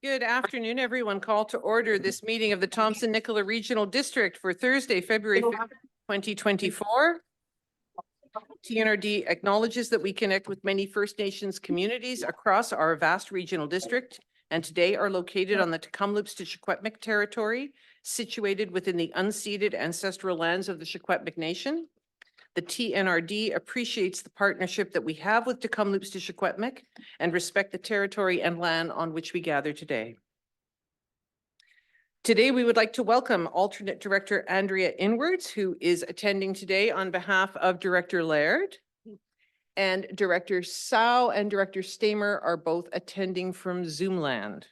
Good afternoon, everyone. Call to order this meeting of the Thompson-Nicola Regional District for Thursday, February 5th, 2024. TNRD acknowledges that we connect with many First Nations communities across our vast regional district and today are located on the Tecumloops-Secwepemc territory, situated within the unceded ancestral lands of the Secwepemc Nation. The TNRD appreciates the partnership that we have with Tecumloops-Secwepemc and respect the territory and land on which we gather today. Today, we would like to welcome alternate director Andrea Inwards, who is attending today on behalf of Director Laird. And Director Sow and Director Stamer are both attending from Zoom land.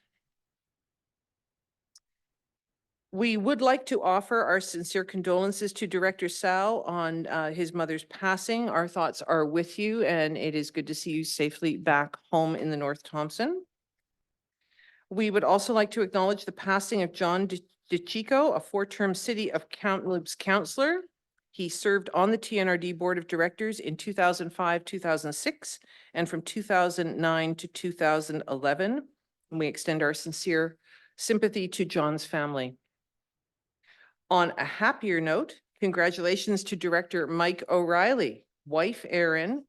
We would like to offer our sincere condolences to Director Sow on his mother's passing. Our thoughts are with you, and it is good to see you safely back home in the North Thompson. We would also like to acknowledge the passing of John DeChico, a four-term City of Kamloops councillor. He served on the TNRD Board of Directors in 2005-2006 and from 2009 to 2011. And we extend our sincere sympathy to John's family. On a happier note, congratulations to Director Mike O'Reilly, wife Erin,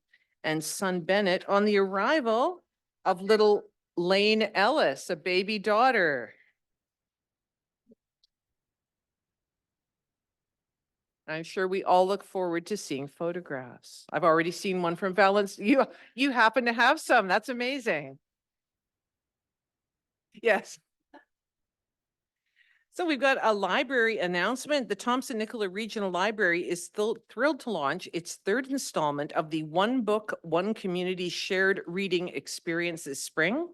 and son Bennett on the arrival of little Lane Ellis, a baby daughter. I'm sure we all look forward to seeing photographs. I've already seen one from Valence. You happen to have some. That's amazing. Yes. So we've got a library announcement. The Thompson-Nicola Regional Library is still thrilled to launch its third installment of the One Book, One Community shared reading experience this spring.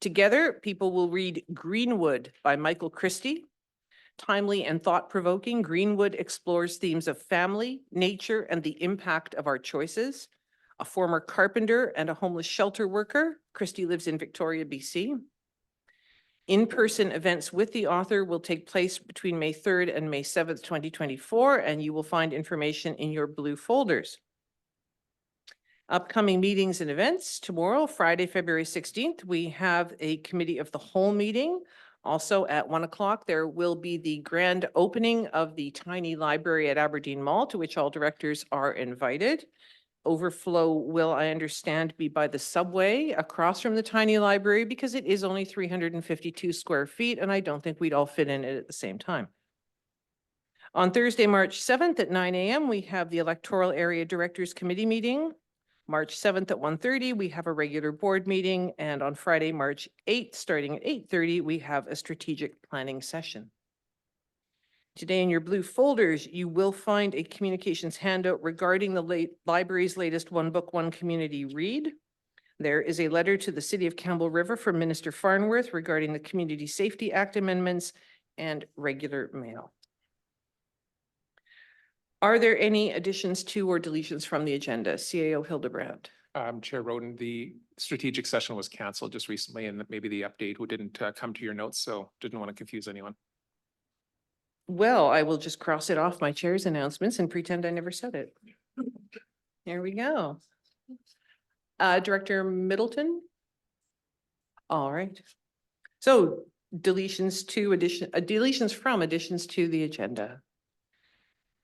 Together, people will read Greenwood by Michael Christie. Timely and thought-provoking, Greenwood explores themes of family, nature, and the impact of our choices. A former carpenter and a homeless shelter worker, Christie lives in Victoria, BC. In-person events with the author will take place between May 3rd and May 7th, 2024, and you will find information in your blue folders. Upcoming meetings and events. Tomorrow, Friday, February 16th, we have a committee of the whole meeting. Also at 1 o'clock, there will be the grand opening of the tiny library at Aberdeen Mall, to which all directors are invited. Overflow will, I understand, be by the subway across from the tiny library because it is only 352 square feet and I don't think we'd all fit in it at the same time. On Thursday, March 7th at 9 a.m., we have the Electoral Area Directors Committee meeting. March 7th at 1:30, we have a regular board meeting. And on Friday, March 8th, starting at 8:30, we have a strategic planning session. Today in your blue folders, you will find a communications handout regarding the library's latest One Book, One Community read. There is a letter to the City of Campbell River from Minister Farnworth regarding the Community Safety Act amendments and regular mail. Are there any additions to or deletions from the agenda? CAO Hildebrand. Chair Roden, the strategic session was canceled just recently and maybe the update who didn't come to your notes, so didn't want to confuse anyone. Well, I will just cross it off my chair's announcements and pretend I never said it. Here we go. Director Middleton. All right. So deletions from additions to the agenda.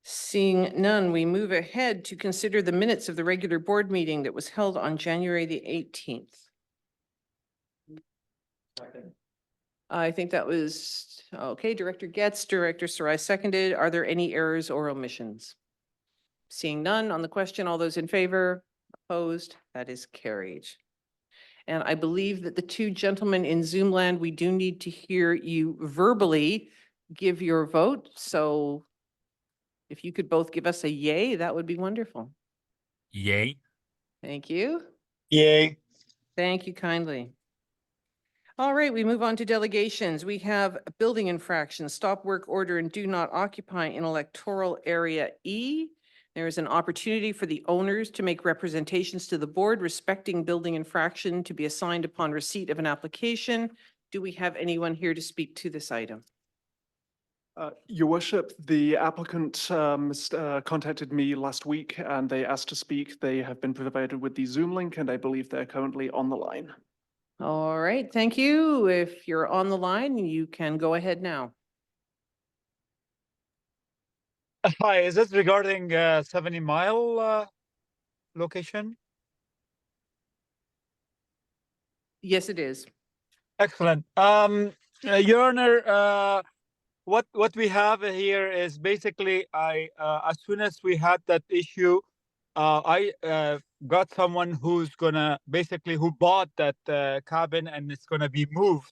Seeing none, we move ahead to consider the minutes of the regular board meeting that was held on January the 18th. I think that was, okay, Director Getz, Director Sarai seconded. Are there any errors or omissions? Seeing none on the question, all those in favor, opposed, that is carried. And I believe that the two gentlemen in Zoom land, we do need to hear you verbally give your vote. So if you could both give us a yay, that would be wonderful. Yay. Thank you. Yay. Thank you kindly. All right, we move on to delegations. We have a building infraction, stop work order and do not occupy in electoral area E. There is an opportunity for the owners to make representations to the board respecting building infraction to be assigned upon receipt of an application. Do we have anyone here to speak to this item? Your Worship, the applicant contacted me last week and they asked to speak. They have been provided with the Zoom link and I believe they're currently on the line. All right, thank you. If you're on the line, you can go ahead now. Hi, is this regarding 70 Mile location? Yes, it is. Excellent. Your Honor, what we have here is basically as soon as we had that issue, I got someone who's gonna basically who bought that cabin and it's gonna be moved,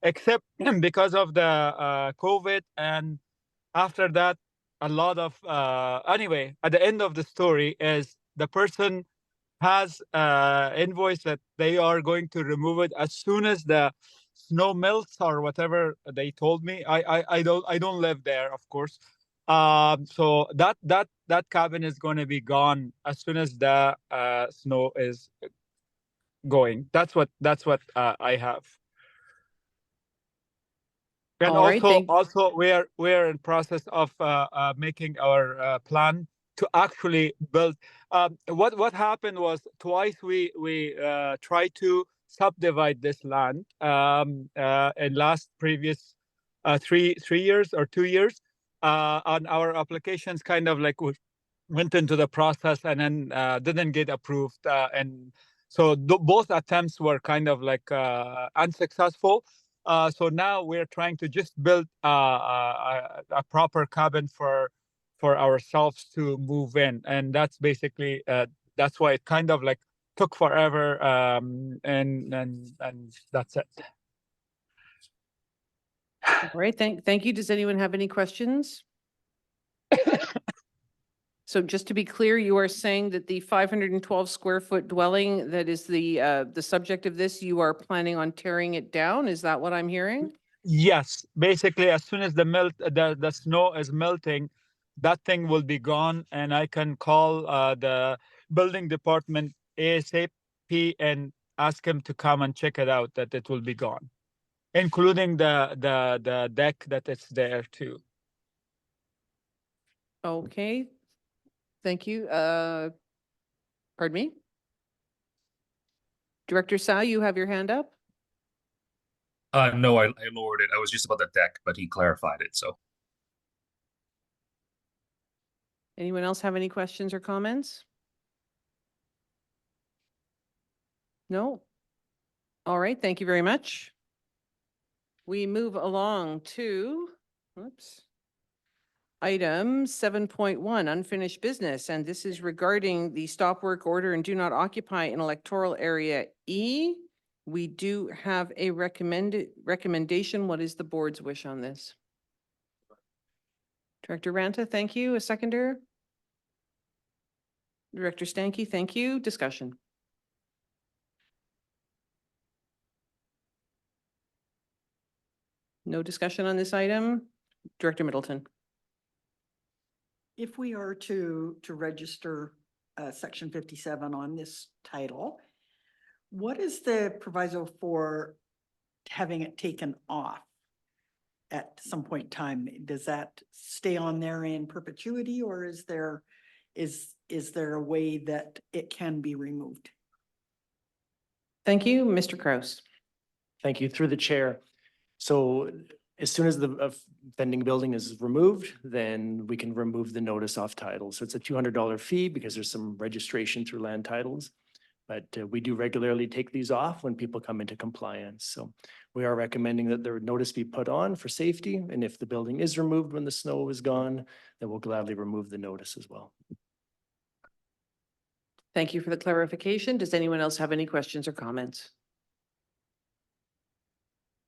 except because of the COVID, and after that, a lot of anyway. At the end of the story is the person has invoice that they are going to remove it as soon as the snow melts or whatever they told me. I don't live there, of course. So that cabin is going to be gone as soon as the snow is going. That's what I have. And All right, also we're in process of making our plan to actually build. What happened was twice we tried to subdivide this land in last previous 3 years or 2 years. On our applications, kind of like went into the process and then didn't get approved, and so both attempts were kind of like unsuccessful. So now we're trying to just build a proper cabin for ourselves to move in, and that's basically that's why it kind of like took forever, and that's it. all right, thank you. Does anyone have any questions? So just to be clear, you are saying that the 512 square foot dwelling that is the subject of this, you are planning on tearing it down? Is that what I'm hearing? Yes, basically, as soon as the snow is melting, that thing will be gone, and I can call the building department ASAP and ask him to come and check it out. That it will be gone, including the deck that is there too. Okay. Thank you. Pardon me? Director Tsao, you have your hand up? No, I lowered it. I was just about the deck, but he clarified it, so. Anyone else have any questions or comments? No? All right, thank you very much. We move along to, oops. Item 7.1, unfinished business, and this is regarding the stop work order and do not occupy in electoral area E. We do have a recommendation. What is the board's wish on this? Director Ranta, thank you. A seconder? Director Stankey, thank you. Discussion. No discussion on this item. Director Middleton. If we are to register section 57 on this title, what is the proviso for having it taken off at some point in time? Does that stay on there in perpetuity, or is there a way that it can be removed? Thank you. Mr. Kraus. Thank you. Through the chair. So as soon as the offending building is removed, then we can remove the notice off title. So it's a $200 fee because there's some registration through land titles. But we do regularly take these off when people come into compliance. So we are recommending that the notice be put on for safety. And if the building is removed when the snow is gone, then we'll gladly remove the notice as well. Thank you for the clarification. Does anyone else have any questions or comments?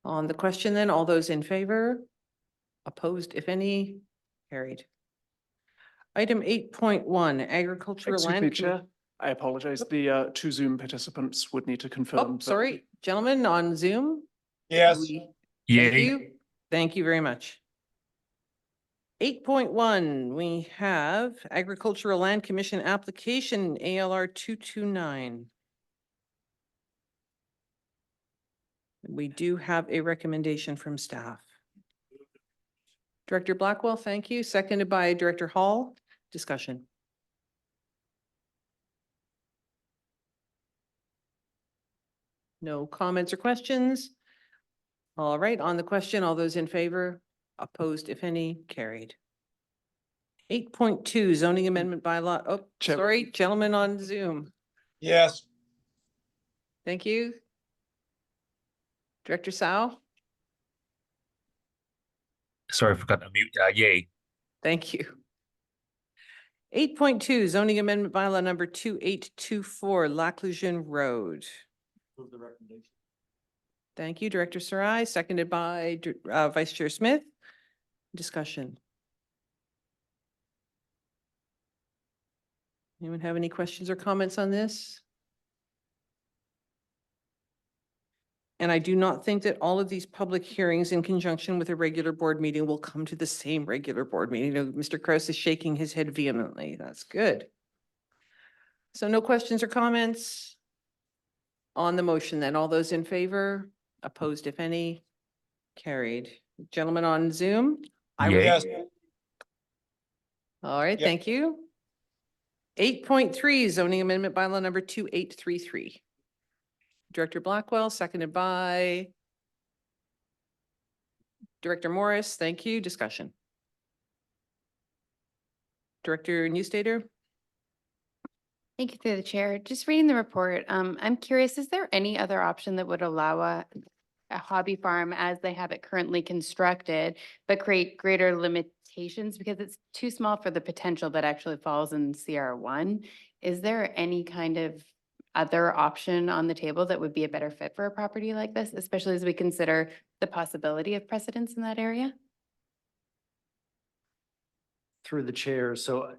On the question then, all those in favor? Opposed, if any? Carried. Item 8.1, agricultural Excuse land. me, Chair. I apologize. The two Zoom participants would need to confirm. Oh, sorry, gentlemen on Zoom? Yes. Thank Yay. you. Thank you very much. 8.1, we have Agricultural Land Commission application ALR 229. We do have a recommendation from staff. Director Blackwell, thank you. Seconded by Director Hall. Discussion. No comments or questions? All right, on the question, all those in favor, opposed, if any, carried. 8.2 zoning amendment bylaw. Oh, Chair- sorry, gentlemen on Zoom. Yes. Thank you. Director Sao, Sorry, I forgot to mute. Yay. thank you. 8.2 zoning amendment bylaw number 2824, Laclusion Road. Thank you, Director Sarai, seconded by Vice Chair Smith. Discussion. Anyone have any questions or comments on this? And I do not think that all of these public hearings in conjunction with a regular board meeting will come to the same regular board meeting. No, Mr. Kraus is shaking his head vehemently. That's good. So no questions or comments on the motion then. All those in favor, opposed, if any, carried. Gentlemen on Zoom? Yay. All right, Yep. thank you. 8.3 zoning amendment bylaw number 2833. Director Blackwell, seconded by Director Morris. Thank you. Discussion. Director Newstader? Thank you through the chair. Just reading the report, I'm curious, is there any other option that would allow a hobby farm as they have it currently constructed, but create greater limitations because it's too small for the potential that actually falls in CR1? Is there any kind of other option on the table that would be a better fit for a property like this, especially as we consider the possibility of precedence in that area? Through the chair, so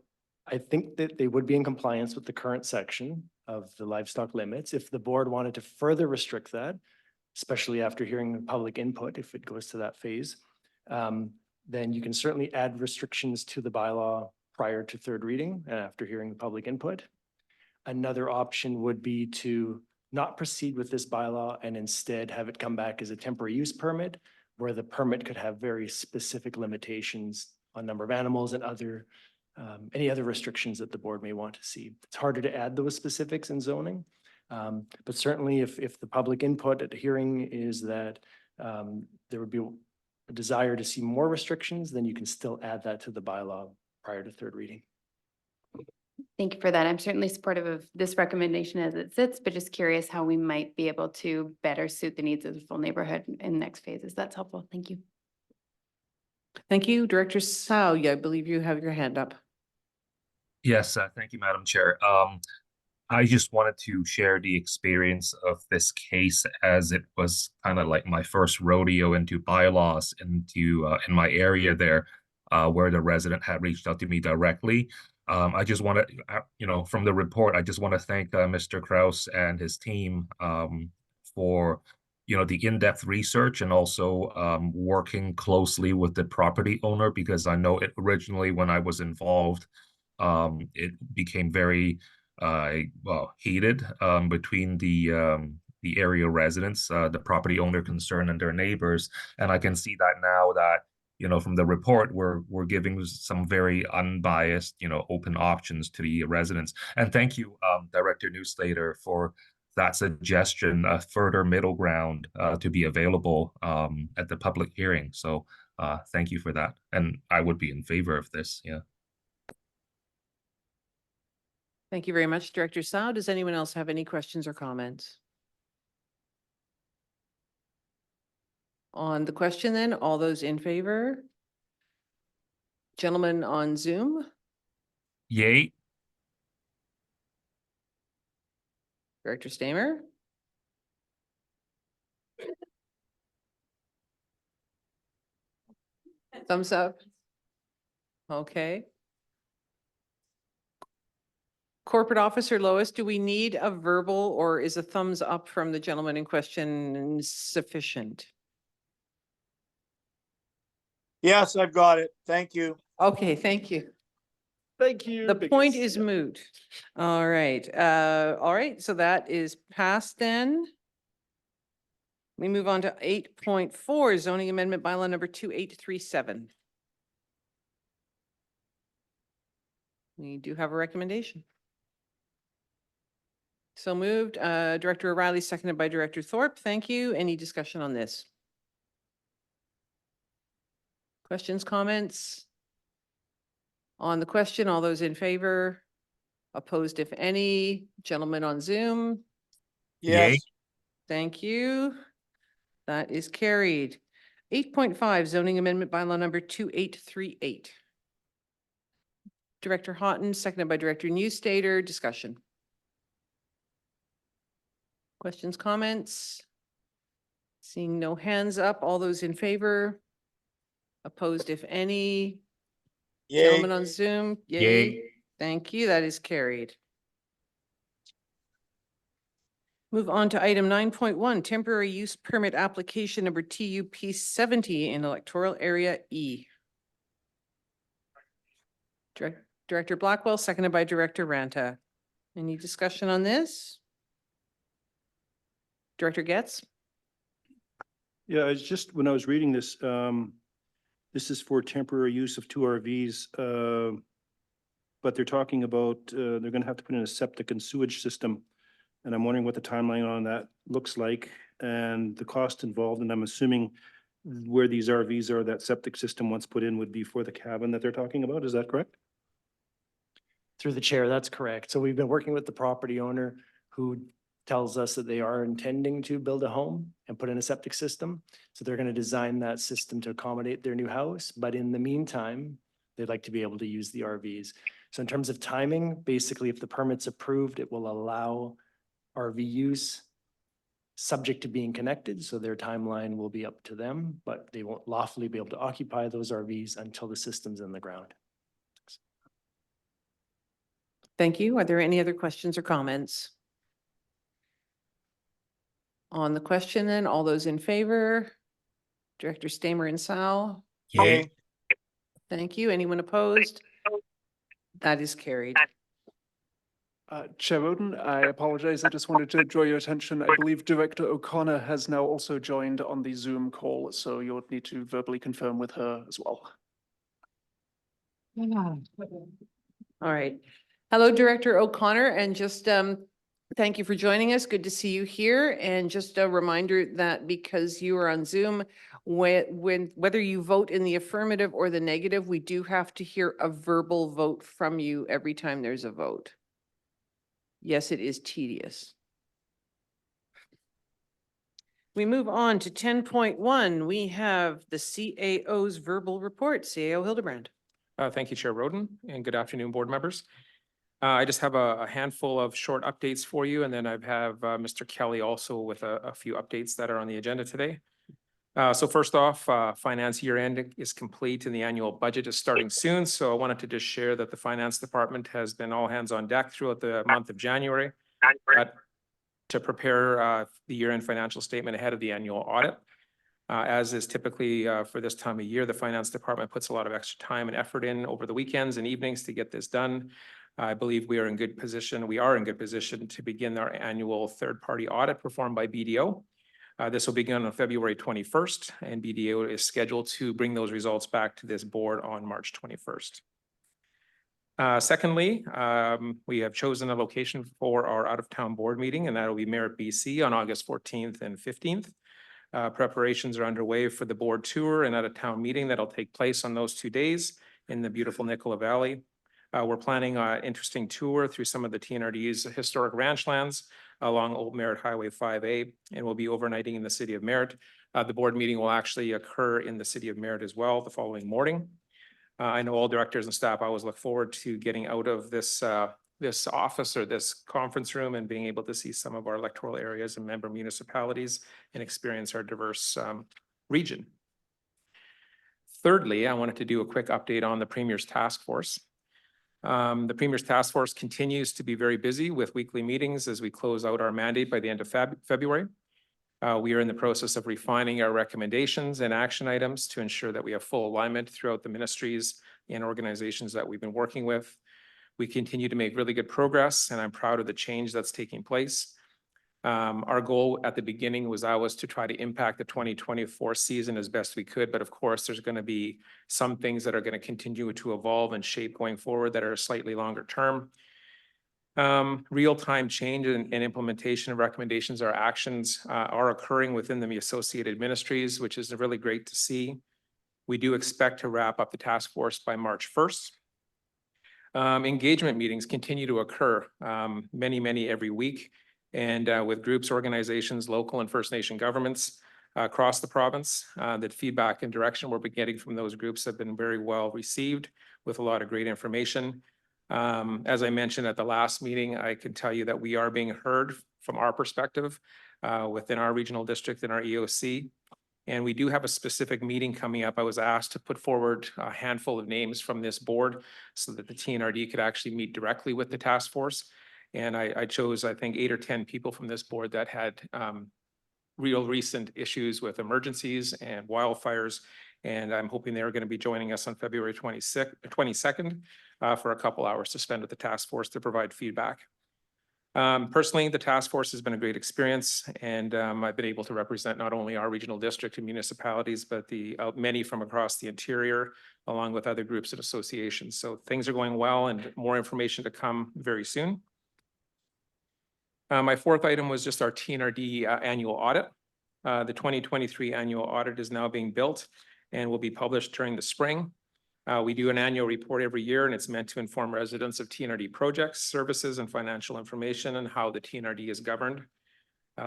I think that they would be in compliance with the current section of the livestock limits. If the board wanted to further restrict that, especially after hearing the public input, if it goes to that phase, then you can certainly add restrictions to the bylaw prior to third reading and after hearing the public input. Another option would be to not proceed with this bylaw and instead have it come back as a temporary use permit, where the permit could have very specific limitations on number of animals and other any other restrictions that the board may want to see. It's harder to add those specifics in zoning. But certainly if the public input at the hearing is that there would be a desire to see more restrictions, then you can still add that to the bylaw prior to third reading. Thank you for that. I'm certainly supportive of this recommendation as it sits, but just curious how we might be able to better suit the needs of the full neighborhood in the next phases. That's helpful. Thank you. Thank you. Director Sao, yeah, I believe you have your hand up. Yes, thank you, Madam Chair. I just wanted to share the experience of this case as it was kind of like my first rodeo into bylaws into in my area there, where the resident had reached out to me directly. I just want to, from the report, I just want to thank Mr. Kraus and his team for, the in-depth research and also working closely with the property owner, because I know it originally when I was involved, it became very heated between the area residents, the property owner concerned and their neighbors. And I can see that now that, from the report, we're giving some very unbiased, open options to the residents. And thank you, Director Newslater, for that suggestion, a further middle ground to be available at the public hearing. So thank you for that. And I would be in favor of this. Yeah. Thank you very much, Director Sao. Does anyone else have any questions or comments? On the question then, all those in favor? Gentlemen on Zoom? Yay. Director Stamer? Thumbs up? Okay. Corporate Officer Lois, do we need a verbal or is a thumbs up from the gentleman in question sufficient? Yes, I've got it. Thank you. Okay, thank you. Thank you. The point is moot. All right, so that is passed then. We move on to 8.4 zoning amendment bylaw number 2837. We do have a recommendation. So moved. Director O'Reilly, seconded by Director Thorpe. Thank you. Any discussion on this? Questions, comments? On the question, all those in favor? Opposed, if any? Gentlemen on Zoom? Yes, Thank you. That is carried. 8.5 zoning amendment bylaw number 2838. Director Houghton, seconded by Director Newstater. Discussion. Questions, comments? Seeing no hands up, all those in favor? Opposed, if any? Gentlemen yay. on Zoom? Yay. Thank you. That is carried. Move on to item 9.1, temporary use permit application number TUP 70 in electoral area E. Director Blackwell, seconded by Director Ranta. Any discussion on this? Director Getz? Yeah, it's just, when I was reading this, this is for temporary use of two RVs. But they're talking about, they're gonna have to put in a septic and sewage system. And I'm wondering what the timeline on that looks like and the cost involved. And I'm assuming where these RVs are, that septic system once put in would be for the cabin that they're talking about. Is that correct? Through the chair, that's correct. So we've been working with the property owner who tells us that they are intending to build a home and put in a septic system. So they're going to design that system to accommodate their new house. But in the meantime, they'd like to be able to use the RVs. So in terms of timing, basically, if the permit's approved, it will allow RV use subject to being connected. So their timeline will be up to them, but they won't lawfully be able to occupy those RVs until the system's in the ground. Thank you. Are there any other questions or comments? On the question then, all those in favor? Director Stamer and Sal? Yay. Thank you. Anyone opposed? That is carried. Chair Roden, I apologize. I just wanted to draw your attention. I believe Director O'Connor has now also joined on the Zoom call, so you'll need to verbally confirm with her as well. All right. Hello, Director O'Connor, and just thank you for joining us. Good to see you here. And just a reminder that because you are on Zoom, whether you vote in the affirmative or the negative, we do have to hear a verbal vote from you every time there's a vote. Yes, it is tedious. We move on to 10.1. We have the CAO's verbal report. CAO Hildebrand. Thank you, Chair Roden, and good afternoon, board members. I just have a handful of short updates for you, and then I have Mr. Kelly also with a few updates that are on the agenda today. So first off, finance year end is complete and the annual budget is starting soon. So I wanted to just share that the finance department has been all hands on deck throughout the month of January to prepare the year end financial statement ahead of the annual audit. As is typically for this time of year, the finance department puts a lot of extra time and effort in over the weekends and evenings to get this done. I believe we are in good position. We are in good position to begin our annual third-party audit performed by BDO. This will begin on February 21st, and BDO is scheduled to bring those results back to this board on March 21st. Secondly, we have chosen a location for our out-of-town board meeting, and that will be Merritt, BC on August 14th and 15th. Preparations are underway for the board tour and out-of-town meeting that'll take place on those 2 days in the beautiful Nicola Valley. We're planning an interesting tour through some of the TNRD's historic ranch lands along Old Merritt Highway 5A, and we'll be overnighting in the city of Merritt. The board meeting will actually occur in the city of Merritt as well the following morning. I know all directors and staff always look forward to getting out of this this office or this conference room and being able to see some of our electoral areas and member municipalities and experience our diverse region. Thirdly, I wanted to do a quick update on the Premier's Task Force. The Premier's Task Force continues to be very busy with weekly meetings as we close out our mandate by the end of February. We are in the process of refining our recommendations and action items to ensure that we have full alignment throughout the ministries and organizations that we've been working with. We continue to make really good progress, and I'm proud of the change that's taking place. Our goal at the beginning was always to try to impact the 2024 season as best we could, but of course, there's going to be some things that are going to continue to evolve and shape going forward that are slightly longer term. Real-time change and implementation of recommendations or actions are occurring within the associated ministries, which is really great to see. We do expect to wrap up the task force by March 1st. Engagement meetings continue to occur, many every week, and with groups, organizations, local and First Nation governments across the province. That feedback and direction we're getting from those groups have been very well received with a lot of great information. As I mentioned at the last meeting, I can tell you that we are being heard from our perspective within our regional district and our EOC. And we do have a specific meeting coming up. I was asked to put forward a handful of names from this board so that the TNRD could actually meet directly with the task force. And I chose, I think, 8 or 10 people from this board that had real recent issues with emergencies and wildfires. And I'm hoping they're going to be joining us on February 22nd for a couple hours to spend with the task force to provide feedback. Personally, the task force has been a great experience, and I've been able to represent not only our regional district and municipalities, but the many from across the interior, along with other groups and associations. So things are going well, and more information to come very soon. My fourth item was just our TNRD annual audit. The 2023 annual audit is now being built and will be published during the spring. We do an annual report every year, and it's meant to inform residents of TNRD projects, services, and financial information and how the TNRD is governed.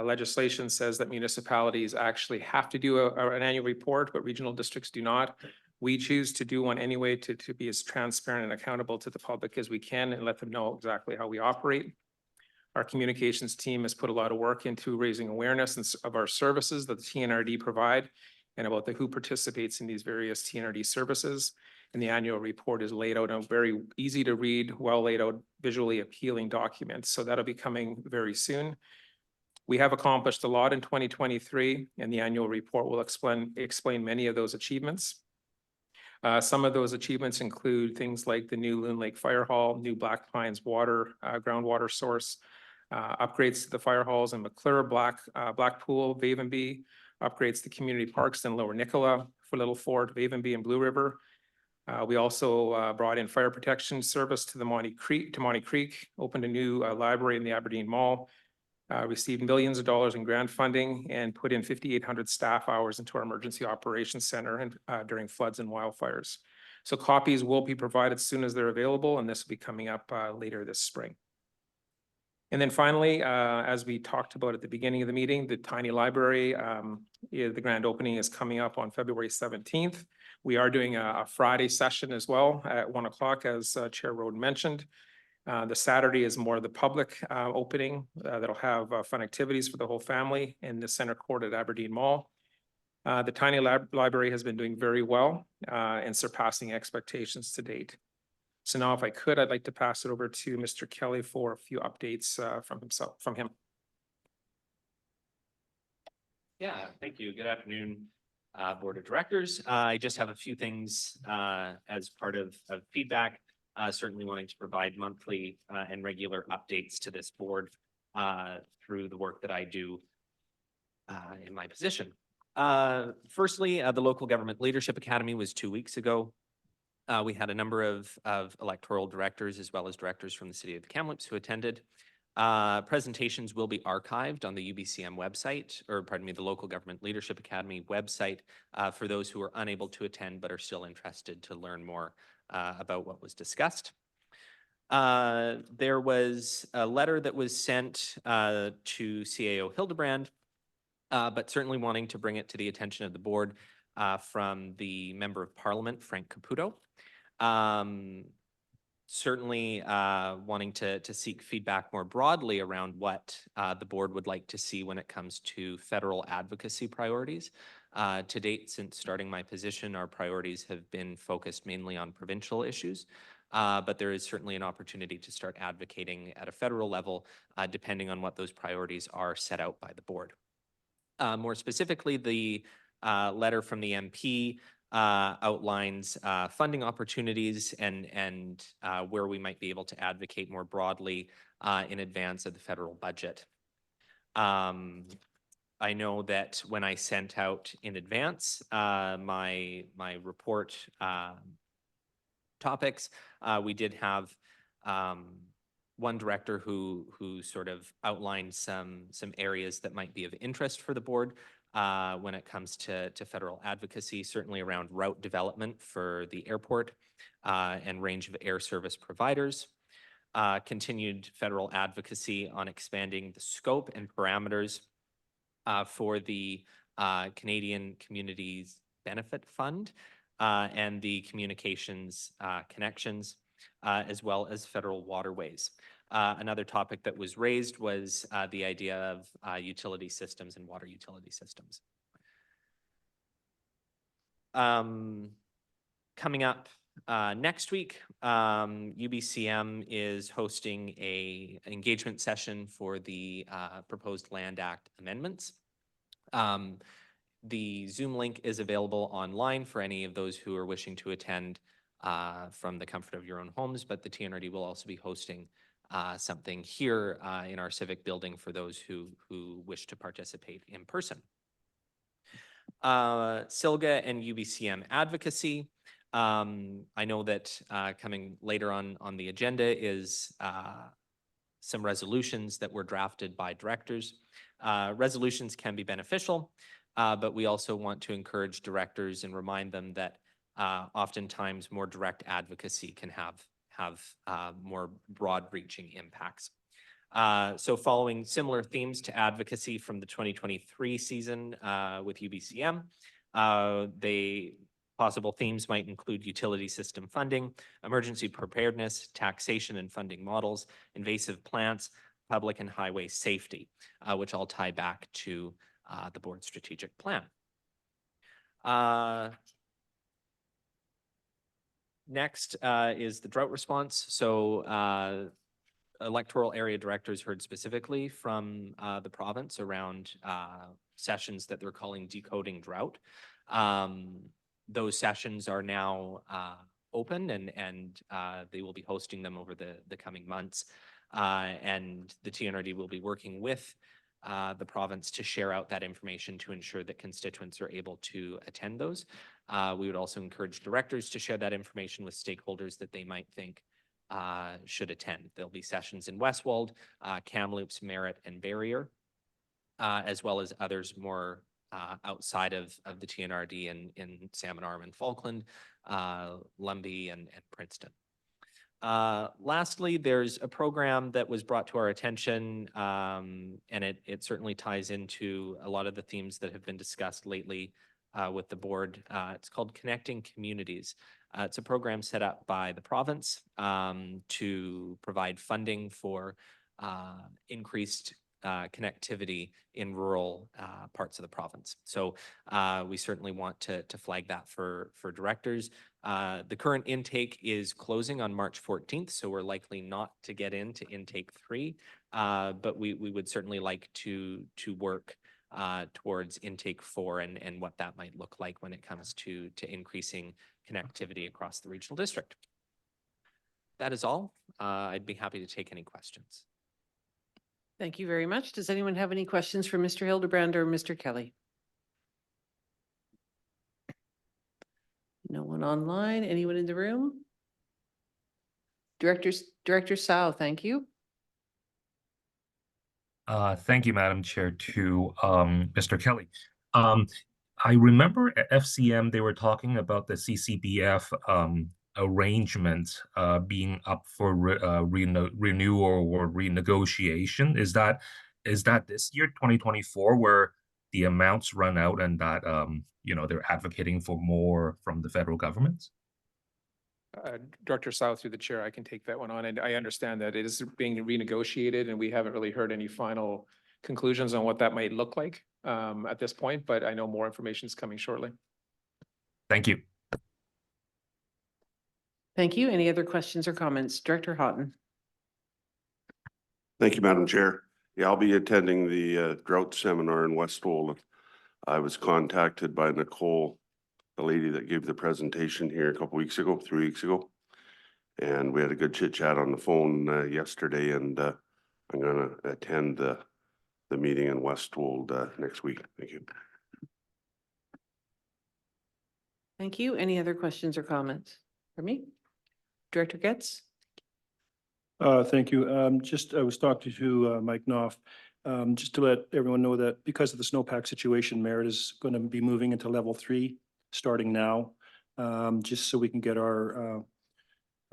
Legislation says that municipalities actually have to do an annual report, but regional districts do not. We choose to do one anyway to be as transparent and accountable to the public as we can and let them know exactly how we operate. Our communications team has put a lot of work into raising awareness of our services that the TNRD provide and about who participates in these various TNRD services. And the annual report is laid out in a very easy to read, well laid out, visually appealing document. So that'll be coming very soon. We have accomplished a lot in 2023, and the annual report will explain many of those achievements. Some of those achievements include things like the new Loon Lake Fire Hall, new Black Pines water, groundwater source, upgrades to the fire halls in McClure, Blackpool, Vavenby, upgrades to community parks in Lower Nicola, for Little Fort, Vavenby, and Blue River. We also brought in fire protection service to Monty Creek, opened a new library in the Aberdeen Mall, received millions of dollars in grant funding, and put in 5,800 staff hours into our emergency operations center and during floods and wildfires. So copies will be provided as soon as they're available, and this will be coming up later this spring. And then finally, as we talked about at the beginning of the meeting, the tiny library, the grand opening is coming up on February 17th. We are doing a Friday session as well at 1 o'clock, as Chair Roden mentioned. The Saturday is more the public opening that'll have fun activities for the whole family in the center court at Aberdeen Mall. The tiny library has been doing very well and surpassing expectations to date. So now if I could, I'd like to pass it over to Mr. Kelly for a few updates from him. Yeah, thank you. Good afternoon, Board of Directors. I just have a few things as part of feedback. Certainly wanting to provide monthly and regular updates to this board through the work that I do in my position. Firstly, the Local Government Leadership Academy was 2 weeks ago. We had a number of electoral directors as well as directors from the City of Kamloops who attended. Presentations will be archived on the UBCM website, or pardon me, the Local Government Leadership Academy website for those who are unable to attend but are still interested to learn more about what was discussed. There was a letter that was sent to CAO Hildebrand, but certainly wanting to bring it to the attention of the board from the Member of Parliament, Frank Caputo. Certainly wanting to seek feedback more broadly around what the board would like to see when it comes to federal advocacy priorities. To date, since starting my position, our priorities have been focused mainly on provincial issues, but there is certainly an opportunity to start advocating at a federal level, depending on what those priorities are set out by the board. More specifically, the letter from the MP outlines funding opportunities and where we might be able to advocate more broadly in advance of the federal budget. I know that when I sent out in advance my report topics, we did have one director who sort of outlined some areas that might be of interest for the board when it comes to federal advocacy, certainly around route development for the airport and range of air service providers. Continued federal advocacy on expanding the scope and parameters for the Canadian Communities Benefit Fund and the communications connections, as well as federal waterways. Another topic that was raised was the idea of utility systems and water utility systems. Coming up next week, UBCM is hosting an engagement session for the proposed Land Act amendments. The Zoom link is available online for any of those who are wishing to attend from the comfort of your own homes, but the TNRD will also be hosting something here in our civic building for those who wish to participate in person. SILGA and UBCM advocacy. I know that coming later on the agenda is some resolutions that were drafted by directors. Resolutions can be beneficial, but we also want to encourage directors and remind them that oftentimes more direct advocacy can have more broad-reaching impacts. So following similar themes to advocacy from the 2023 season with UBCM, the possible themes might include utility system funding, emergency preparedness, taxation and funding models, invasive plants, public and highway safety, which all tie back to the board's strategic plan. Next is the drought response. So electoral area directors heard specifically from the province around sessions that they're calling decoding drought. Those sessions are now open and they will be hosting them over the coming months. And the TNRD will be working with the province to share out that information to ensure that constituents are able to attend those. We would also encourage directors to share that information with stakeholders that they might think should attend. There'll be sessions in Westwold, Kamloops, Merritt, and Barrier, as well as others more outside of the TNRD in Salmon Arm and Falkland, Lumbee, and Princeton. Lastly, there's a program that was brought to our attention, and it certainly ties into a lot of the themes that have been discussed lately with the board. It's called Connecting Communities. It's a program set up by the province to provide funding for increased connectivity in rural parts of the province. So we certainly want to flag that for directors. The current intake is closing on March 14th, so we're likely not to get into intake 3, but we would certainly like to work towards intake 4 and what that might look like when it comes to increasing connectivity across the regional district. That is all. I'd be happy to take any questions. Thank you very much. Does anyone have any questions for Mr. Hildebrand or Mr. Kelly? No one online? Anyone in the room? Director Sao, thank you. Thank you, Madam Chair, to Mr. Kelly. I remember at FCM, they were talking about the CCBF arrangement being up for renewal or renegotiation. Is that this year, 2024, where the amounts run out and that they're advocating for more from the federal government? Director South, through the chair, I can take that one on. And I understand that it is being renegotiated and we haven't really heard any final conclusions on what that might look like at this point, but I know more information is coming shortly. Thank you. Thank you. Any other questions or comments? Director Houghton. Thank you, Madam Chair. Yeah, I'll be attending the drought seminar in Westwold. I was contacted by Nicole, the lady that gave the presentation here a couple weeks ago, 3 weeks ago. And we had a good chit chat on the phone yesterday, and I'm going to attend the meeting in Westwold next week. Thank you. Thank you. Any other questions or comments for me? Director Getz? Thank you. I was talking to Mike Knopf, just to let everyone know that because of the snowpack situation, Merritt is going to be moving into level 3, starting now. Just so we can get our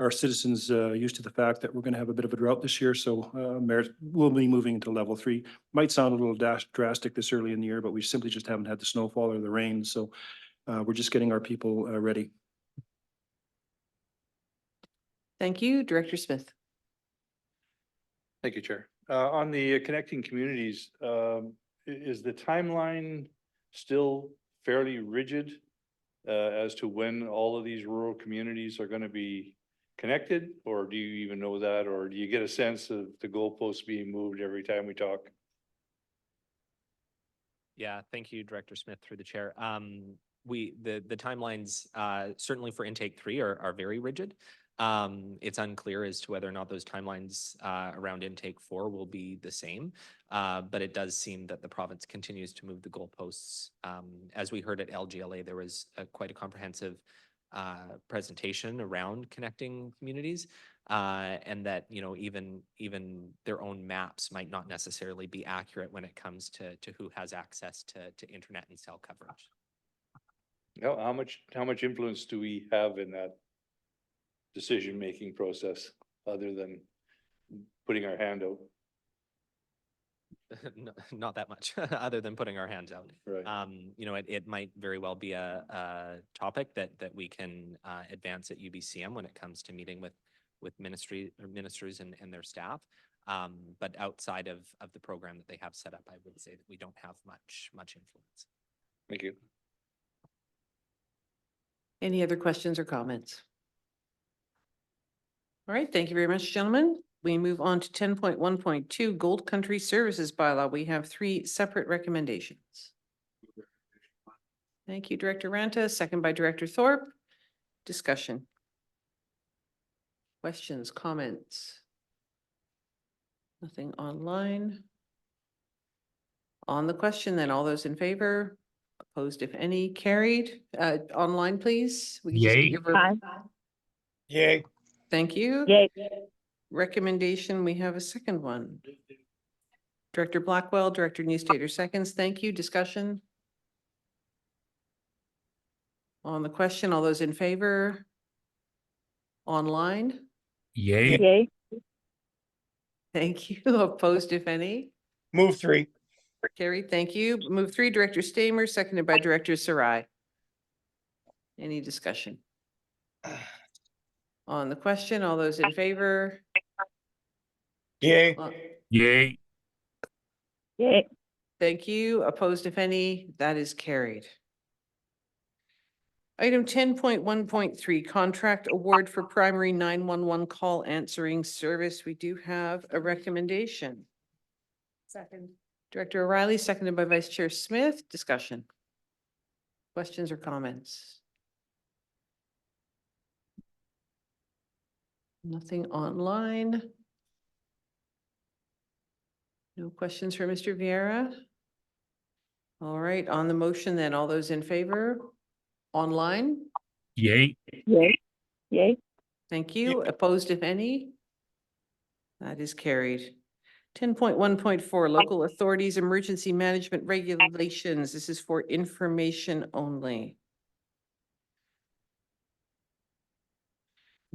citizens used to the fact that we're going to have a bit of a drought this year. So Merritt will be moving into level 3. Might sound a little drastic this early in the year, but we simply just haven't had the snowfall or the rain. So we're just getting our people ready. Thank you, Director Smith. Thank you, Chair. On the connecting communities, is the timeline still fairly rigid as to when all of these rural communities are going to be connected? Or do you even know that? Or do you get a sense of the goalposts being moved every time we talk? Yeah, thank you, Director Smith, through the chair. The timelines certainly for intake 3 are very rigid. It's unclear as to whether or not those timelines around intake 4 will be the same, but it does seem that the province continues to move the goalposts. As we heard at LGLA, there was quite a comprehensive presentation around connecting communities, and that even their own maps might not necessarily be accurate when it comes to who has access to internet and cell coverage. How much influence do we have in that decision-making process other than putting our hand out? Not that much, other than putting our hands out. Right. It might very well be a topic that we can advance at UBCM when it comes to meeting with ministers and their staff. But outside of the program that they have set up, I would say that we don't have much influence. Thank you. Any other questions or comments? All right, thank you very much, gentlemen. We move on to 10.1.2 Gold Country Services Bylaw. We have 3 separate recommendations. Thank you, Director Ranta, second by Director Thorpe. Discussion. Questions, comments? Nothing online. On the question, then all those in favor? Opposed, if any, carried. Online, please. We can just get Yay. your vote. Yay. Thank you. Yay. Recommendation, we have a second one. Director Blackwell, Director Newstater seconds. Thank you. Discussion. On the question, all those in favor? Online? Yay. Yay. Thank you. Opposed, if any? Move 3. Carried. Thank you. Move 3, Director Stamer, seconded by Director Sarai. Any discussion? On the question, all those in favor? Yay. Yay. Yay. Thank you. Opposed, if any? That is carried. Item 10.1.3, contract award for primary 911 call answering service. We do have a recommendation. Second. Director O'Reilly, seconded by Vice Chair Smith. Discussion. Questions or comments? Nothing online. No questions for Mr. Vieira? All right, on the motion then, all those in favor? Online? Yay. Yay. Yay. Thank you. Opposed, if any? That is carried. 10.1.4, local authorities, emergency management regulations. This is for information only.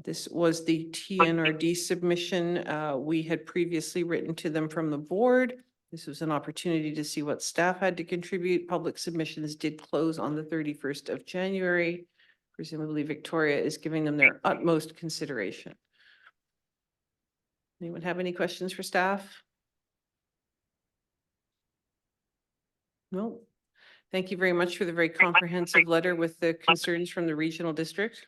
This was the TNRD submission. We had previously written to them from the board. This was an opportunity to see what staff had to contribute. Public submissions did close on the 31st of January. Presumably Victoria is giving them their utmost consideration. Anyone have any questions for staff? No. Thank you very much for the very comprehensive letter with the concerns from the regional district.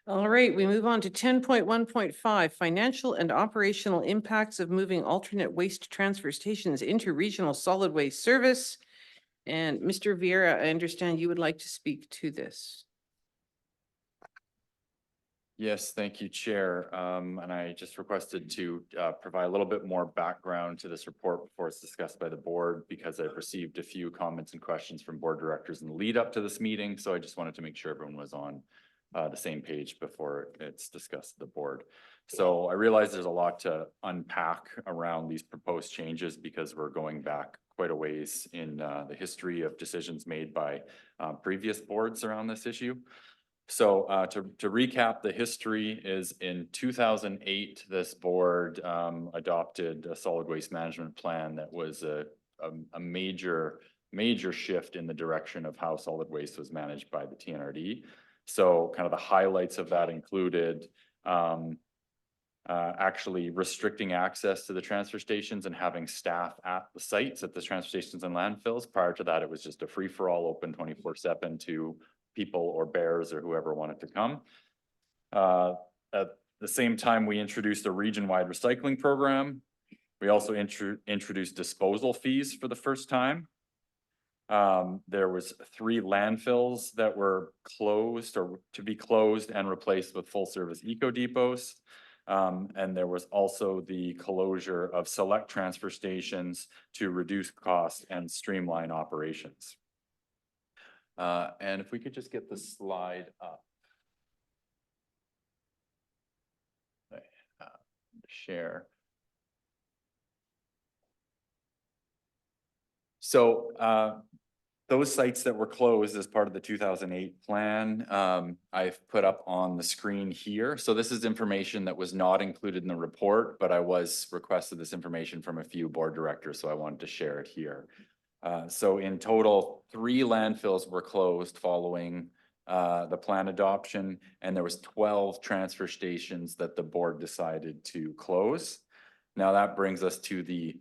All right, we move on to 10.1.5, financial and operational impacts of moving alternate waste transfer stations into regional solid waste service. And Mr. Vieira, I understand you would like to speak to this. Yes, thank you, Chair. And I just requested to provide a little bit more background to this report before it's discussed by the board, because I've received a few comments and questions from board directors in the lead up to this meeting. So I just wanted to make sure everyone was on the same page before it's discussed at the board. So I realize there's a lot to unpack around these proposed changes because we're going back quite a ways in the history of decisions made by previous boards around this issue. So to recap, the history is in 2008, this board adopted a solid waste management plan that was a major shift in the direction of how solid waste was managed by the TNRD. So kind of the highlights of that included actually restricting access to the transfer stations and having staff at the sites at the transfer stations and landfills. Prior to that, it was just a free-for-all open 24/7 to people or bears or whoever wanted to come. At the same time, we introduced a region-wide recycling program. We also introduced disposal fees for the first time. There was 3 landfills that were closed or to be closed and replaced with full-service eco depots. And there was also the closure of select transfer stations to reduce costs and streamline operations. And if we could just get the slide up. Okay, share. So those sites that were closed as part of the 2008 plan, I've put up on the screen here. So this is information that was not included in the report, but I was requested this information from a few board directors, so I wanted to share it here. So in total, 3 landfills were closed following the plan adoption, and there was 12 transfer stations that the board decided to close. Now that brings us to the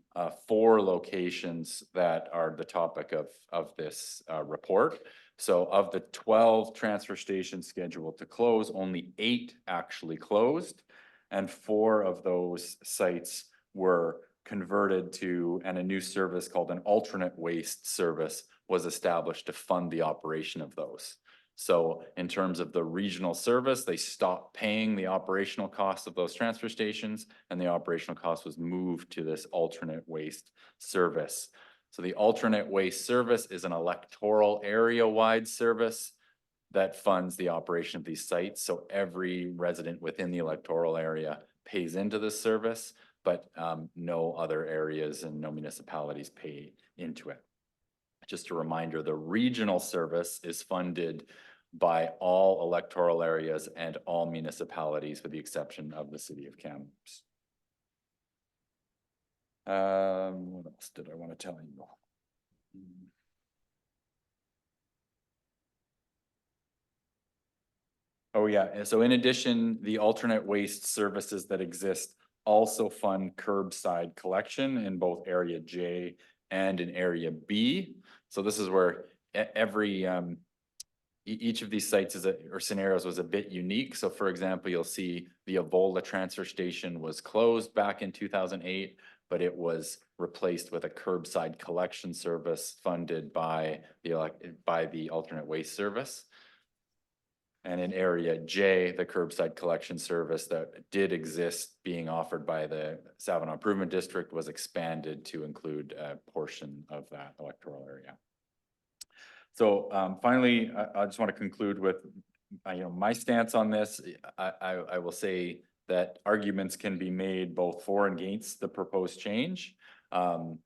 4 locations that are the topic of this report. So of the 12 transfer stations scheduled to close, only 8 actually closed, and 4 of those sites were converted to, and a new service called an alternate waste service was established to fund the operation of those. So in terms of the regional service, they stopped paying the operational costs of those transfer stations, and the operational cost was moved to this alternate waste service. So the alternate waste service is an electoral area-wide service that funds the operation of these sites. So every resident within the electoral area pays into this service, but no other areas and no municipalities pay into it. Just a reminder, the regional service is funded by all electoral areas and all municipalities with the exception of the city of Kamloops. What else did I want to tell you? Oh yeah, so in addition, the alternate waste services that exist also fund curbside collection in both area J and in area B. So this is where every each of these sites or scenarios was a bit unique. So for example, you'll see the Avola transfer station was closed back in 2008, but it was replaced with a curbside collection service funded by the alternate waste service. And in area J, the curbside collection service that did exist being offered by the Savannah Improvement District was expanded to include a portion of that electoral area. So finally, I just want to conclude with my stance on this. I will say that arguments can be made both for and against the proposed change. From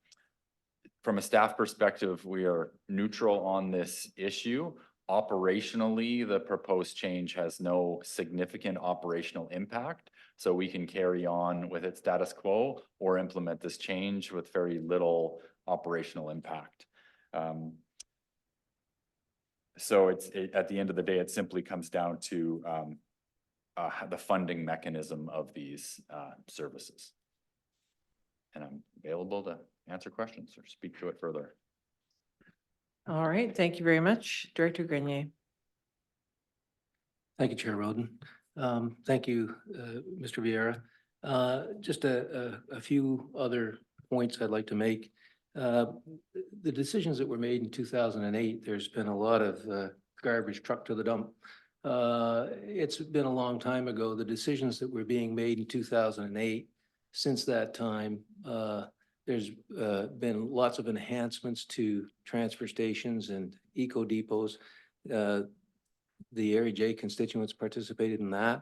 a staff perspective, we are neutral on this issue. Operationally, the proposed change has no significant operational impact, so we can carry on with its status quo or implement this change with very little operational impact. So at the end of the day, it simply comes down to the funding mechanism of these services. And I'm available to answer questions or speak to it further. All right, thank you very much. Director Grenier. Thank you, Chair Roden. Thank you, Mr. Vieira. Just a few other points I'd like to make. The decisions that were made in 2008, there's been a lot of garbage trucked to the dump. It's been a long time ago. The decisions that were being made in 2008, since that time, there's been lots of enhancements to transfer stations and eco depots. The Area J constituents participated in that.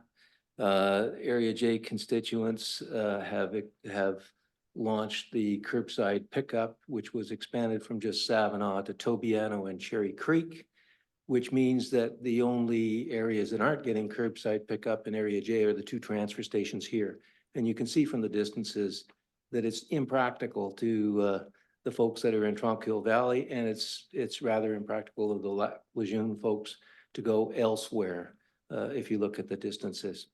Area J constituents have launched the curbside pickup, which was expanded from just Savanaugh to Tobiano and Cherry Creek, which means that the only areas that aren't getting curbside pickup in Area J are the two transfer stations here. And you can see from the distances that it's impractical to the folks that are in Tranquil Valley, and it's rather impractical of the Lejeune folks to go elsewhere if you look at the distances.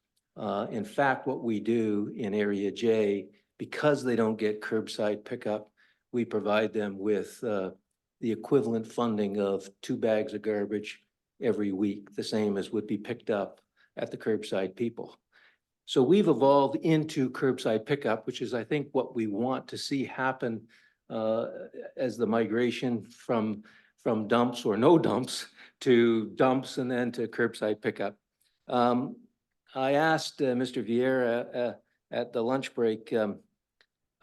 In fact, what we do in Area J, because they don't get curbside pickup, we provide them with the equivalent funding of 2 bags of garbage every week, the same as would be picked up at the curbside people. So we've evolved into curbside pickup, which is, I think, what we want to see happen as the migration from dumps or no dumps to dumps and then to curbside pickup. I asked Mr. Vieira at the lunch break,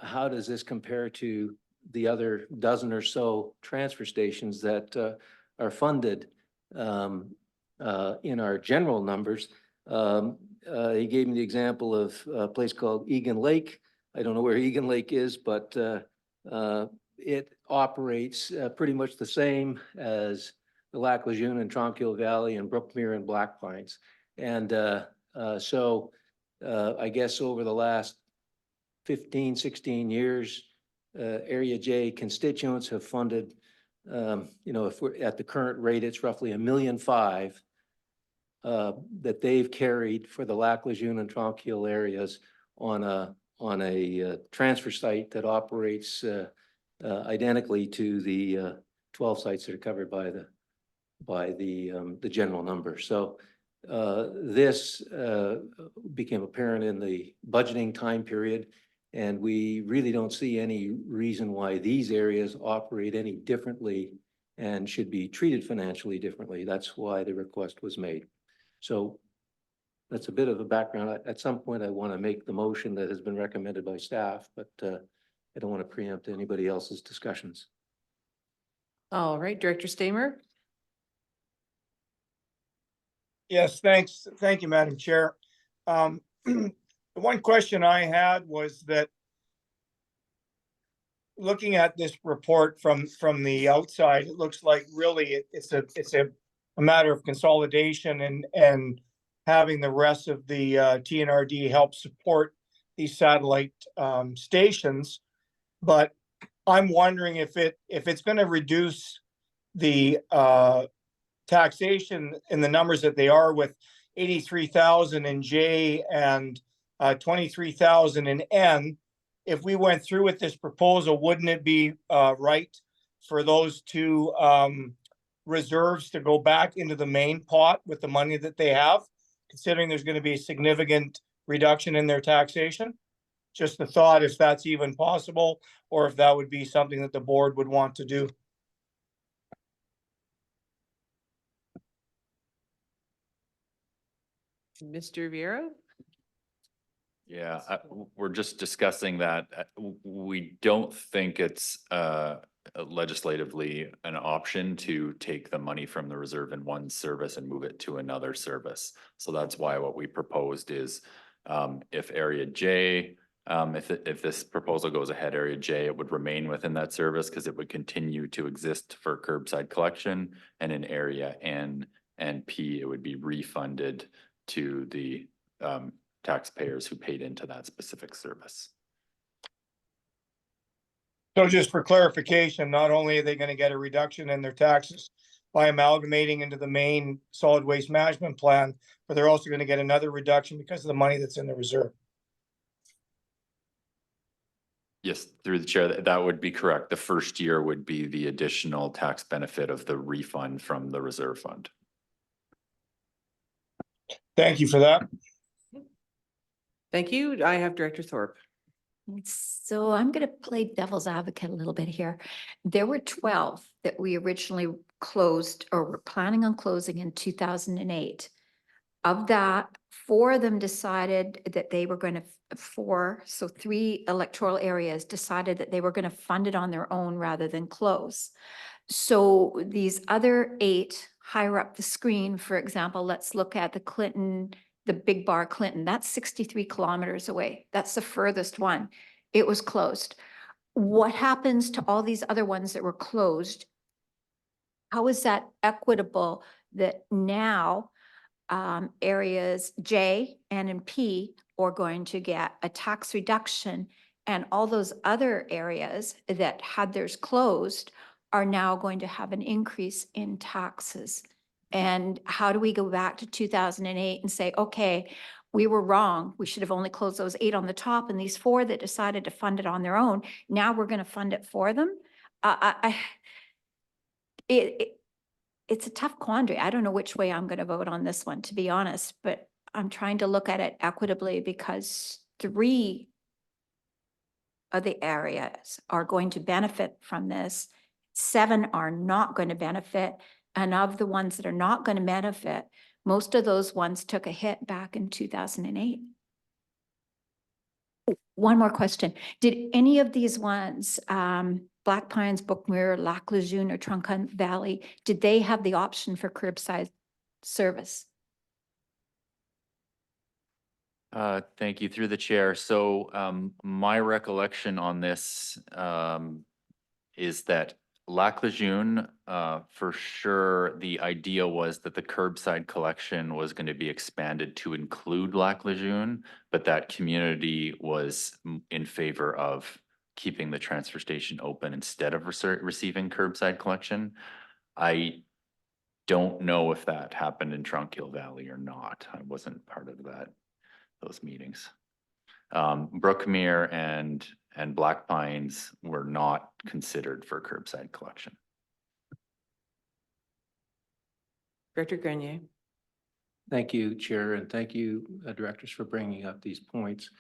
how does this compare to the other dozen or so transfer stations that are funded in our general numbers? He gave me the example of a place called Egan Lake. I don't know where Egan Lake is, but it operates pretty much the same as the Lac Lejeune and Tranquil Valley and Brookmere and Black Pines. And so I guess over the last 15, 16 years, Area J constituents have funded, if we're at the current rate, it's roughly $1.5 million that they've carried for the Lac Lejeune and Tranquil areas on a transfer site that operates identically to the 12 sites that are covered by the general number. So this became apparent in the budgeting time period, and we really don't see any reason why these areas operate any differently and should be treated financially differently. That's why the request was made. So that's a bit of a background. At some point, I want to make the motion that has been recommended by staff, but I don't want to preempt anybody else's discussions. All right, Director Stamer. Yes, thanks. Thank you, Madam Chair. The one question I had was that looking at this report from the outside, it looks like really it's a matter of consolidation and having the rest of the TNRD help support these satellite stations. But I'm wondering if it's going to reduce the taxation in the numbers that they are, with 83,000 in J and 23,000 in N. If we went through with this proposal, wouldn't it be right for those two reserves to go back into the main pot with the money that they have, considering there's going to be a significant reduction in their taxation? Just the thought, if that's even possible, or if that would be something that the board would want to do. Mr. Vieira? Yeah, we're just discussing that. We don't think it's legislatively an option to take the money from the reserve in one service and move it to another service. So that's why what we proposed is if Area J, if this proposal goes ahead, Area J, it would remain within that service because it would continue to exist for curbside collection. And in Area N and P, it would be refunded to the taxpayers who paid into that specific service. So just for clarification, not only are they going to get a reduction in their taxes by amalgamating into the main solid waste management plan, but they're also going to get another reduction because of the money that's in the reserve. Yes, through the chair, that would be correct. The first year would be the additional tax benefit of the refund from the reserve fund. Thank you for that. Thank you. I have Director Thorpe. So I'm going to play devil's advocate a little bit here. There were 12 that we originally closed or were planning on closing in 2008. Of that, 4 of them decided that they were going to, 3 electoral areas decided that they were going to fund it on their own rather than close. So these other 8 higher up the screen, for example, let's look at the Clinton, the Big Bar Clinton, that's 63 kilometers away. That's the furthest one. It was closed. What happens to all these other ones that were closed? How is that equitable that now areas J, N, and P are going to get a tax reduction, and all those other areas that had theirs closed are now going to have an increase in taxes? And how do we go back to 2008 and say, okay, we were wrong. We should have only closed those 8 on the top, and these 4 that decided to fund it on their own, now we're going to fund it for them? It's a tough quandary. I don't know which way I'm going to vote on this one, to be honest, but I'm trying to look at it equitably because 3 of the areas are going to benefit from this. 7 are not going to benefit. And of the ones that are not going to benefit, most of those ones took a hit back in 2008. One more question. Did any of these ones, Black Pines, Bookmere, Lac Lejeune, or Trunk Hunt Valley, did they have the option for curbside service? Thank you, through the chair. So my recollection on this is that Lac Lejeune, for sure, the idea was that the curbside collection was going to be expanded to include Lac Lejeune, but that community was in favor of keeping the transfer station open instead of receiving curbside collection. I don't know if that happened in Trunk Hill Valley or not. I wasn't part of those meetings. Brookmere and Black Pines were not considered for curbside collection. Director Grenier. Thank you, Chair, and thank you, directors, for bringing up these points.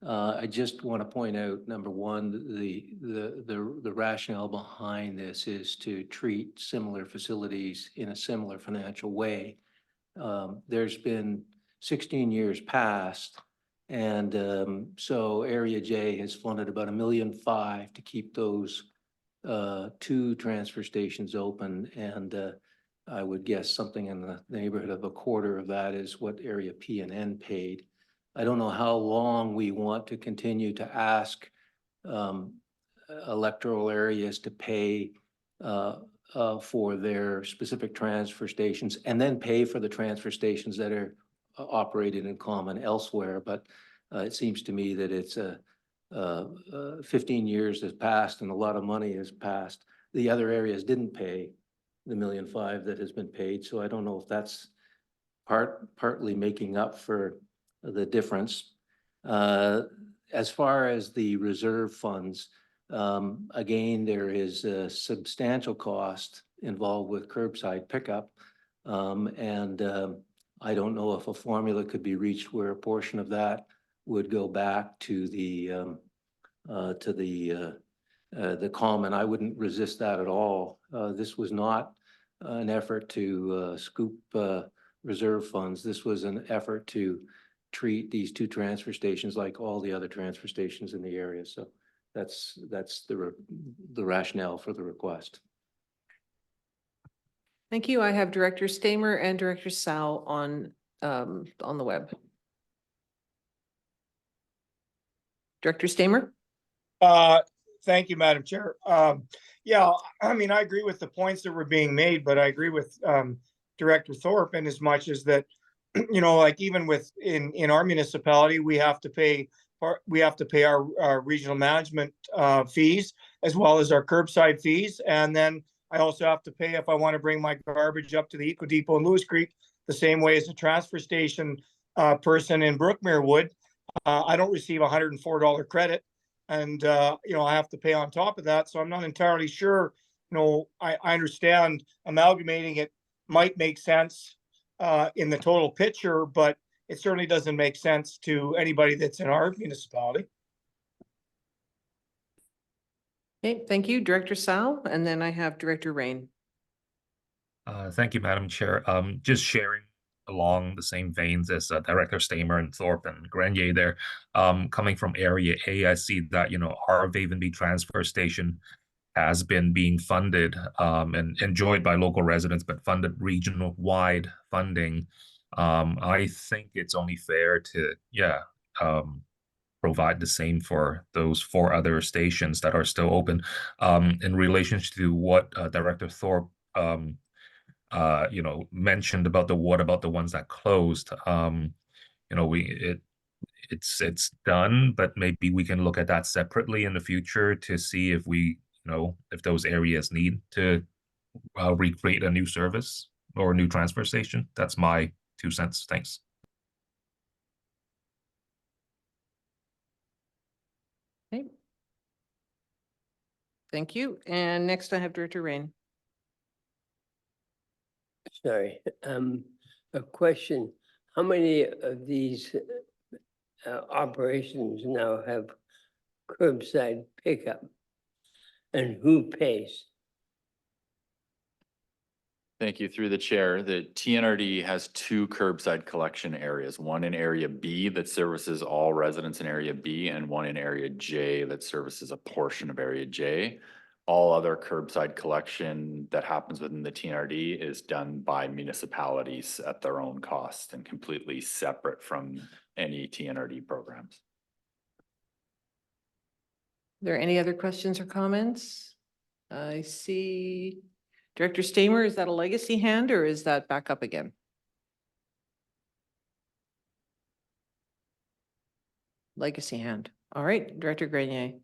I just want to point out, number one, the rationale behind this is to treat similar facilities in a similar financial way. There's been 16 years past, and so Area J has funded about $1.5 million to keep those 2 transfer stations open, and I would guess something in the neighborhood of a quarter of that is what Area P and N paid. I don't know how long we want to continue to ask electoral areas to pay for their specific transfer stations and then pay for the transfer stations that are operated in common elsewhere. But it seems to me that it's 15 years has passed and a lot of money has passed. The other areas didn't pay the $1.5 million that has been paid. So I don't know if that's partly making up for the difference. As far as the reserve funds, again, there is a substantial cost involved with curbside pickup. I don't know if a formula could be reached where a portion of that would go back to the common. I wouldn't resist that at all. This was not an effort to scoop reserve funds. This was an effort to treat these 2 transfer stations like all the other transfer stations in the area. So that's the rationale for the request. Thank you. I have Director Stamer and Director Sal on the web. Director Stamer. Thank you, Madam Chair. Yeah, I mean, I agree with the points that were being made, but I agree with Director Thorpe in as much as that, you know, like even in our municipality, we have to pay our regional management fees as well as our curbside fees, and then I also have to pay if I want to bring my garbage up to the Eco Depot in Lewis Creek the same way as a transfer station person in Brookmere would. I don't receive $104 credit, and you know, I have to pay on top of that. So I'm not entirely sure. You know, I understand amalgamating it might make sense in the total picture, but it certainly doesn't make sense to anybody that's in our municipality. Okay, thank you, Director Sal, and then I have Director Rain. Thank you, Madam Chair. Just sharing along the same veins as Director Stamer and Thorpe and Grenier there. Coming from Area A, I see that, you know, our Vavenby transfer station has been being funded and enjoyed by local residents, but funded regional-wide funding. I think it's only fair to, provide the same for those 4 other stations that are still open. In relation to what Director Thorpe mentioned about what about the ones that closed? It's done, but maybe we can look at that separately in the future to see if if those areas need to recreate a new service or a new transfer station. That's my 2 cents. Thanks. Okay. Thank you. And next I have Director Rain. Sorry, a question. How many of these operations now have curbside pickup? And who pays? Thank you. Through the chair, the TNRD has 2 curbside collection areas, one in area B that services all residents in area B and one in area J that services a portion of area J. All other curbside collection that happens within the TNRD is done by municipalities at their own cost and completely separate from any TNRD programs. Are there any other questions or comments? I see Director Stamer, is that a legacy hand or is that back up again? Legacy hand. All right, Director Grenier.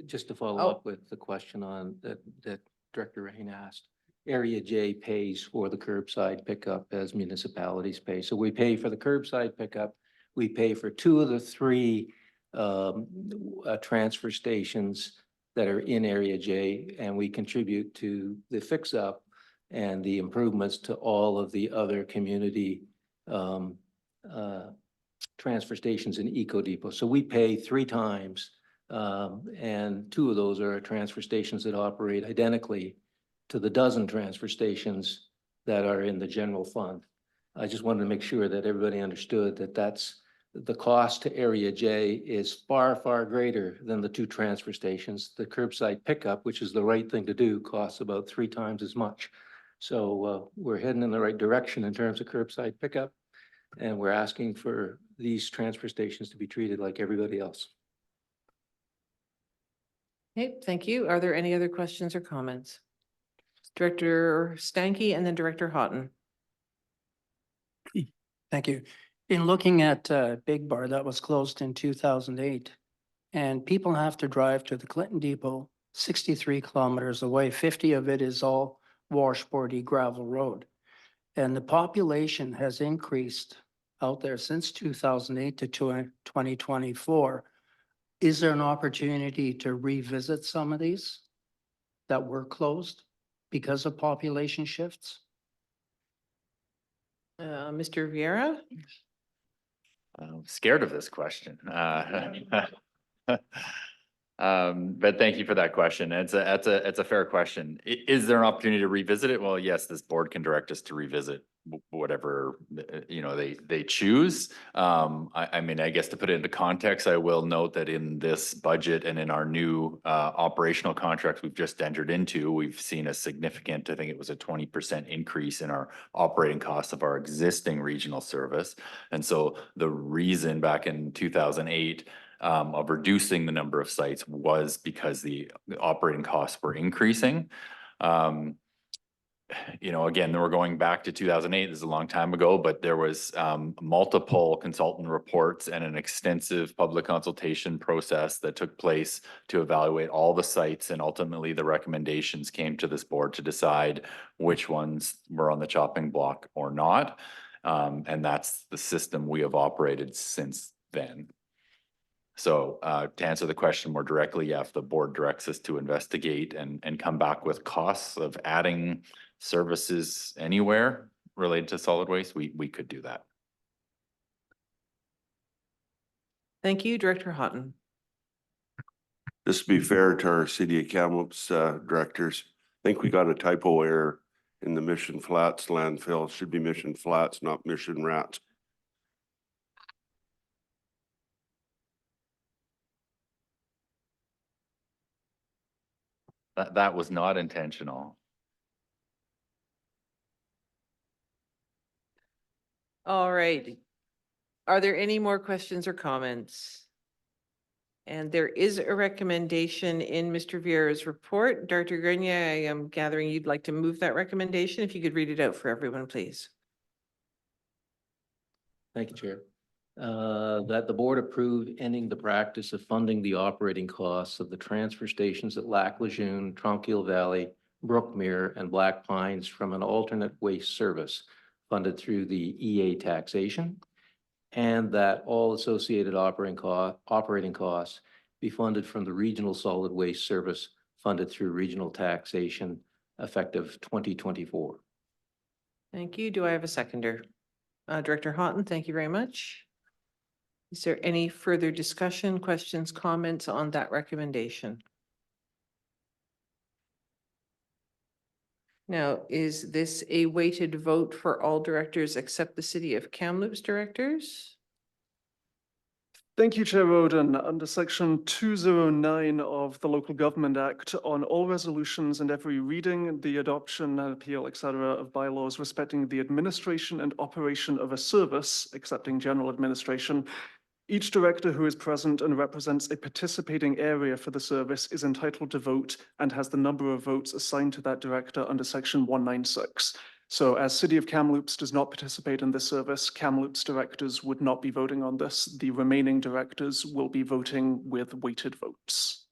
Just to follow Oh. up with the question on that Director Rain asked. Area J pays for the curbside pickup as municipalities pay. So we pay for the curbside pickup. We pay for 2 of the 3 transfer stations that are in Area J, and we contribute to the fix-up and the improvements to all of the other community transfer stations in Eco Depot. So we pay 3 times, and 2 of those are transfer stations that operate identically to the dozen transfer stations that are in the general fund. I just wanted to make sure that everybody understood that the cost to Area J is far, far greater than the 2 transfer stations. The curbside pickup, which is the right thing to do, costs about 3 times as much. So we're heading in the right direction in terms of curbside pickup, and we're asking for these transfer stations to be treated like everybody else. Okay, thank you. Are there any other questions or comments? Director Stanky and then Director Houghton. Thank you. In looking at Big Bar, that was closed in 2008, and people have to drive to the Clinton Depot 63 kilometers away. 50 of it is all washboardy gravel road. And the population has increased out there since 2008 to 2024. Is there an opportunity to revisit some of these that were closed because of population shifts? Mr. Vieira? I'm scared of this question. But thank you for that question. It's a fair question. Is there an opportunity to revisit it? Well, yes, this board can direct us to revisit whatever, they choose. I mean, I guess to put it into context, I will note that in this budget and in our new operational contracts we've just entered into, we've seen a significant, I think it was a 20% increase in our operating costs of our existing regional service. And so the reason back in 2008 of reducing the number of sites was because the operating costs were increasing. Again, we're going back to 2008. This is a long time ago, but there was multiple consultant reports and an extensive public consultation process that took place to evaluate all the sites, and ultimately the recommendations came to this board to decide which ones were on the chopping block or not. And that's the system we have operated since then. So to answer the question more directly, yeah, if the board directs us to investigate and come back with costs of adding services anywhere related to solid waste, we could do that. Thank you, Director Houghton. Just to be fair to our City of Kamloops directors, I think we got a typo error in the Mission Flats landfill. It should be Mission Flats, not Mission Rats. That was not intentional. All right. Are there any more questions or comments? And there is a recommendation in Mr. Vieira's report. Dr. Grenier, I am gathering you'd like to move that recommendation. If you could read it out for everyone, please. Thank you, Chair. That the board approve ending the practice of funding the operating costs of the transfer stations at Lac Lejeune, Tronquil Valley, Brookmere, and Black Pines from an alternate waste service funded through the EA taxation, and that all associated operating costs be funded from the regional solid waste service funded through regional taxation effective 2024. Thank you. Do I have a seconder? Director Houghton, thank you very much. Is there any further discussion, questions, comments on that recommendation? Now, is this a weighted vote for all directors except the City of Kamloops directors? Thank you, Chair Roden. Under Section 209 of the Local Government Act, on all resolutions and every reading, the adoption and appeal, etc., of bylaws respecting the administration and operation of a service, excepting general administration, each director who is present and represents a participating area for the service is entitled to vote and has the number of votes assigned to that director under Section 196. So as City of Kamloops does not participate in this service, Kamloops directors would not be voting on this. The remaining directors will be voting with weighted votes.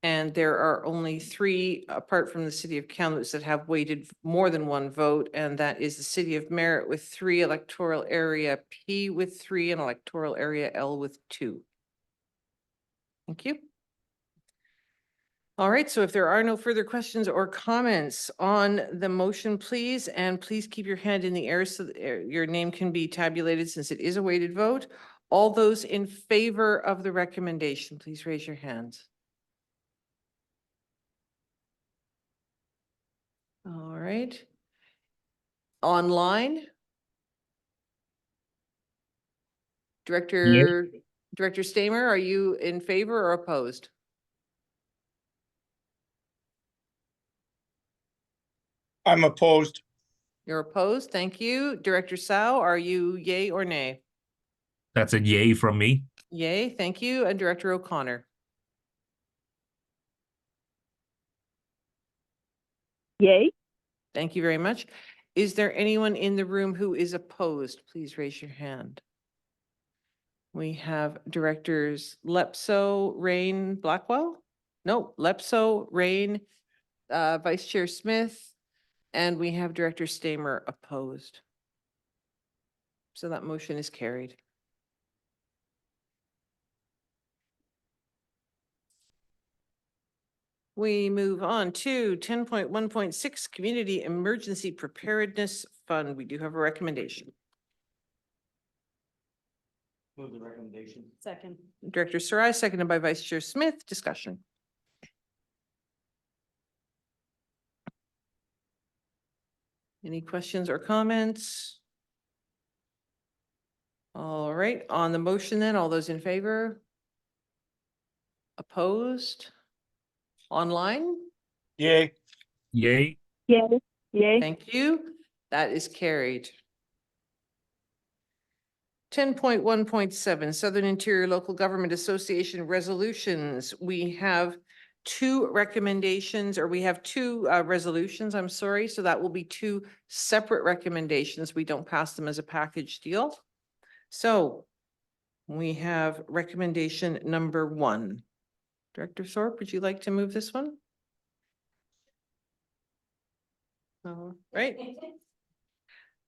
And there are only 3, apart from the City of Kamloops, that have weighted more than one vote, and that is the City of Merritt with 3, electoral area P with 3, and electoral area L with 2. Thank you. All right, so if there are no further questions or comments on the motion, please, and please keep your hand in the air so that your name can be tabulated since it is a weighted vote. All those in favor of the recommendation, please raise your hands. All right. Online? Director Stamer, are you in favor or opposed? I'm opposed. You're opposed. Thank you. Director Sao, are you yay or nay? That's a yay from me. Yay, thank you. And Director O'Connor? Yay. Thank you very much. Is there anyone in the room who is opposed? Please raise your hand. We have Directors Lepso, Rain, Blackwell? No, Lepso, Rain, Vice Chair Smith, and we have Director Stamer opposed. So that motion is carried. We move on to 10.1.6 Community Emergency Preparedness Fund. We do have a recommendation. Move the recommendation. Second. Director Sarai, seconded by Vice Chair Smith. Discussion. Any questions or comments? All right, on the motion then, all those in favor? Opposed? Online? Yay. Yay. Yay. Yay. Thank you. That is carried. 10.1.7 Southern Interior Local Government Association resolutions. We have 2 recommendations, or we have 2 resolutions, I'm sorry. So that will be 2 separate recommendations. We don't pass them as a package deal. So we have recommendation number 1. Director Thorpe, would you like to move this one? All right.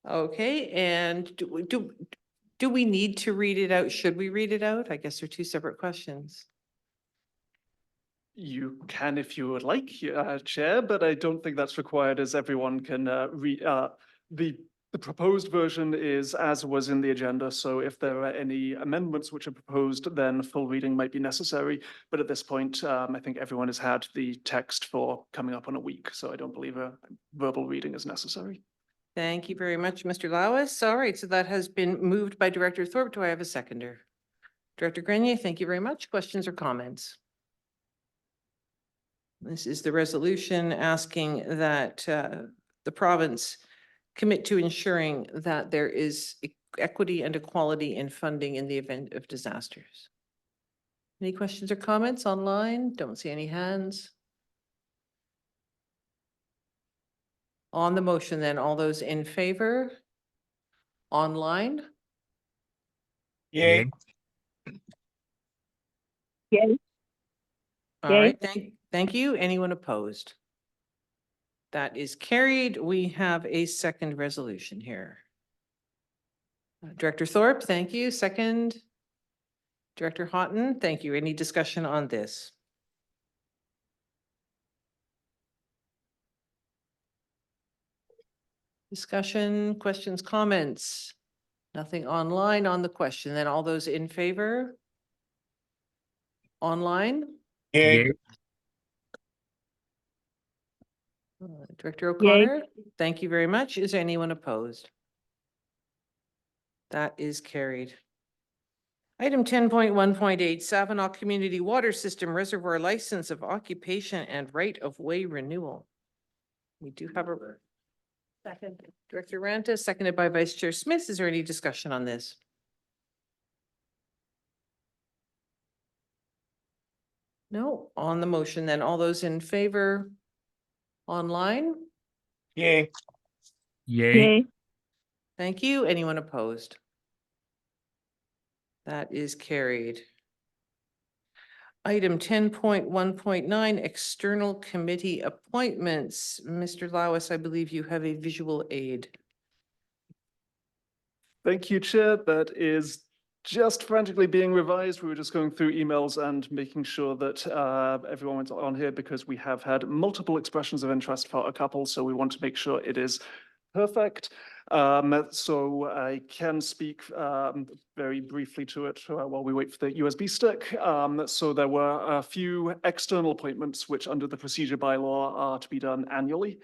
Okay, and do we need to read it out? Should we read it out? I guess they're 2 separate questions. You can if you would like, Chair, but I don't think that's required as everyone can read. The proposed version is as was in the agenda, so if there are any amendments which are proposed, then full reading might be necessary. But at this point, I think everyone has had the text for coming up on a week, so I don't believe a verbal reading is necessary. Thank you very much, Mr. Lawis. All right, so that has been moved by Director Thorpe. Do I have a seconder? Director Grenier, thank you very much. Questions or comments? This is the resolution asking that the province commit to ensuring that there is equity and equality in funding in the event of disasters. Any questions or comments online? Don't see any hands. On the motion then, all those in favor? Online? Yay. Yay. All Yay. right, thank you. Anyone opposed? That is carried. We have a second resolution here. Director Thorpe, thank you. Second. Director Houghton, thank you. Any discussion on this? Discussion, questions, comments? Nothing online on the question. Then all those in favor? Online? Yay. Director O'Connor, thank you very much. Is there anyone opposed? That is carried. Item 10.1.8, Savinaw Community Water System Reservoir License of Occupation and Right of Way Renewal. We do have a second. Director Ranta, seconded by Vice Chair Smith. Is there any discussion on this? No, on the motion then, all those in favor? Online? Yay. Yay. Thank you. Anyone opposed? That is carried. Item 10.1.9, External Committee Appointments. Mr. Lawis, I believe you have a visual aid. Thank you, Chair. That is just frantically being revised. We were just going through emails and making sure that everyone was on here because we have had multiple expressions of interest for a couple, so we want to make sure it is perfect. So I can speak very briefly to it while we wait for the USB stick. So there were a few external appointments which under the procedure bylaw are to be done annually.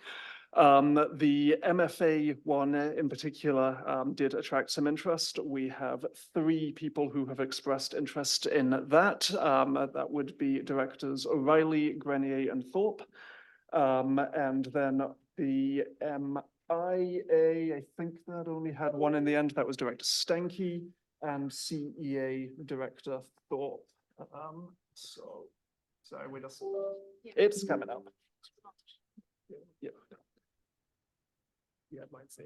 The MFA one in particular did attract some interest. We have 3 people who have expressed interest in that. That would be Directors O'Reilly, Grenier, and Thorpe. And then the MIA, I think that only had one in the end. That was Director Stanky and CEA Director Thorpe. So, sorry, we just, it's coming up. Yeah. Yeah, it might say.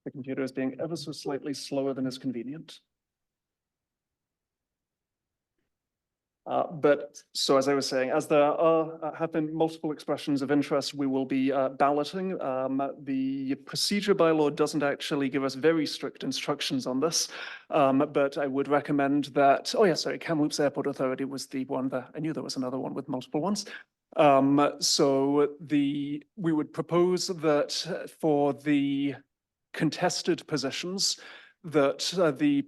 The computer is being ever so slightly slower than is convenient. But so as I was saying, as there have been multiple expressions of interest, we will be balloting. The procedure bylaw doesn't actually give us very strict instructions on this, but I would recommend that, oh yeah, sorry, Kamloops Airport Authority was the one that, I knew there was another one with multiple ones. So we would propose that for the contested positions, that the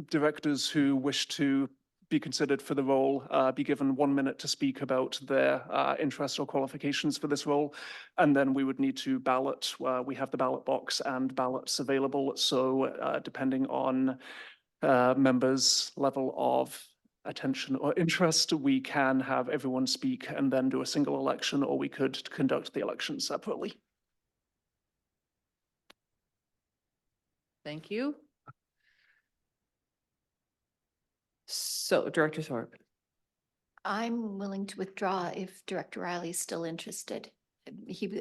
directors who wish to be considered for the role be given 1 minute to speak about their interests or qualifications for this role. And then we would need to ballot. We have the ballot box and ballots available. So depending on members' level of attention or interest, we can have everyone speak and then do a single election, or we could conduct the election separately. Thank you. So, Director Thorpe. I'm willing to withdraw if Director Riley is still interested.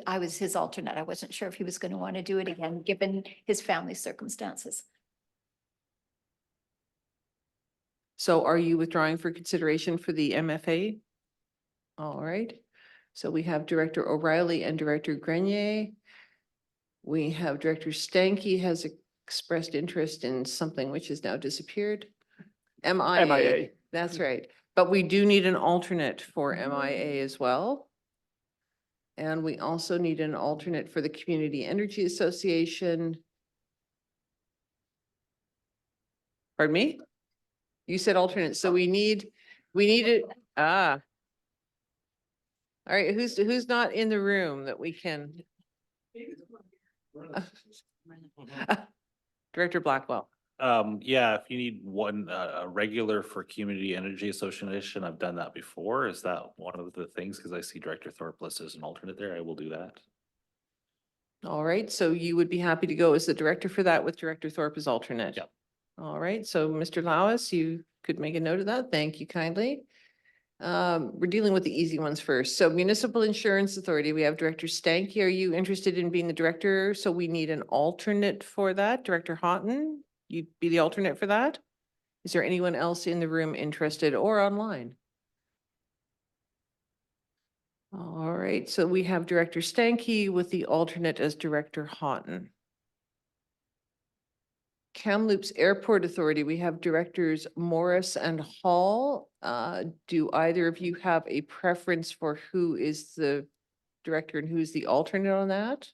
I was his alternate. I wasn't sure if he was going to want to do it again, given his family circumstances. So are you withdrawing for consideration for the MFA? All right. So we have Director O'Reilly and Director Grenier. We have Director Stanky has expressed interest in something which has now disappeared. MIA. That's right. But we do need an alternate for MIA as well. And we also need an alternate for the Community Energy Association. Pardon me? You said alternate, so we need it. All right, who's not in the room that we can? Director Blackwell. Yeah, if you need one, a regular for Community Energy Association, I've done that before. Is that one of the things? Because I see Director Thorpe listed as an alternate there. I will do that. All right, so you would be happy to go as the director for that with Director Thorpe as alternate? Yep. All right, so Mr. Lawis, you could make a note of that. Thank you kindly. We're dealing with the easy ones first. So Municipal Insurance Authority, we have Director Stanky. Are you interested in being the director? So we need an alternate for that. Director Houghton, you'd be the alternate for that? Is there anyone else in the room interested or online? All right, so we have Director Stanky with the alternate as Director Houghton. Kamloops Airport Authority, we have Directors Morris and Hall. Do either of you have a preference for who is the director and who's the alternate on that?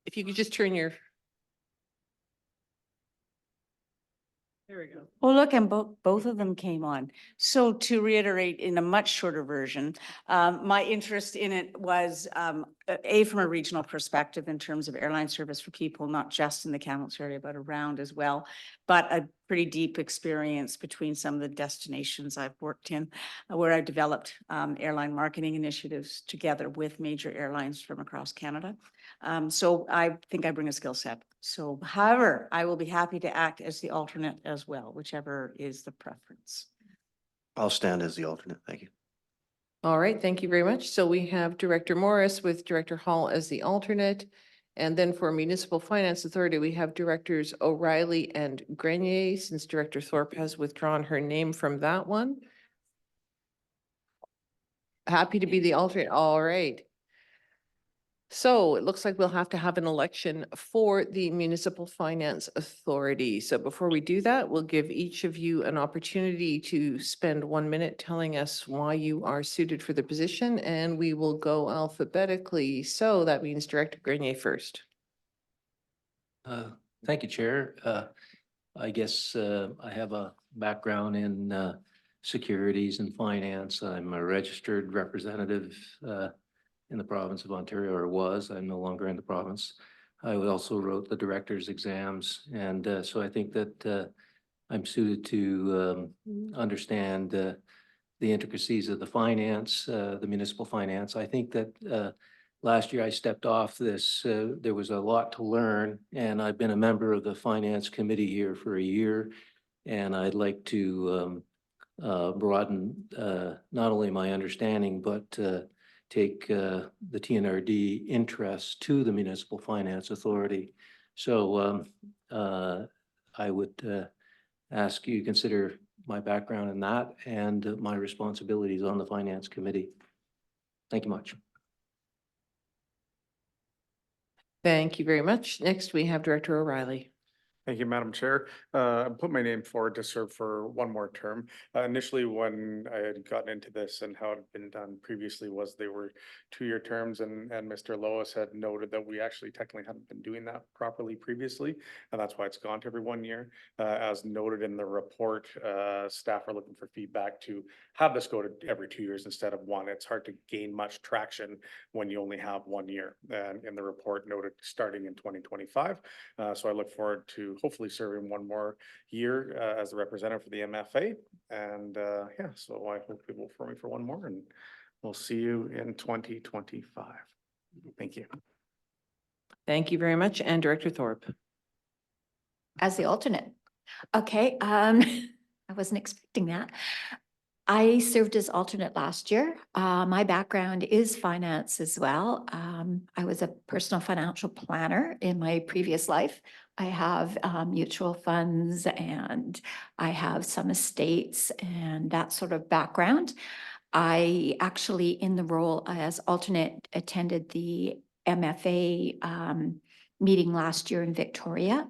If you could just turn your. There we go. Well, look, and both of them came on. So to reiterate in a much shorter version, my interest in it was from a regional perspective in terms of airline service for people, not just in the Kamloops area, but around as well. But a pretty deep experience between some of the destinations I've worked in, where I developed airline marketing initiatives together with major airlines from across Canada. So I think I bring a skill set. So however, I will be happy to act as the alternate as well, whichever is the preference. I'll stand as the alternate. Thank you. All right, thank you very much. So we have Director Morris with Director Hall as the alternate. And then for Municipal Finance Authority, we have Directors O'Reilly and Grenier, since Director Thorpe has withdrawn her name from that one. Happy to be the alternate. All right. So it looks like we'll have to have an election for the Municipal Finance Authority. So before we do that, we'll give each of you an opportunity to spend 1 minute telling us why you are suited for the position, and we will go alphabetically. So that means Director Grenier first. Thank you, Chair. I guess I have a background in securities and finance. I'm a registered representative in the province of Ontario, or was. I'm no longer in the province. I also wrote the director's exams, and so I think that I'm suited to understand the intricacies of the finance, the municipal finance. I think that last year I stepped off this. There was a lot to learn, and I've been a member of the finance committee here for a year, and I'd like to broaden not only my understanding, but take the TNRD interest to the Municipal Finance Authority. So I would ask you to consider my background in that and my responsibilities on the Finance Committee. Thank you much. Thank you very much. Next, we have Director O'Reilly. Thank you, Madam Chair. I put my name forward to serve for one more term. Initially, when I had gotten into this and how it had been done previously was they were 2-year terms, and Mr. Lois had noted that we actually technically hadn't been doing that properly previously, and that's why it's gone to every 1 year. As noted in the report, staff are looking for feedback to have this go to every 2 years instead of 1. It's hard to gain much traction when you only have 1 year. And in the report noted starting in 2025. So I look forward to hopefully serving 1 more year as a representative for the MFA. And yeah, so I hope you will for me for 1 more, and we'll see you in 2025. Thank you. Thank you very much. And Director Thorpe. As the alternate. Okay, I wasn't expecting that. I served as alternate last year. My background is finance as well. I was a personal financial planner in my previous life. I have mutual funds, and I have some estates and that sort of background. I actually, in the role as alternate, attended the MFA meeting last year in Victoria,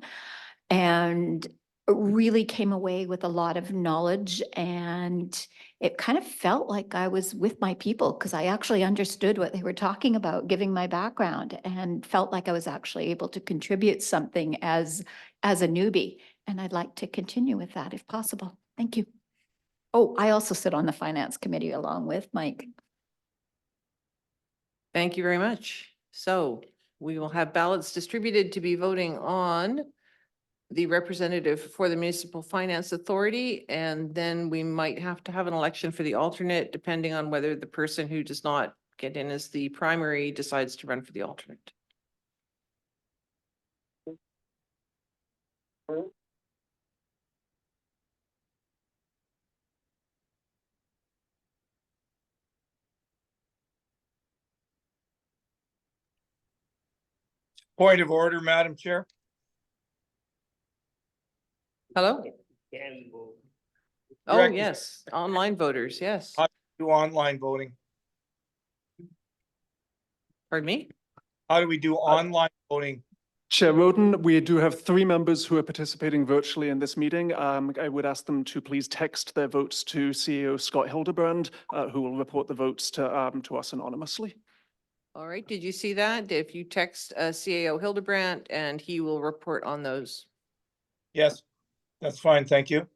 and really came away with a lot of knowledge, and it kind of felt like I was with my people because I actually understood what they were talking about, giving my background, and felt like I was actually able to contribute something as a newbie. And I'd like to continue with that if possible. Thank you. Oh, I also sit on the finance committee along with Mike. Thank you very much. So we will have ballots distributed to be voting on the representative for the Municipal Finance Authority, and then we might have to have an election for the alternate, depending on whether the person who does not get in as the primary decides to run for the alternate. Point of order, Madam Chair. Hello? Oh, Director- yes, online voters, yes. Do online voting. Pardon me? How do we do online voting? Chair Roden, we do have 3 members who are participating virtually in this meeting. I would ask them to please text their votes to CEO Scott Hildebrand, who will report the votes to us anonymously. All right, did you see that? If you text CAO Hildebrandt and he will report on those. Yes, that's fine. Thank you.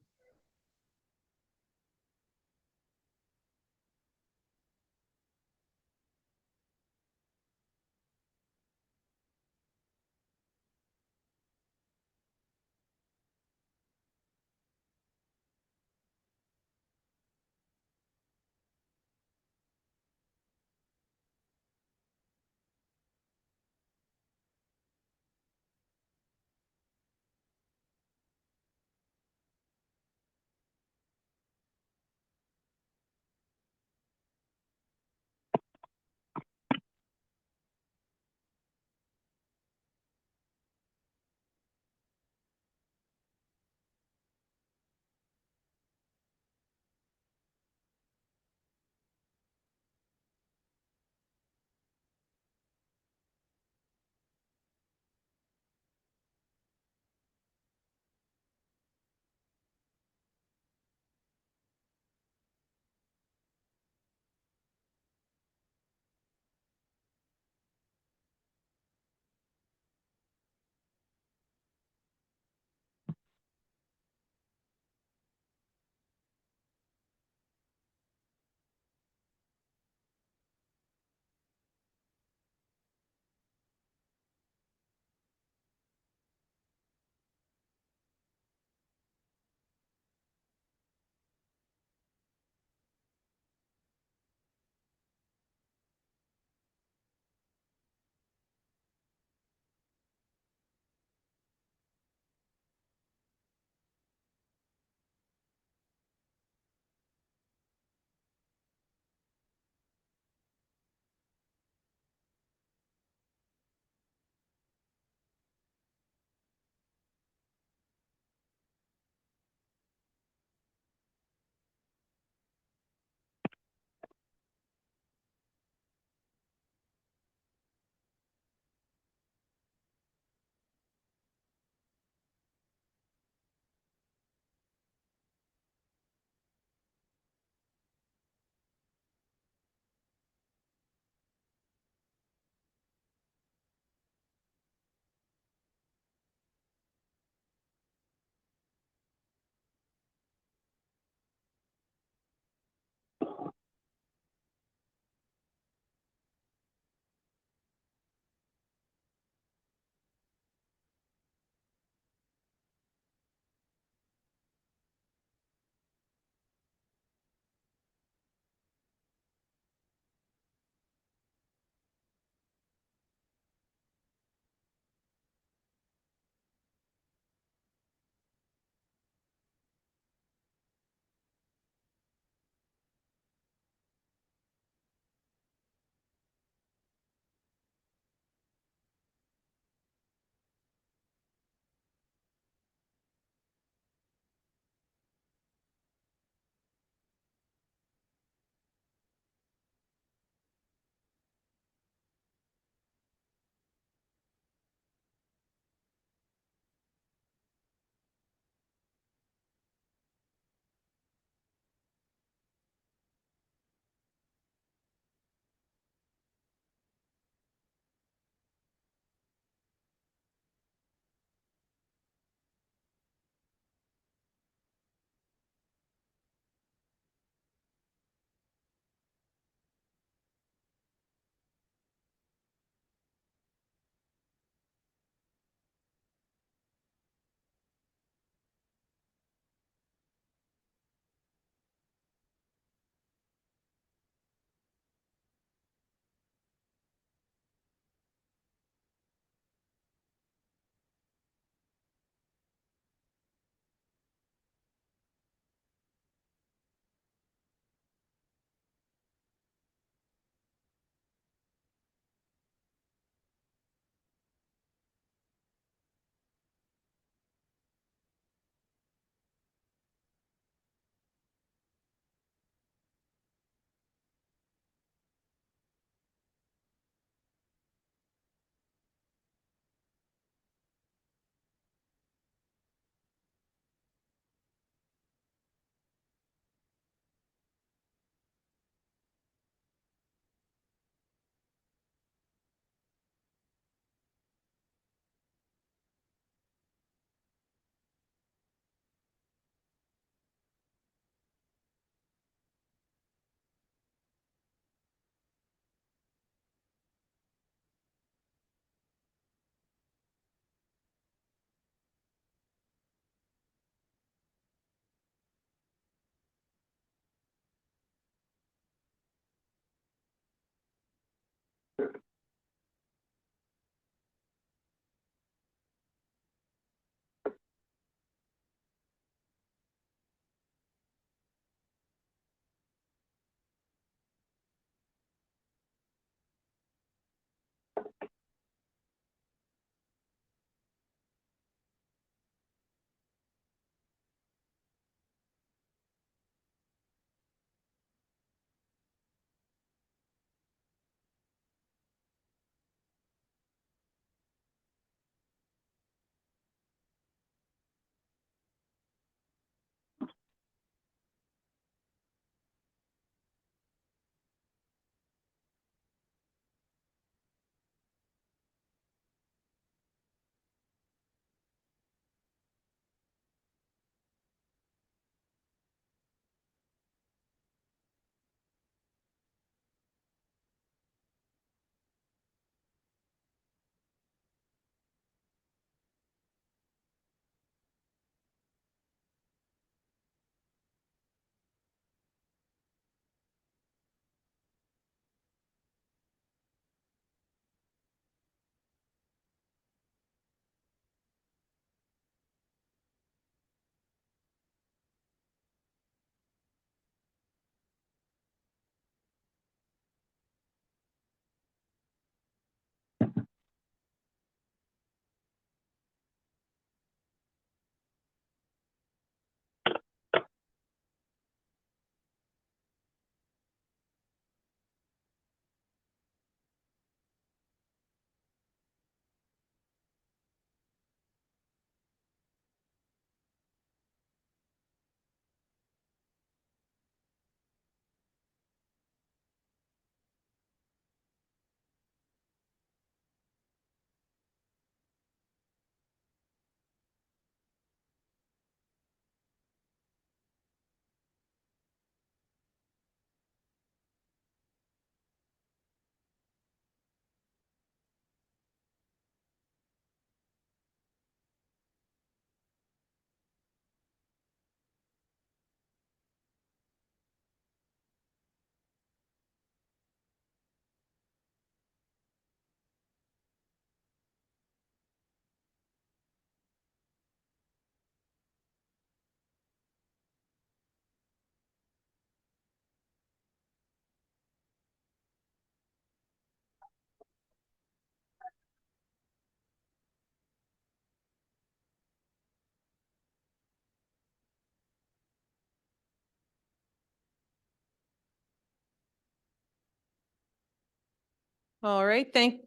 All right, thank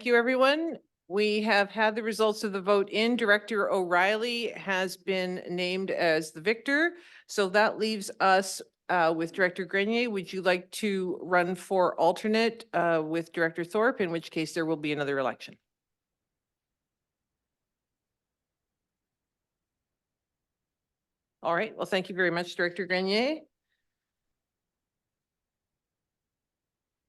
you, everyone. We have had the results of the vote in. Director O'Reilly has been named as the victor. So that leaves us with Director Grenier. Would you like to run for alternate with Director Thorpe, in which case there will be another election? All right, well, thank you very much, Director Grenier.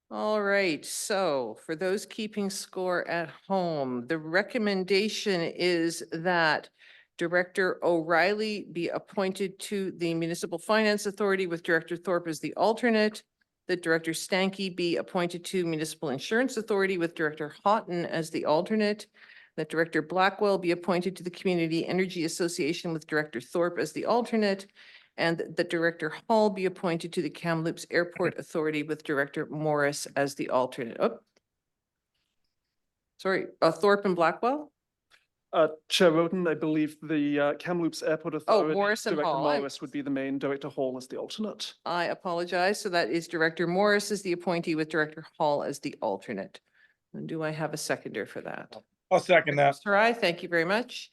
All right, so for those keeping score at home, the recommendation is that Director O'Reilly be appointed to the Municipal Finance Authority with Director Thorpe as the alternate, that Director Stankey be appointed to Municipal Insurance Authority with Director Houghton as the alternate, that Director Blackwell be appointed to the Community Energy Association with Director Thorpe as the alternate, and that Director Hall be appointed to the Kamloops Airport Authority with Director Morris as the alternate. Oh. Sorry, Thorpe and Blackwell? Chair Roden, I believe the Kamloops Airport Authority. Morris and Director Hall. Morris would be the main, Director Hall is the alternate. I apologize. So that is Director Morris as the appointee with Director Hall as the alternate. And do I have a seconder for that? I'll second that. Mr. Rai, thank you very much.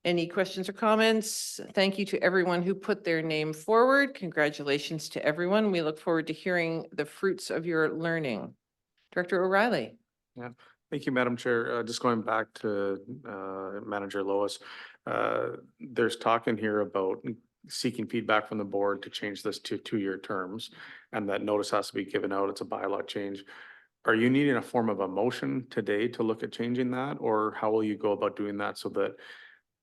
Any questions or comments? Thank you to everyone who put their name forward. Congratulations to everyone. We look forward to hearing the fruits of your learning. Director O'Reilly. Yeah, thank you, Madam Chair. Just going back to Manager Lois. There's talk in here about seeking feedback from the board to change this to 2-year terms, and that notice has to be given out. It's a bylaw change. Are you needing a form of a motion today to look at changing that, or how will you go about doing that so that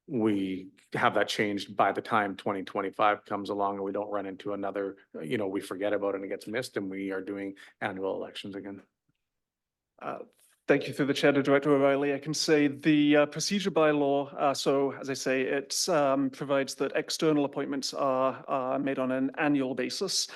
we have that changed by the time 2025 comes along and we don't run into another, we forget about it and it gets missed and we are doing annual elections again? Thank you through the chair to Director O'Reilly. I can say the procedure bylaw, so as I say, it provides that external appointments are made on an annual basis.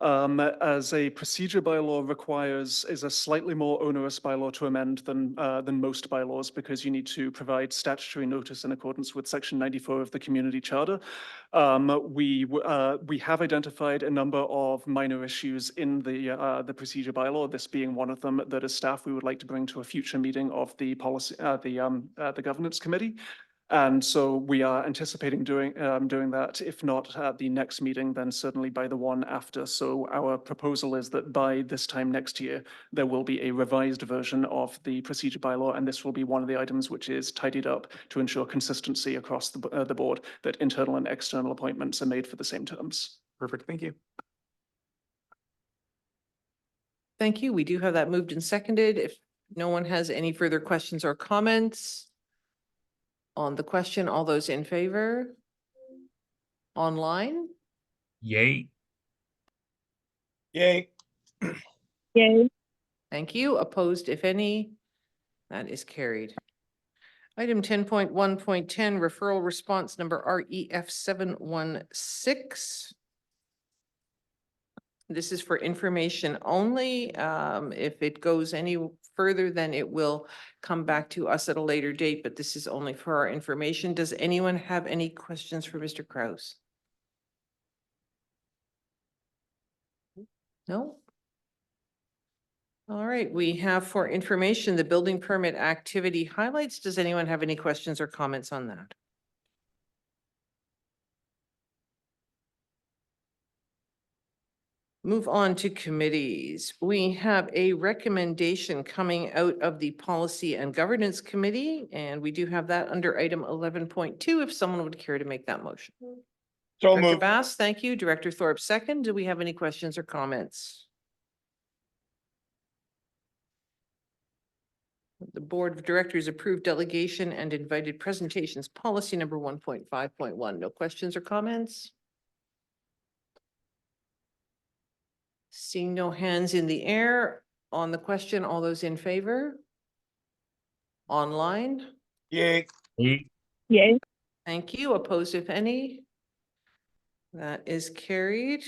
As a procedure bylaw is a slightly more onerous bylaw to amend than most bylaws, because you need to provide statutory notice in accordance with Section 94 of the Community Charter. We have identified a number of minor issues in the procedure bylaw, this being one of them, that as staff we would like to bring to a future meeting of the policy, the governance committee. And so we are anticipating doing that, if not at the next meeting, then certainly by the one after. So our proposal is that by this time next year, there will be a revised version of the procedure bylaw, and this will be one of the items which is tidied up to ensure consistency across the board, that internal and external appointments are made for the same terms. Perfect, thank you. Thank you. We do have that moved and seconded. If no one has any further questions or comments on the question, all those in favor? Online? Yay. Yay. Yay. Thank you. Opposed, if any? That is carried. Item 10.1.10, referral response number REF 716. This is for information only. If it goes any further, then it will come back to us at a later date, but this is only for our information. Does anyone have any questions for Mr. Kraus? No? All right, we have for information the building permit activity highlights. Does anyone have any questions or comments on that? Move on to committees. We have a recommendation coming out of the Policy and Governance Committee, and we do have that under item 11.2, if someone would care to make that motion. So Director moved. Bass, thank you. Director Thorpe, second. Do we have any questions or comments? The Board of Directors approved delegation and invited presentations policy number 1.5.1. No questions or comments? Seeing no hands in the air on the question, all those in favor? Online? Yay. Yay. Thank you. Opposed, if any? That is carried.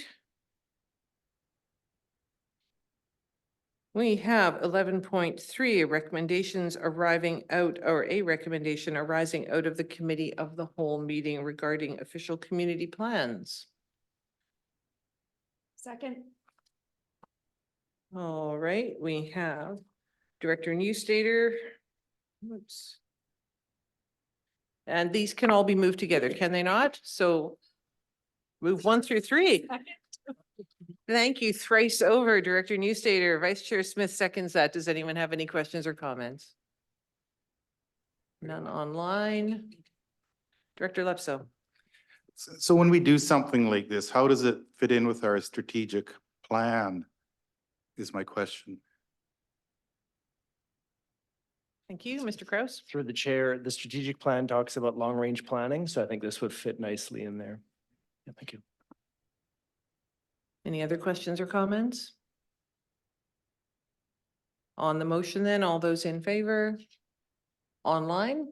We have 11.3, recommendations arriving out, or a recommendation arising out of the committee of the whole meeting regarding official community plans. Second. All right, we have Director Newstader. Oops. And these can all be moved together, can they not? So move 1 through 3. Thank you. Thrice over, Director Newstader. Vice Chair Smith seconds that. Does anyone have any questions or comments? None online. Director Lepso. So when we do something like this, how does it fit in with our strategic plan? Is my question. Thank you, Mr. Kraus. Through the chair, the strategic plan talks about long-range planning, so I think this would fit nicely in there. Yeah, thank you. Any other questions or comments? On the motion then, all those in favor? Online?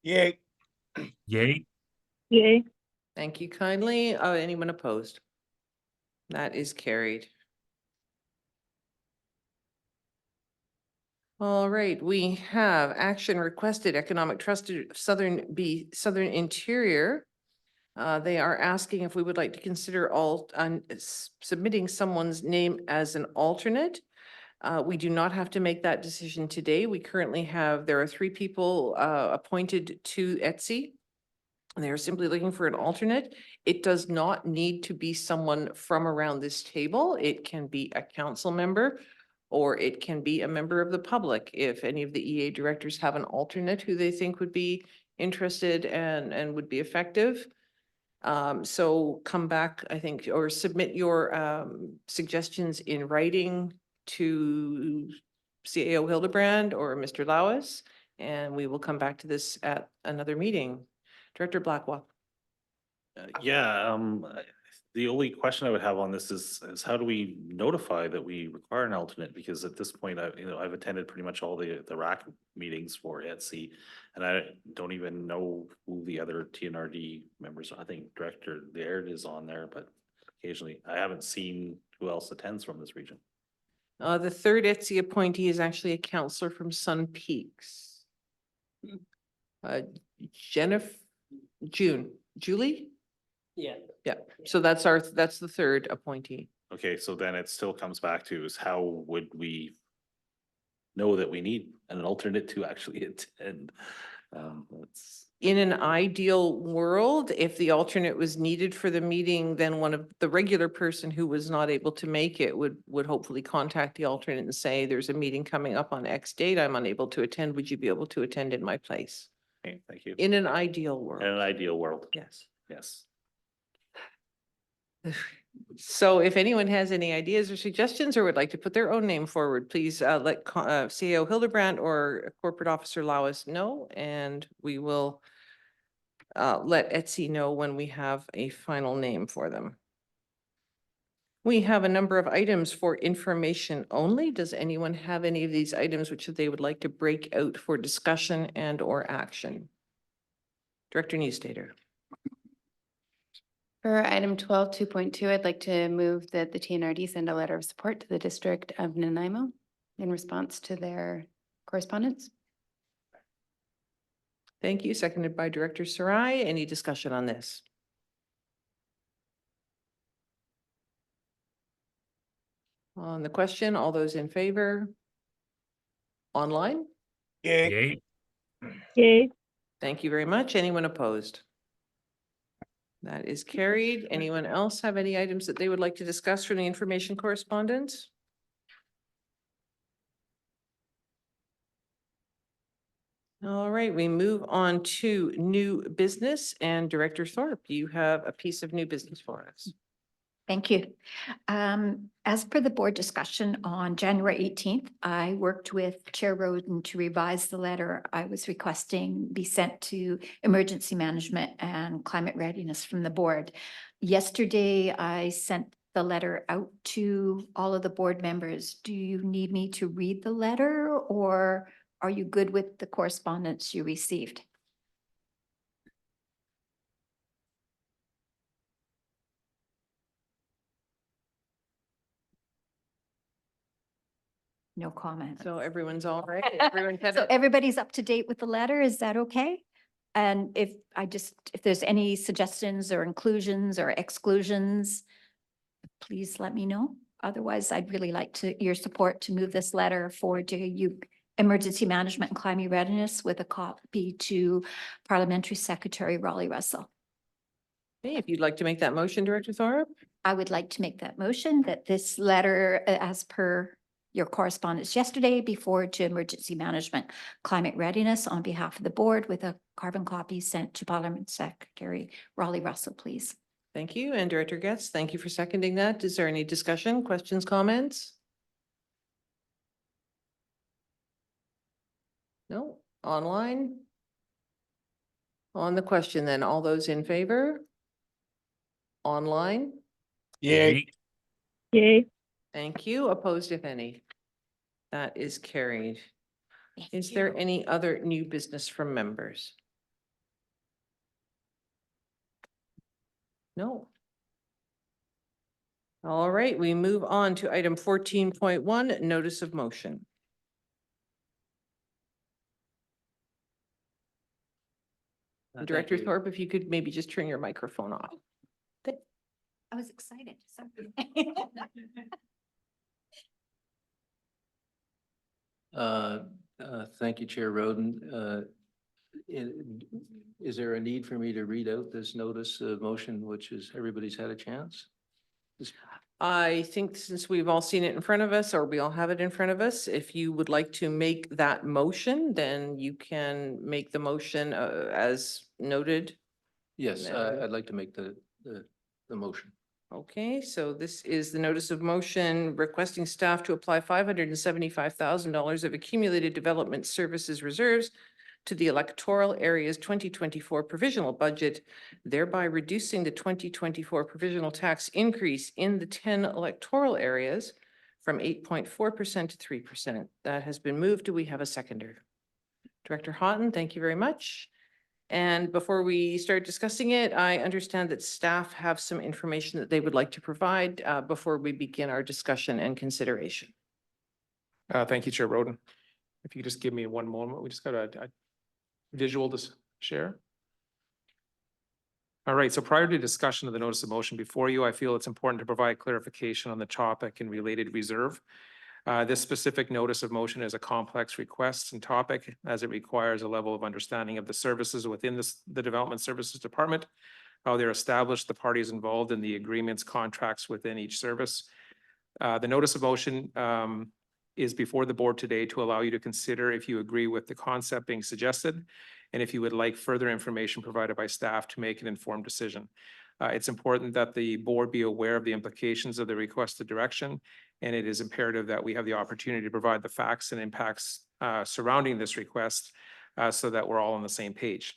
Yay. Yay. Yay. Thank you kindly. Anyone opposed? That is carried. All right, we have action requested Economic Trust of Southern Interior. They are asking if we would like to consider submitting someone's name as an alternate. We do not have to make that decision today. We currently have, there are 3 people appointed to ETSI. They're simply looking for an alternate. It does not need to be someone from around this table. It can be a council member, or it can be a member of the public. If any of the EA directors have an alternate who they think would be interested and would be effective. So come back, I think, or submit your suggestions in writing to CAO Hildebrand or Mr. Lawes, and we will come back to this at another meeting. Director Blackwell. The only question I would have on this is how do we notify that we require an alternate? Because at this point, I've attended pretty much all the RAC meetings for ETSI, and I don't even know who the other TNRD members are. I think Director Laird is on there, but occasionally I haven't seen who else attends from this region. The third ETSI appointee is actually a counselor from Sun Peaks. Julie? Yeah. Yeah, so that's the third appointee. Okay, so then it still comes back to is how would we know that we need an alternate to actually attend? In an ideal world, if the alternate was needed for the meeting, then one of the regular person who was not able to make it would hopefully contact the alternate and say, there's a meeting coming up on X date. I'm unable to attend. Would you be able to attend in my place? Okay, thank you. In an ideal world. In an ideal world. Yes. Yes. So if anyone has any ideas or suggestions or would like to put their own name forward, please let CAO Hildebrand or Corporate Officer Lawes know, and we will let ETSI know when we have a final name for them. We have a number of items for information only. Does anyone have any of these items which they would like to break out for discussion and or action? Director Newstader. For item 12.2.2, I'd like to move that the TNRD send a letter of support to the district of Nanaimo in response to their correspondence. Thank you. Seconded by Director Sarai. Any discussion on this? On the question, all those in favor? Online? Yay. Yay. Thank you very much. Anyone opposed? That is carried. Anyone else have any items that they would like to discuss from the information correspondence? All right, we move on to new business, and Director Thorpe, you have a piece of new business for us. Thank you. As per the board discussion on January 18th, I worked with Chair Roden to revise the letter I was requesting be sent to Emergency Management and Climate Readiness from the board. Yesterday, I sent the letter out to all of the board members. Do you need me to read the letter, or are you good with the correspondence you received? No comment. So everyone's all right? Everyone kind So of- everybody's up to date with the letter, is that okay? And if there's any suggestions or inclusions or exclusions, please let me know. Otherwise, I'd really like your support to move this letter forward to you, Emergency Management and Climate Readiness, with a copy to Parliamentary Secretary Raleigh Russell. Okay, if you'd like to make that motion, Director Thorpe. I would like to make that motion that this letter, as per your correspondence yesterday, be forwarded to Emergency Management Climate Readiness on behalf of the board, with a carbon copy sent to Parliament Secretary Raleigh Russell, please. Thank you. And Director Getz, thank you for seconding that. Is there any discussion, questions, comments? No, online? On the question then, all those in favor? Online? Yay. Yay. Thank you. Opposed, if any? That is carried. Thank Is you. there any other new business from members? No. All right, we move on to item 14.1, notice of motion. Director Thank you. Thorpe, if you could maybe just turn your microphone off. I was excited. Sorry. Thank you, Chair Roden. Is there a need for me to read out this notice of motion, which is everybody's had a chance? I think since we've all seen it in front of us, or we all have it in front of us, if you would like to make that motion, then you can make the motion as noted. Yes, No. I'd like to make the motion. Okay, so this is the notice of motion requesting staff to apply $575,000 of accumulated development services reserves to the electoral area's 2024 provisional budget, thereby reducing the 2024 provisional tax increase in the 10 electoral areas from 8.4% to 3%. That has been moved. Do we have a seconder? Director Houghton, thank you very much. And before we start discussing it, I understand that staff have some information that they would like to provide before we begin our discussion and consideration. Thank you, Chair Roden. If you just give me one moment, we just got a visual to share. All right, so prior to discussion of the notice of motion before you, I feel it's important to provide clarification on the topic and related reserve. This specific notice of motion is a complex request and topic, as it requires a level of understanding of the services within the Development Services Department, how they're established, the parties involved in the agreements, contracts within each service. The notice of motion is before the board today to allow you to consider if you agree with the concept being suggested, and if you would like further information provided by staff to make an informed decision. It's important that the board be aware of the implications of the requested direction, and it is imperative that we have the opportunity to provide the facts and impacts surrounding this request so that we're all on the same page.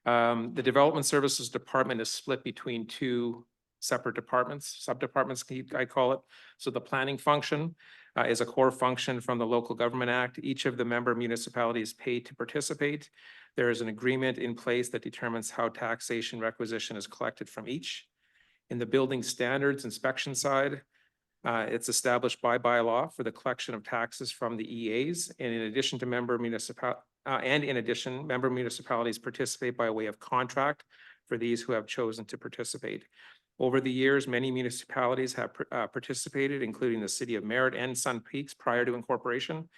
The Development Services Department is split between two separate departments, sub-departments, I call it. So the planning function is a core function from the Local Government Act. Each of the member municipalities paid to participate. There is an agreement in place that determines how taxation requisition is collected from each. In the building standards inspection side, it's established by bylaw for the collection of taxes from the EAs. And in addition to member municipalities participate by way of contract for these who have chosen to participate. Over the years, many municipalities have participated, including the City of Merritt and Sun Peaks prior to incorporation.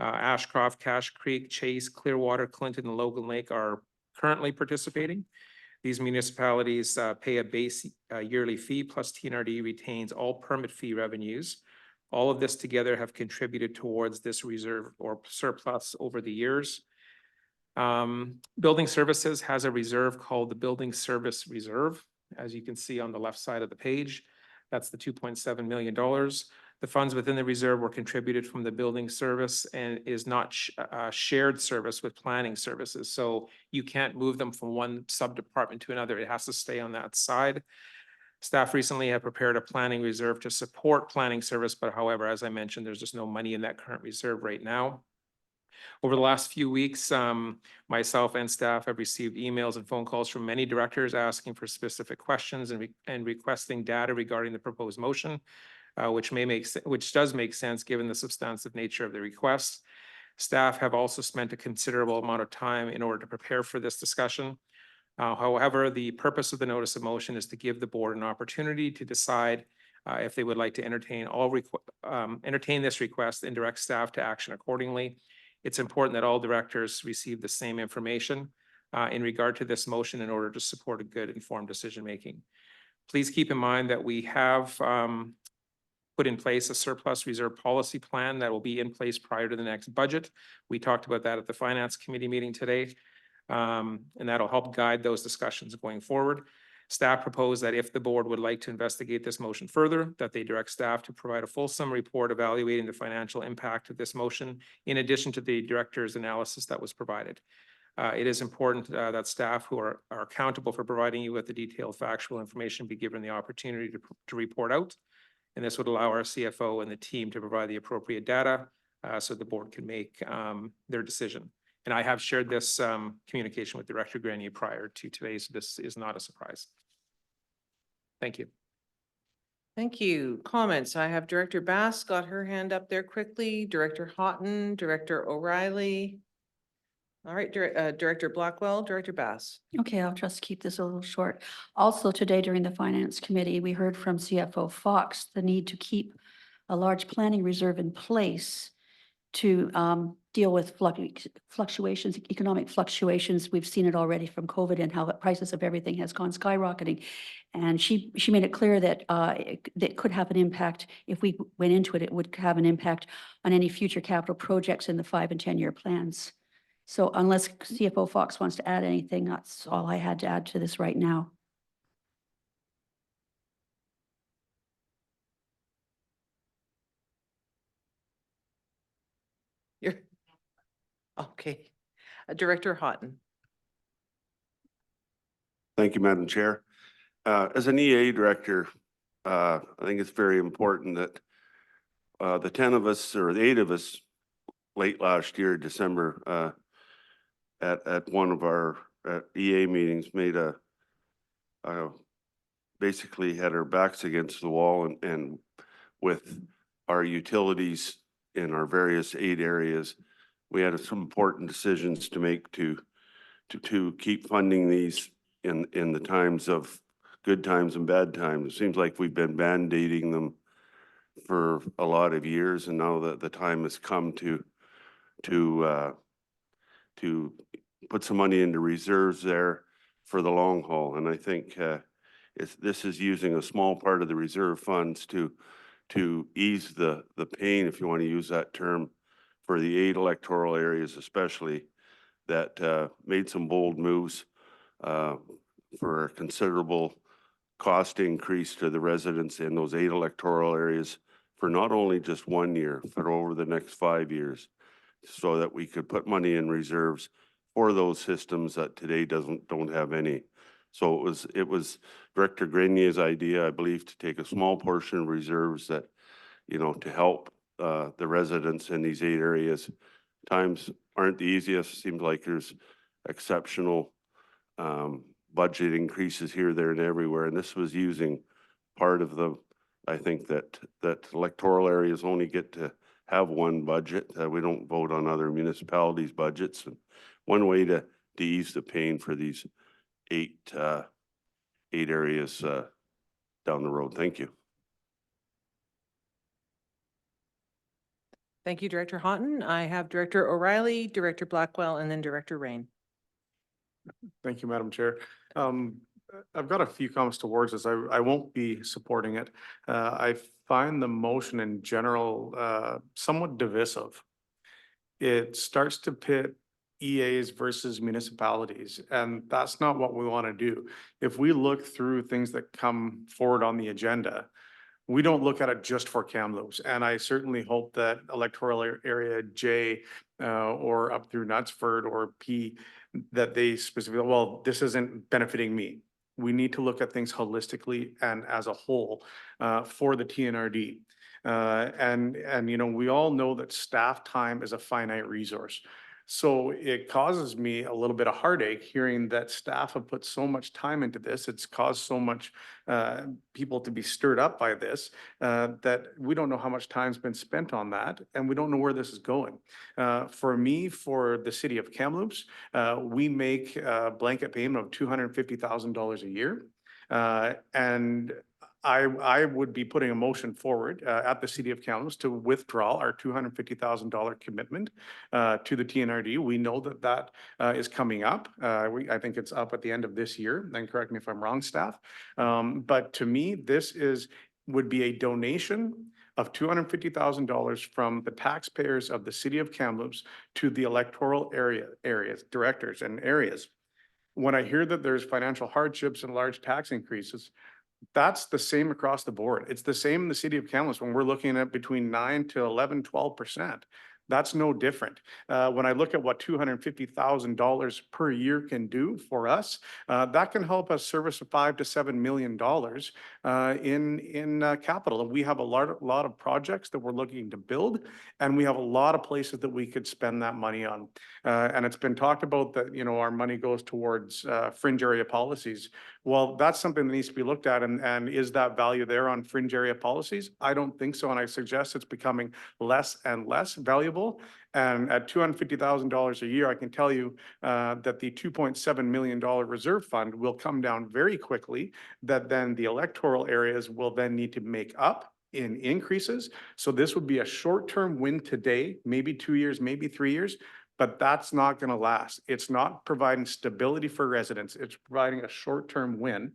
Ashcroft, Cache Creek, Chase, Clearwater, Clinton, and Logan Lake are currently participating. These municipalities pay a base yearly fee, plus TNRD retains all permit fee revenues. All of this together have contributed towards this reserve or surplus over the years. Building Services has a reserve called the Building Service Reserve. As you can see on the left side of the page, that's the $2.7 million. The funds within the reserve were contributed from the building service and is not shared service with planning services. So you can't move them from one sub-department to another. It has to stay on that side. Staff recently have prepared a planning reserve to support planning service, but however, as I mentioned, there's just no money in that current reserve right now. Over the last few weeks, myself and staff have received emails and phone calls from many directors asking for specific questions and requesting data regarding the proposed motion, which does make sense given the substantive nature of the request. Staff have also spent a considerable amount of time in order to prepare for this discussion. However, the purpose of the notice of motion is to give the board an opportunity to decide if they would like to entertain entertain this request and direct staff to action accordingly. It's important that all directors receive the same information in regard to this motion in order to support a good informed decision-making. Please keep in mind that we have put in place a surplus reserve policy plan that will be in place prior to the next budget. We talked about that at the Finance Committee meeting today, and that'll help guide those discussions going forward. Staff proposed that if the board would like to investigate this motion further, that they direct staff to provide a fulsome report evaluating the financial impact of this motion, in addition to the director's analysis that was provided. It is important that staff who are accountable for providing you with the detailed factual information be given the opportunity to report out. And this would allow our CFO and the team to provide the appropriate data so the board can make their decision. And I have shared this communication with Director Grenier prior to today, so this is not a surprise. Thank you. Thank you. Comments? I have Director Bass got her hand up there quickly, Director Houghton, Director O'Reilly. All right, Director Blackwell, Director Bass. Okay, I'll just keep this a little short. Also today during the Finance Committee, we heard from CFO Fox the need to keep a large planning reserve in place to deal with fluctuations, economic fluctuations. We've seen it already from COVID and how the prices of everything has gone skyrocketing. And she made it clear that that could have an impact. If we went into it, it would have an impact on any future capital projects in the 5- and 10-year plans. So unless CFO Fox wants to add anything, that's all I had to add to this right now. You're okay. Director Houghton. Thank you, Madam Chair. As an EA director, I think it's very important that the 10 of us or the 8 of us late last year, December, at one of our EA meetings made basically had our backs against the wall and with our utilities in our various 8 areas, we had some important decisions to make to keep funding these in the times of good times and bad times. It seems like we've been band-aiding them for a lot of years, and now that the time has come to put some money into reserves there for the long haul. And I think this is using a small part of the reserve funds to ease the pain, if you want to use that term, for the 8 electoral areas especially, that made some bold moves for a considerable cost increase to the residents in those 8 electoral areas for not only just 1 year, but over the next 5 years, so that we could put money in reserves for those systems that today don't have any. So it was Director Grenier's idea, I believe, to take a small portion of reserves that, you know, to help the residents in these 8 areas. Times aren't the easiest. Seems like there's exceptional budget increases here, there, and everywhere. And this was using part of the, I think that electoral areas only get to have one budget. We don't vote on other municipalities' budgets. And one way to ease the pain for these 8 areas down the road. Thank you. Thank you, Director Houghton. I have Director O'Reilly, Director Blackwell, and then Director Rain. Thank you, Madam Chair. I've got a few comments towards this. I won't be supporting it. I find the motion in general somewhat divisive. It starts to pit EAs versus municipalities, and that's not what we want to do. If we look through things that come forward on the agenda, we don't look at it just for Kamloops. And I certainly hope that electoral area J or up through Knutsford or P, that they specifically, well, this isn't benefiting me. We need to look at things holistically and as a whole for the TNRD. And you know, we all know that staff time is a finite resource. So it causes me a little bit of heartache hearing that staff have put so much time into this. It's caused so much people to be stirred up by this that we don't know how much time's been spent on that, and we don't know where this is going. For me, for the city of Kamloops, we make a blanket payment of $250,000 a year. And I would be putting a motion forward at the City of Kamloops to withdraw our $250,000 commitment to the TNRD. We know that that is coming up. I think it's up at the end of this year. Then correct me if I'm wrong, staff. But to me, this would be a donation of $250,000 from the taxpayers of the City of Kamloops to the electoral areas, directors and areas. When I hear that there's financial hardships and large tax increases, that's the same across the board. It's the same in the City of Kamloops when we're looking at between 9 to 11, 12%. That's no different. When I look at what $250,000 per year can do for us, that can help us service $5 to $7 million in capital. And we have a lot of projects that we're looking to build, and we have a lot of places that we could spend that money on. And it's been talked about that, you know, our money goes towards fringe area policies. Well, that's something that needs to be looked at. And is that value there on fringe area policies? I don't think so. And I suggest it's becoming less and less valuable. And at $250,000 a year, I can tell you that the $2.7 million reserve fund will come down very quickly, that then the electoral areas will then need to make up in increases. So this would be a short-term win today, maybe 2 years, maybe 3 years, but that's not going to last. It's not providing stability for residents. It's providing a short-term win.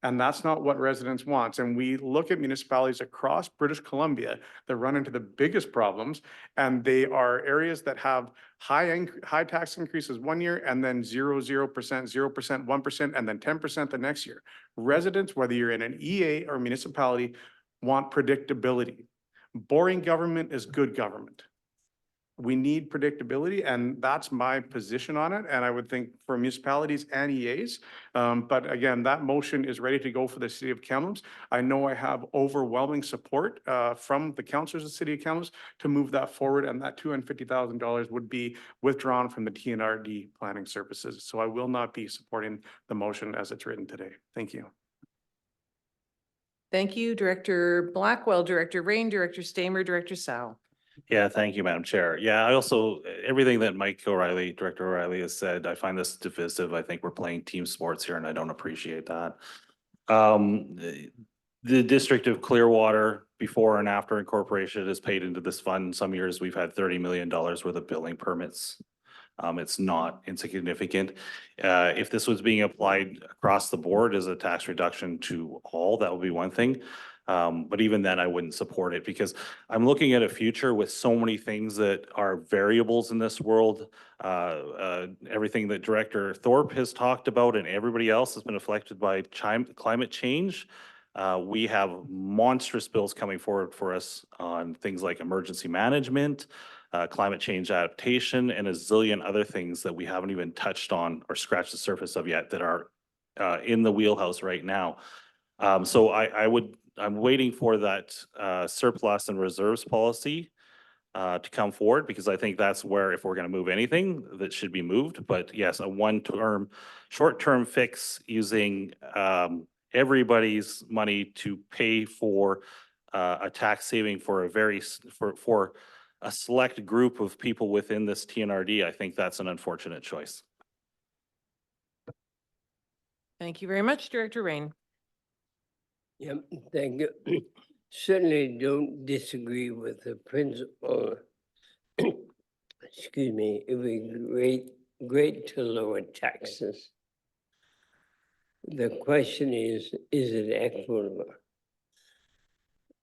And that's not what residents want. And we look at municipalities across British Columbia that run into the biggest problems, and they are areas that have high tax increases 1 year and then 0%, 1%, and then 10% the next year. Residents, whether you're in an EA or municipality, want predictability. Boring government is good government. We need predictability, and that's my position on it. And I would think for municipalities and EAs. But again, that motion is ready to go for the City of Kamloops. I know I have overwhelming support from the councillors of the City of Kamloops to move that forward, and that $250,000 would be withdrawn from the TNRD planning services. So I will not be supporting the motion as it's written today. Thank you. Thank you, Director Blackwell, Director Rain, Director Stamer, Director Sal. Yeah, thank you, Madam Chair. Yeah, I also, everything that Director O'Reilly has said, I find this divisive. I think we're playing team sports here and I don't appreciate that. The District of Clearwater, before and after incorporation, has paid into this fund. Some years we've had $30 million worth of building permits. It's not insignificant. If this was being applied across the board as a tax reduction to all, that would be one thing. But even then I wouldn't support it, because I'm looking at a future with so many things that are variables in this world. Everything that Director Thorpe has talked about and everybody else has been affected by climate change. We have monstrous bills coming forward for us on things like emergency management, climate change adaptation, and a zillion other things that we haven't even touched on or scratched the surface of yet that are in the wheelhouse right now. So I'm waiting for that surplus and reserves policy to come forward, because I think that's where, if we're going to move anything, that should be moved. But yes, a short-term fix using everybody's money to pay for a tax saving for for a select group of people within this TNRD, I think that's an unfortunate choice. Thank you very much, Director Rain. Yep, thank you. Certainly don't disagree with the principle. Excuse me, it would be great to lower taxes. The question is it equitable?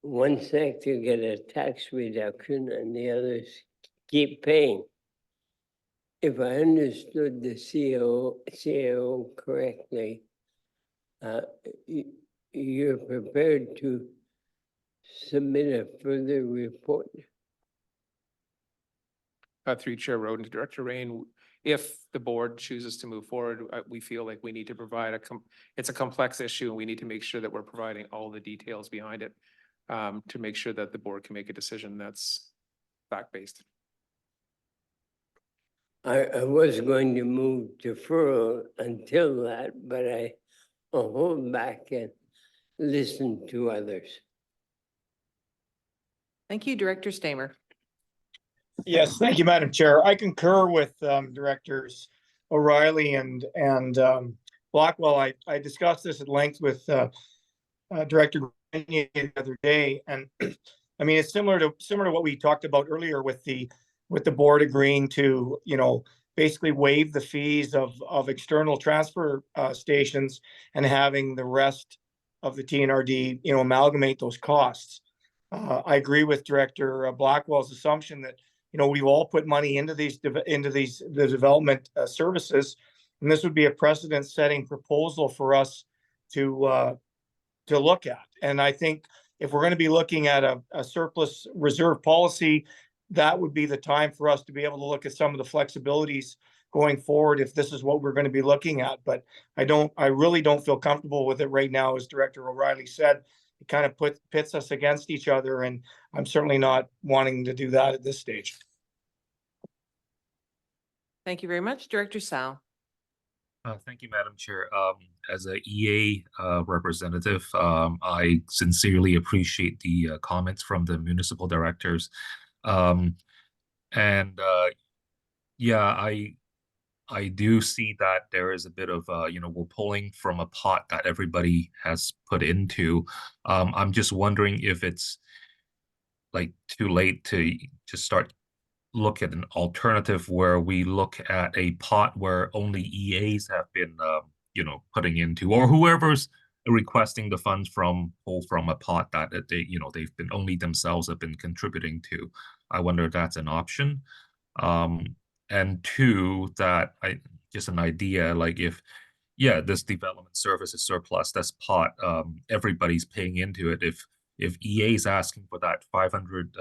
One sector get a tax reduction and the others keep paying. If I understood the CAO correctly, you're prepared to submit a further report? Through Chair Roden to Director Rain, if the board chooses to move forward, we feel like we need to provide it's a complex issue, and we need to make sure that we're providing all the details behind it to make sure that the board can make a decision that's fact-based. I was going to move deferral until that, but I'll hold back and listen to others. Thank you, Director Stamer. Yes, thank you, Madam Chair. I concur with Directors O'Reilly and Blackwell. I discussed this at length with Director Grenier the other day, and I mean, it's similar to what we talked about earlier with the board agreeing to, you know, basically waive the fees of external transfer stations and having the rest of the TNRD, you know, amalgamate those costs. I agree with Director Blackwell's assumption that, you know, we've all put money into the development services, and this would be a precedent-setting proposal for us to look at. And I think if we're going to be looking at a surplus reserve policy, that would be the time for us to be able to look at some of the flexibilities going forward if this is what we're going to be looking at. But I really don't feel comfortable with it right now. As Director O'Reilly said, it kind of pits us against each other, and I'm certainly not wanting to do that at this stage. Thank you very much. Director Sal. Thank you, Madam Chair. As a EA representative, I sincerely appreciate the comments from the municipal directors. Yeah, I do see that there is a bit of, you know, we're pulling from a pot that everybody has put into. I'm just wondering if it's like too late to just start look at an alternative where we look at a pot where only EAs have been, you know, putting into, or whoever's requesting the funds from, pull from a pot that they, you know, they've been only themselves have been contributing to. I wonder if that's an option. And two, that just an idea, like if, yeah, this development services surplus, that's pot, everybody's paying into it. If EA is asking for that 500,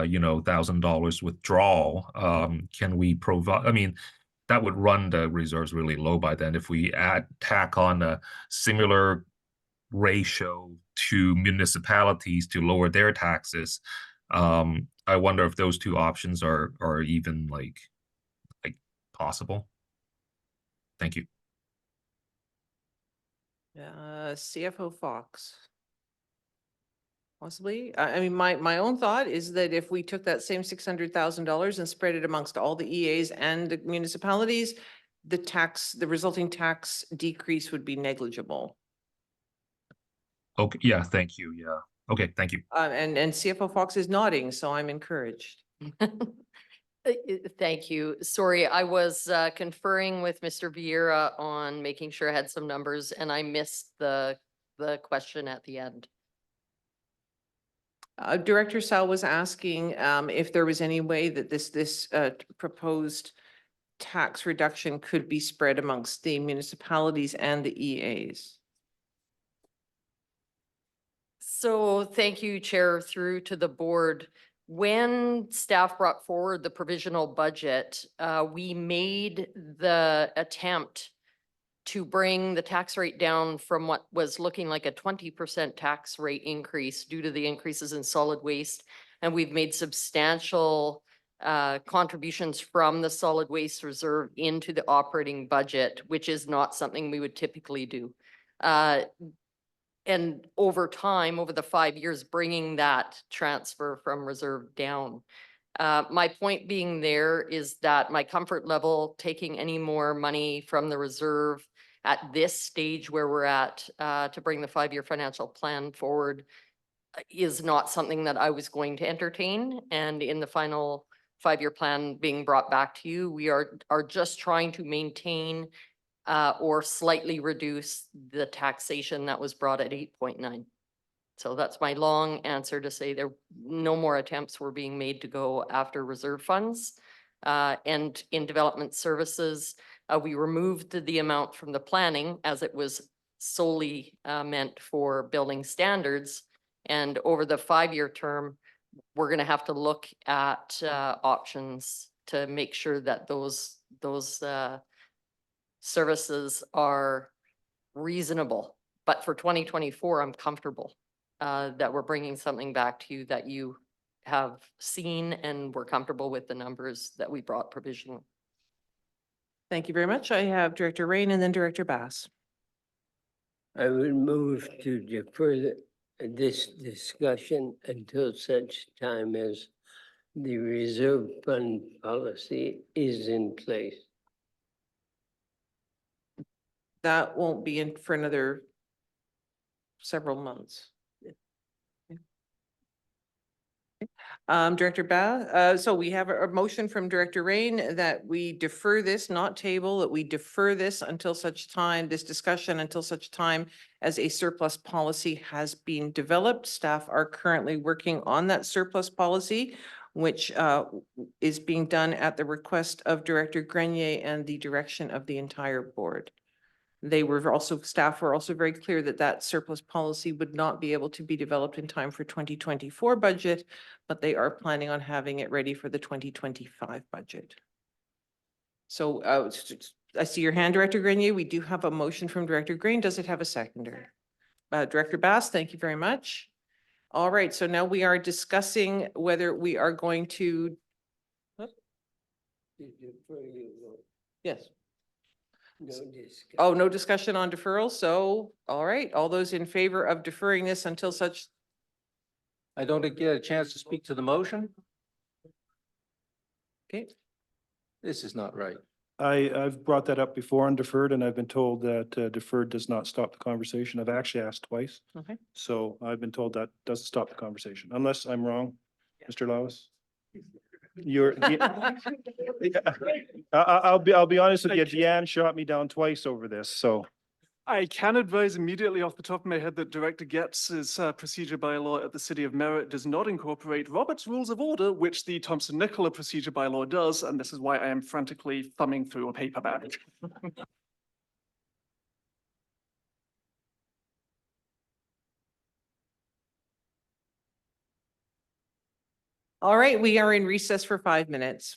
you know, $1,000 withdrawal, can we provide, I mean, that would run the reserves really low by then. If we tack on a similar ratio to municipalities to lower their taxes, I wonder if those two options are even like possible. Thank you. CFO Fox. Possibly. I mean, my own thought is that if we took that same $600,000 and spread it amongst all the EAs and the municipalities, the resulting tax decrease would be negligible. Okay, yeah, thank you. Yeah. Okay, thank you. And CFO Fox is nodding, so I'm encouraged. Thank you. Sorry, I was conferring with Mr. Vieira on making sure I had some numbers, and I missed the question at the end. Director Sal was asking if there was any way that this proposed tax reduction could be spread amongst the municipalities and the EAs. So thank you, Chair, through to the board. When staff brought forward the provisional budget, we made the attempt to bring the tax rate down from what was looking like a 20% tax rate increase due to the increases in solid waste. And we've made substantial contributions from the solid waste reserve into the operating budget, which is not something we would typically do. And over time, over the 5 years, bringing that transfer from reserve down. My point being there is that my comfort level taking any more money from the reserve at this stage where we're at to bring the 5-year financial plan forward is not something that I was going to entertain. And in the final 5-year plan being brought back to you, we are just trying to maintain or slightly reduce the taxation that was brought at 8.9. So that's my long answer to say there no more attempts were being made to go after reserve funds. And in development services, we removed the amount from the planning as it was solely meant for building standards. And over the 5-year term, we're going to have to look at options to make sure that those services are reasonable. But for 2024, I'm comfortable that we're bringing something back to you that you have seen and we're comfortable with the numbers that we brought provisionally. Thank you very much. I have Director Rain and then Director Bass. I would move to defer this discussion until such time as the reserve fund policy is in place. That won't be in for another several months. Director so we have a motion from Director Rain that we defer this, not table, that we defer this until such time, this discussion until such time as a surplus policy has been developed. Staff are currently working on that surplus policy, which is being done at the request of Director Grenier and the direction of the entire board. Staff were also very clear that that surplus policy would not be able to be developed in time for 2024 budget, but they are planning on having it ready for the 2025 budget. So I see your hand, Director Grenier. We do have a motion from Director Green. Does it have a seconder? Director Bass, thank you very much. All right, so now we are discussing whether we are going to. Yes. Oh, no discussion on deferral. So, all right, all those in favor of deferring this until such. I don't get a chance to speak to the motion. Okay. This is not right. I've brought that up before on deferred, and I've been told that deferred does not stop the conversation. I've actually asked twice. Okay. So I've been told that doesn't stop the conversation, unless I'm wrong, Mr. Lawes. I'll be honest with you, Deanne shot me down twice over this, so. I can advise immediately off the top of my head that Director Getz's procedure bylaw at the City of Merritt does not incorporate Robert's Rules of Order, which the Thompson-Nicola procedure bylaw does, and this is why I am frantically thumbing through a paperback. All right, we are in recess for 5 minutes.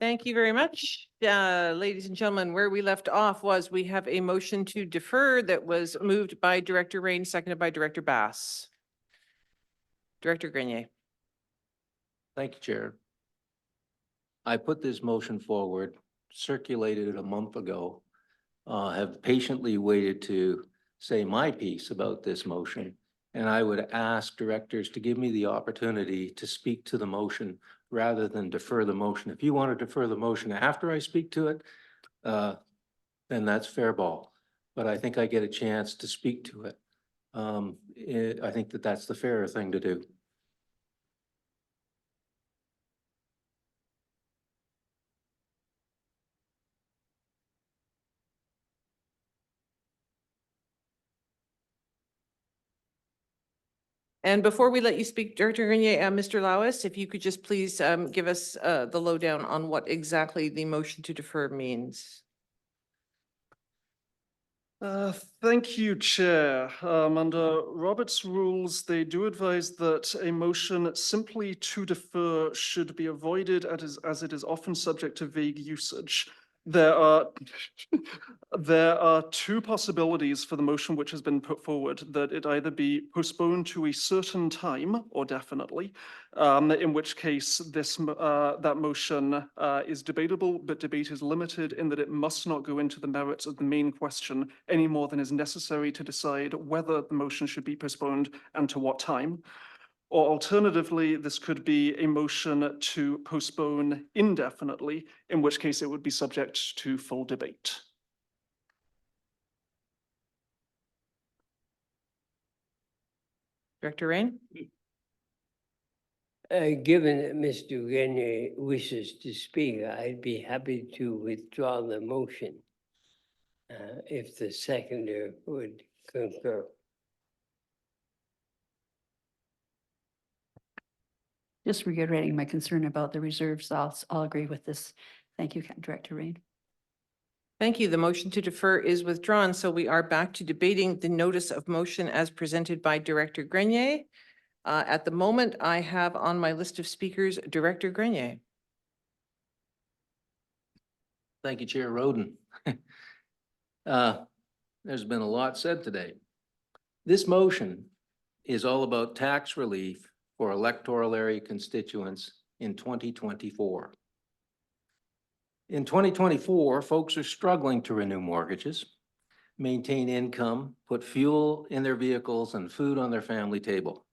Thank you very much. Ladies and gentlemen, where we left off was we have a motion to defer that was moved by Director Rain, seconded by Director Bass. Director Grenier. Thank you, Chair. I put this motion forward, circulated it a month ago, have patiently waited to say my piece about this motion. And I would ask directors to give me the opportunity to speak to the motion rather than defer the motion. If you want to defer the motion after I speak to it, then that's fair ball. But I think I get a chance to speak to it. I think that that's the fairer thing to do. And before we let you speak, Director Grenier, Mr. Lawis, if you could just please give us the lowdown on what exactly the motion to defer means. Thank you, Chair. Under Robert's rules, they do advise that a motion simply to defer should be avoided as it is often subject to vague usage. There are two possibilities for the motion which has been put forward, that it either be postponed to a certain time or definitely, in which case that motion is debatable, but debate is limited in that it must not go into the merits of the main question any more than is necessary to decide whether the motion should be postponed and to what time. Or alternatively, this could be a motion to postpone indefinitely, in which case it would be subject to full debate. Director Rain? Given that Mr. Grenier wishes to speak, I'd be happy to withdraw the motion if the seconder would concur. Just reiterating my concern about the reserves, I'll agree with this. Thank you, Director Rain. Thank you. The motion to defer is withdrawn. So we are back to debating the notice of motion as presented by Director Grenier. At the moment, I have on my list of speakers, Director Grenier. Thank you, Chair Roden. There's been a lot said today. This motion is all about tax relief for electoral area constituents in 2024. In 2024, folks are struggling to renew mortgages, maintain income, put fuel in their vehicles and food on their family table.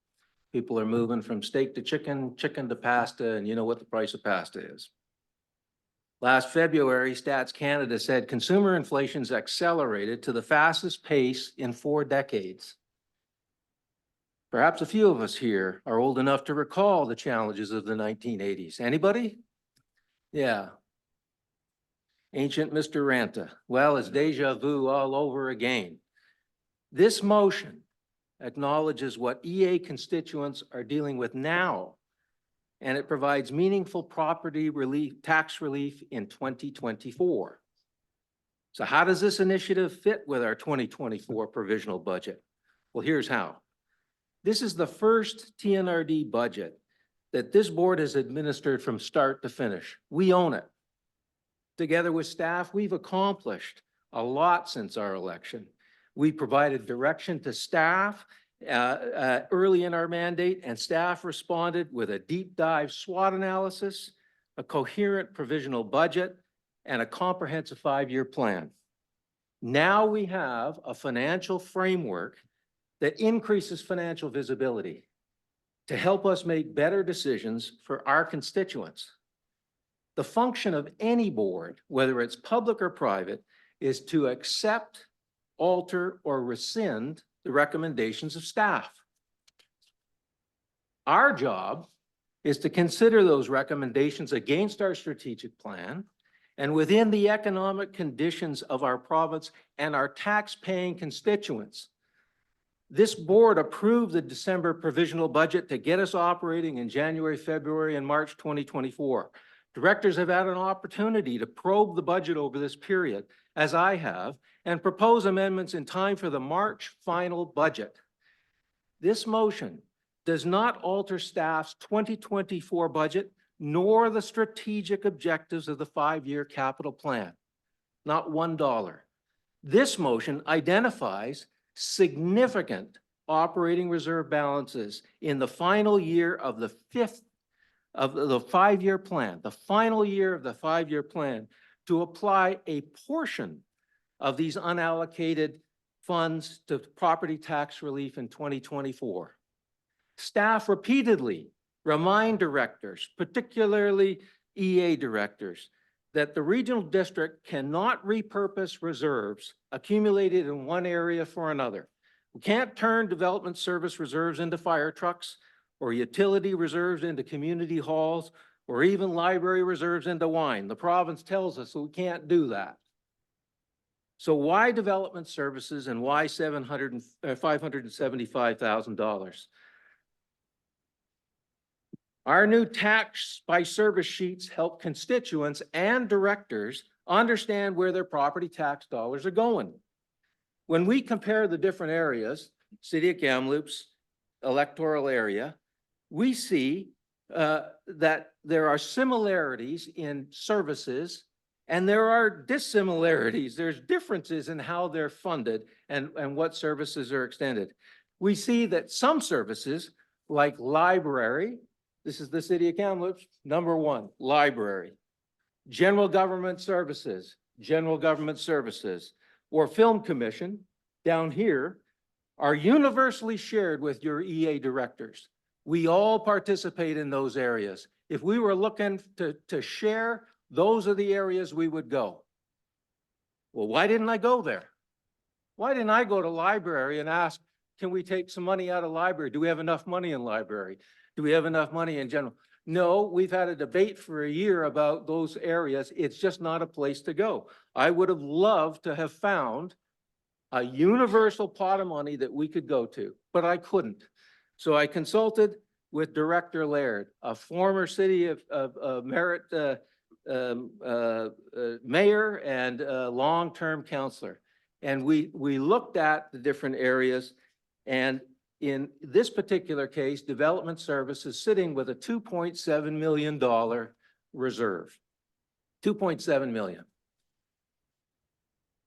People are moving from steak to chicken, chicken to pasta, and you know what the price of pasta is. Last February, Stats Canada said consumer inflation's accelerated to the fastest pace in 4 decades. Perhaps a few of us here are old enough to recall the challenges of the 1980s. Anybody? Yeah. Ancient Mr. Ranta. Well, it's deja vu all over again. This motion acknowledges what EA constituents are dealing with now, and it provides meaningful property relief, tax relief in 2024. So how does this initiative fit with our 2024 provisional budget? Well, here's how. This is the first TNRD budget that this board has administered from start to finish. We own it. Together with staff, we've accomplished a lot since our election. We provided direction to staff early in our mandate, and staff responded with a deep dive SWOT analysis, a coherent provisional budget, and a comprehensive 5-year plan. Now we have a financial framework that increases financial visibility to help us make better decisions for our constituents. The function of any board, whether it's public or private, is to accept, alter, or rescind the recommendations of staff. Our job is to consider those recommendations against our strategic plan and within the economic conditions of our province and our tax-paying constituents. This board approved the December provisional budget to get us operating in January, February, and March 2024. Directors have had an opportunity to probe the budget over this period, as I have, and propose amendments in time for the March final budget. This motion does not alter staff's 2024 budget, nor the strategic objectives of the 5-year capital plan. Not $1. This motion identifies significant operating reserve balances in the final year of the 5-year plan, the final year of the 5-year plan, to apply a portion of these unallocated funds to property tax relief in 2024. Staff repeatedly remind directors, particularly EA directors, that the regional district cannot repurpose reserves accumulated in one area for another. We can't turn development service reserves into fire trucks, or utility reserves into community halls, or even library reserves into wine. The province tells us we can't do that. So why development services and why $575,000? Our new tax by service sheets help constituents and directors understand where their property tax dollars are going. When we compare the different areas, City of Kamloops, electoral area, we see that there are similarities in services and there are dissimilarities. There's differences in how they're funded and what services are extended. We see that some services like library, this is the City of Kamloops, number 1, library. General government services, or film commission down here are universally shared with your EA directors. We all participate in those areas. If we were looking to share, those are the areas we would go. Well, why didn't I go there? Why didn't I go to library and ask, can we take some money out of library? Do we have enough money in library? Do we have enough money in general? No, we've had a debate for a year about those areas. It's just not a place to go. I would have loved to have found a universal pot of money that we could go to, but I couldn't. So I consulted with Director Laird, a former City of Merritt mayor and long-term counselor. And we looked at the different areas, and in this particular case, development service is sitting with a $2.7 million reserve, 2.7 million.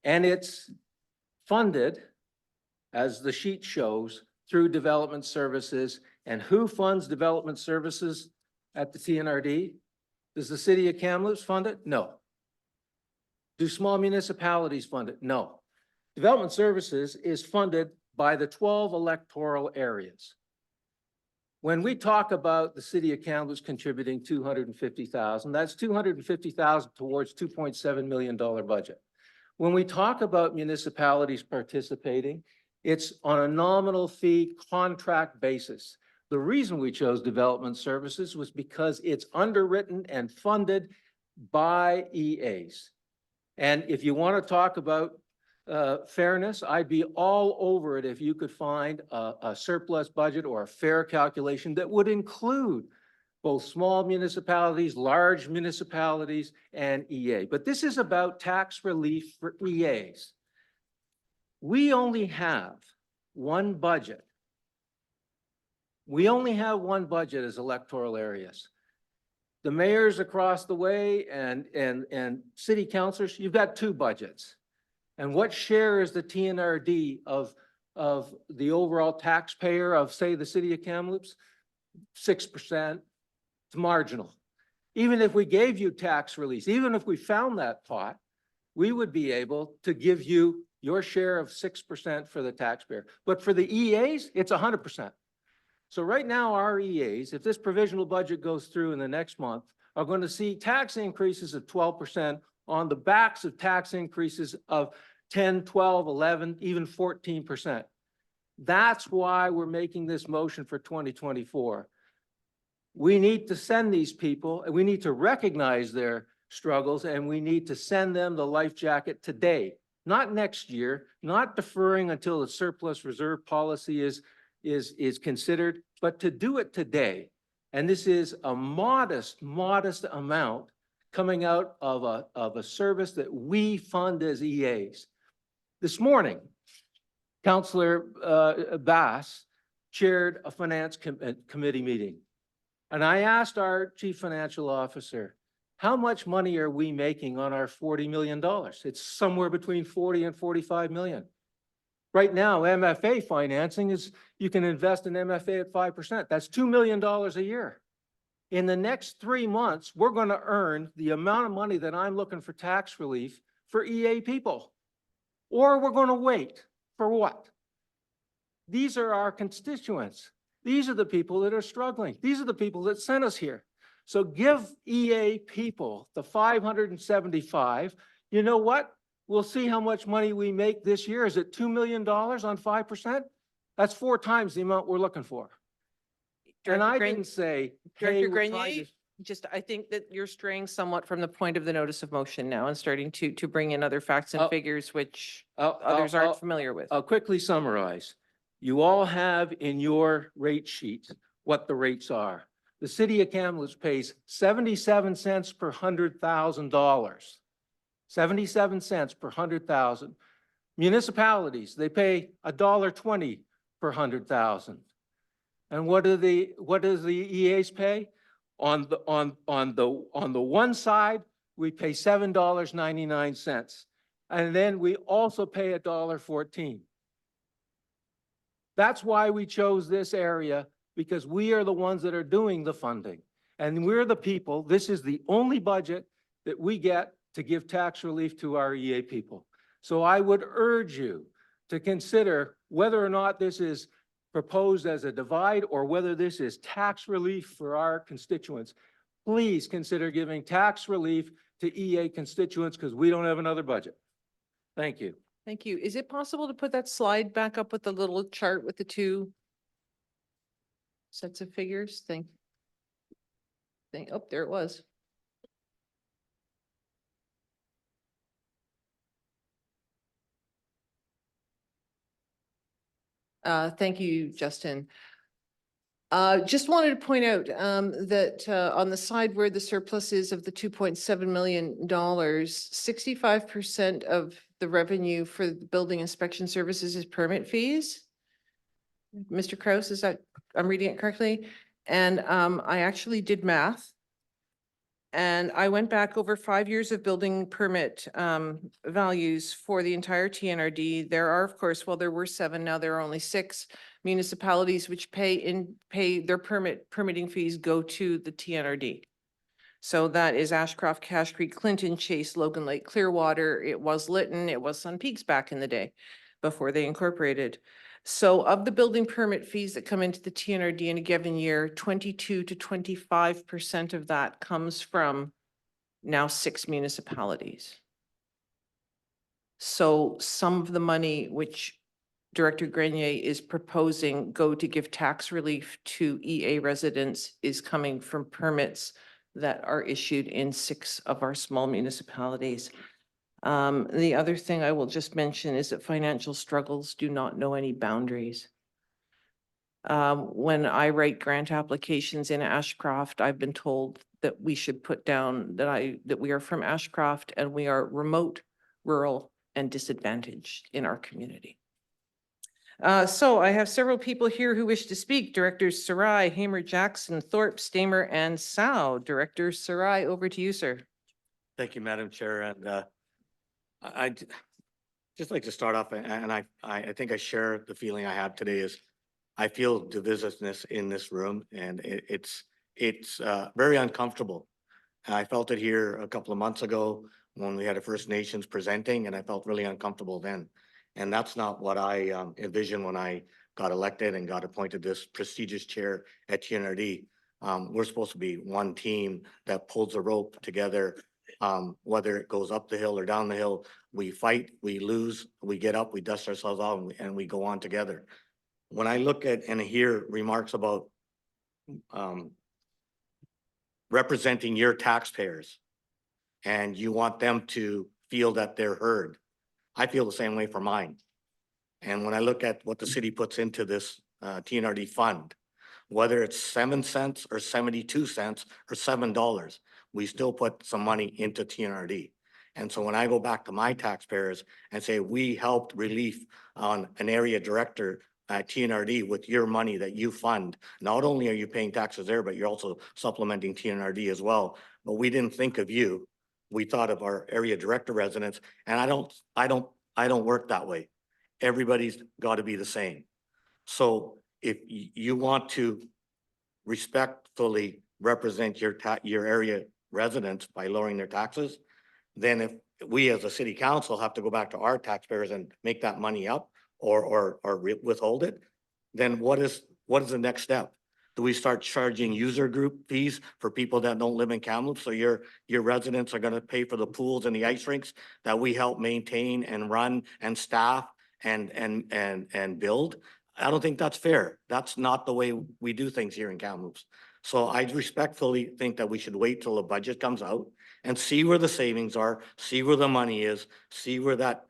And it's funded, as the sheet shows, through development services. And who funds development services at the TNRD? Does the City of Kamloops fund it? No. Do small municipalities fund it? No. Development services is funded by the 12 electoral areas. When we talk about the City of Kamloops contributing $250,000, that's $250,000 towards $2.7 million budget. When we talk about municipalities participating, it's on a nominal fee contract basis. The reason we chose development services was because it's underwritten and funded by EAs. And if you want to talk about fairness, I'd be all over it if you could find a surplus budget or a fair calculation that would include both small municipalities, large municipalities, and EA. But this is about tax relief for EAs. We only have one budget. We only have one budget as electoral areas. The mayors across the way and city councilors, you've got 2 budgets. And what share is the TNRD of the overall taxpayer of, say, the City of Kamloops? 6%. It's marginal. Even if we gave you tax release, even if we found that pot, we would be able to give you your share of 6% for the taxpayer. But for the EAs, it's 100%. So right now, our EAs, if this provisional budget goes through in the next month, are going to see tax increases of 12% on the backs of tax increases of 10, 12, 11, even 14%. That's why we're making this motion for 2024. We need to send these people, and we need to recognize their struggles, and we need to send them the life jacket today, not next year, not deferring until the surplus reserve policy is considered, but to do it today. And this is a modest amount coming out of a service that we fund as EAs. This morning, Councillor Bass chaired a finance committee meeting. And I asked our chief financial officer, how much money are we making on our $40 million? It's somewhere between 40 and 45 million. Right now, MFA financing is, you can invest in MFA at 5%. That's $2 million a year. In the next 3 months, we're going to earn the amount of money that I'm looking for tax relief for EA people. Or we're going to wait for what? These are our constituents. These are the people that are struggling. These are the people that sent us here. So give EA people the 575. You know what? We'll see how much money we make this year. Is it $2 million on 5%? That's 4 times the amount we're looking for. And I didn't say, hey, Director we're trying Grenier, to. just, I think that you're straying somewhat from the point of the notice of motion now and starting to bring in other facts and figures which others aren't familiar with. I'll quickly summarize. You all have in your rate sheet what the rates are. The city of Kamloops pays 77 cents per $100,000. 77 cents per 100,000. Municipalities, they pay $1.20 per 100,000. And what does the EAs pay? On the one side, we pay $7.99. And then we also pay $1.14. That's why we chose this area, because we are the ones that are doing the funding. And we're the people, this is the only budget that we get to give tax relief to our EA people. So I would urge you to consider whether or not this is proposed as a divide or whether this is tax relief for our constituents. Please consider giving tax relief to EA constituents because we don't have another budget. Thank you. Thank you. Is it possible to put that slide back up with the little chart with the 2 sets of figures? Oh, there it was. Thank you, Justin. Just wanted to point out that on the side where the surplus is of the $2.7 million, 65% of the revenue for the building inspection services is permit fees. Mr. Kraus, is that, I'm reading it correctly? And I actually did math. And I went back over 5 years of building permit values for the entire TNRD. There are, of course, well, there were 7, now there are only 6 municipalities which pay their permitting fees go to the TNRD. So that is Ashcroft, Cache Creek, Clinton, Chase, Logan Lake, Clearwater. It was Lytton, it was Sun Peaks back in the day before they incorporated. So of the building permit fees that come into the TNRD in a given year, 22 to 25% of that comes from now 6 municipalities. So some of the money which Director Grenier is proposing go to give tax relief to EA residents is coming from permits that are issued in 6 of our small municipalities. The other thing I will just mention is that financial struggles do not know any boundaries. When I write grant applications in Ashcroft, I've been told that we should put down that we are from Ashcroft and we are remote, rural, and disadvantaged in our community. So I have several people here who wish to speak. Directors Sarai, Hamer, Jackson, Thorpe, Stamer, and Sow. Director Sarai, over to you, sir. Thank you, Madam Chair. And I'd just like to start off, and I think I share the feeling I have today is I feel divisiveness in this room, and it's very uncomfortable. And I felt it here a couple of months ago when we had a First Nations presenting, and I felt really uncomfortable then. And that's not what I envisioned when I got elected and got appointed this prestigious chair at TNRD. We're supposed to be one team that pulls the rope together, whether it goes up the hill or down the hill. We fight, we lose, we get up, we dust ourselves off, and we go on together. When I look at and hear remarks about representing your taxpayers and you want them to feel that they're heard, I feel the same way for mine. And when I look at what the city puts into this TNRD fund, whether it's 7 cents or 72 cents or $7, we still put some money into TNRD. And so when I go back to my taxpayers and say, we helped relief on an area director TNRD with your money that you fund. Not only are you paying taxes there, but you're also supplementing TNRD as well. But we didn't think of you. We thought of our area director residents, and I don't work that way. Everybody's got to be the same. So if you want to respectfully represent your area residents by lowering their taxes, then if we as a city council have to go back to our taxpayers and make that money up or withhold it, then what is the next step? Do we start charging user group fees for people that don't live in Kamloops? So your residents are gonna pay for the pools and the ice rinks that we help maintain and run and staff and build? I don't think that's fair. That's not the way we do things here in Kamloops. So I respectfully think that we should wait till the budget comes out and see where the savings are, see where the money is, see where that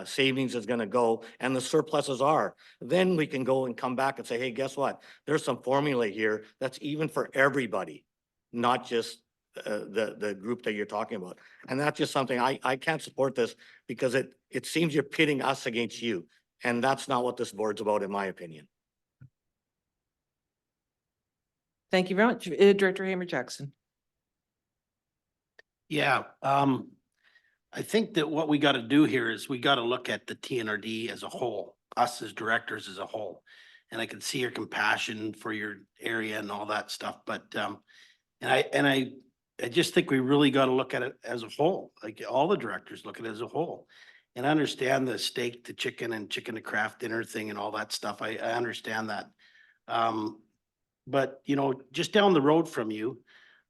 savings is gonna go and the surpluses are. Then we can go and come back and say, hey, guess what? There's some formula here that's even for everybody, not just the group that you're talking about. And that's just something I can't support this because it seems you're pitting us against you. And that's not what this board's about, in my opinion. Thank you very much. Director Hamer Jackson. Yeah, I think that what we got to do here is we got to look at the TNRD as a whole, us as directors as a whole. And I can see your compassion for your area and all that stuff, but I just think we really got to look at it as a whole, like all the directors look at it as a whole. And I understand the steak, the chicken and chicken to craft dinner thing and all that stuff. I understand that. But you know, just down the road from you,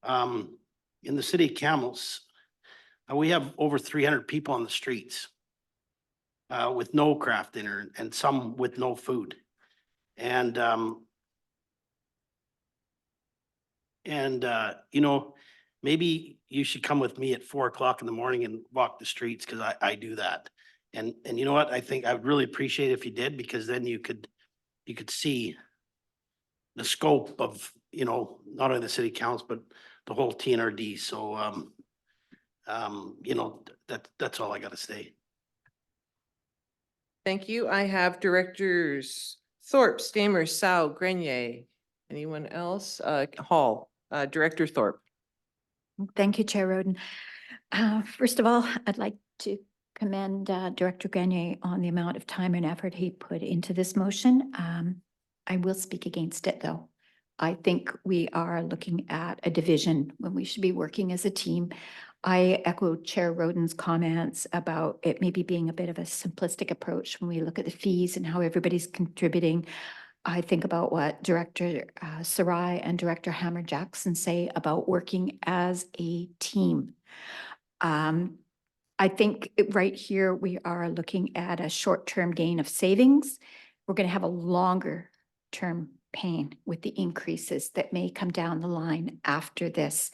in the city of Kamloops, we have over 300 people on the streets with no craft dinner and some with no food. And you know, maybe you should come with me at 4 o'clock in the morning and walk the streets because I do that. And you know what? I think I would really appreciate if you did, because then you could see the scope of, you know, not only the city council, but the whole TNRD. So, you know, that's all I got to say. Thank you. I have directors Thorpe, Stamer, Sau, Grenier. Anyone else? Hall, Director Thorpe. Thank you, Chair Roden. First of all, I'd like to commend Director Grenier on the amount of time and effort he put into this motion. I will speak against it, though. I think we are looking at a division when we should be working as a team. I echo Chair Roden's comments about it maybe being a bit of a simplistic approach when we look at the fees and how everybody's contributing. I think about what Director Sarai and Director Hamer Jackson say about working as a team. I think right here we are looking at a short-term gain of savings. We're going to have a longer-term pain with the increases that may come down the line after this.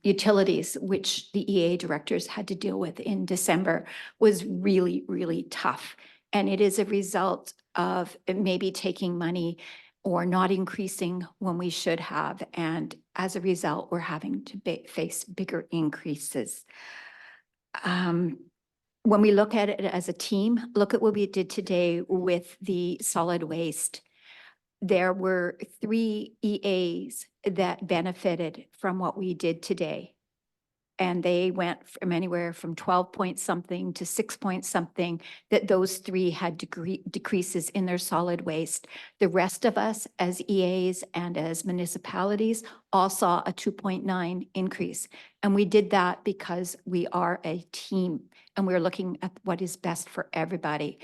Utilities, which the EA directors had to deal with in December, was really, really tough. And it is a result of maybe taking money or not increasing when we should have. And as a result, we're having to face bigger increases. When we look at it as a team, look at what we did today with the solid waste. There were 3 EAs that benefited from what we did today. And they went from anywhere from 12 point something to 6 point something, that those 3 had decreases in their solid waste. The rest of us as EAs and as municipalities all saw a 2.9 increase. And we did that because we are a team and we're looking at what is best for everybody.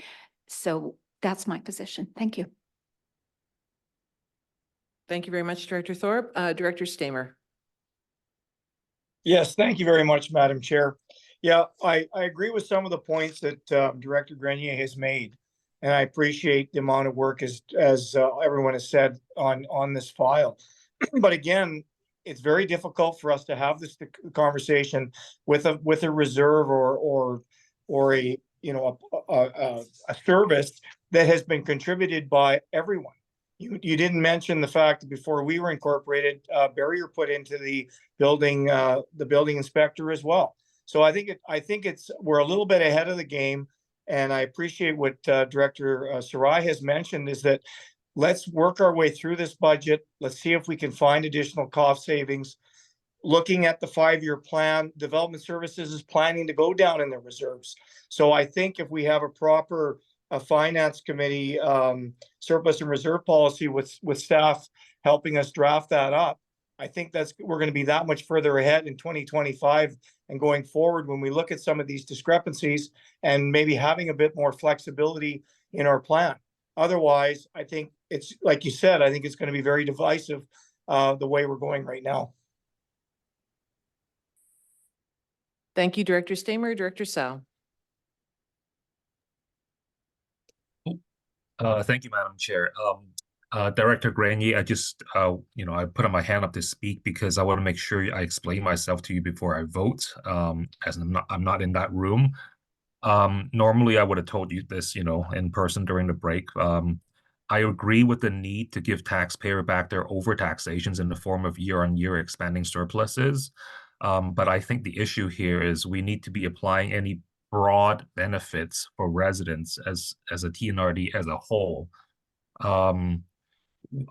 So that's my position. Thank you. Thank you very much, Director Thorpe. Director Stamer. Yes, thank you very much, Madam Chair. Yeah, I agree with some of the points that Director Grenier has made. And I appreciate the amount of work as everyone has said on this file. But again, it's very difficult for us to have this conversation with a reserve or a, you know, a service that has been contributed by everyone. You didn't mention the fact that before we were incorporated, barrier put into the building inspector as well. So I think we're a little bit ahead of the game, and I appreciate what Director Sarai has mentioned, is that let's work our way through this budget. Let's see if we can find additional cost savings. Looking at the 5-year plan, Development Services is planning to go down in their reserves. So I think if we have a proper finance committee surplus and reserve policy with staff helping us draft that up, I think we're going to be that much further ahead in 2025 and going forward when we look at some of these discrepancies and maybe having a bit more flexibility in our plan. Otherwise, I think it's like you said, I think it's going to be very divisive the way we're going right now. Thank you, Director Stamer. Director Sal. Thank you, Madam Chair. Director Grenier, I just, I put my hand up to speak because I want to make sure I explain myself to you before I vote, as I'm not in that room. Normally I would have told you this, in person during the break. I agree with the need to give taxpayer back their overtaxations in the form of year-on-year expanding surpluses. But I think the issue here is we need to be applying any broad benefits for residents as a TNRD as a whole.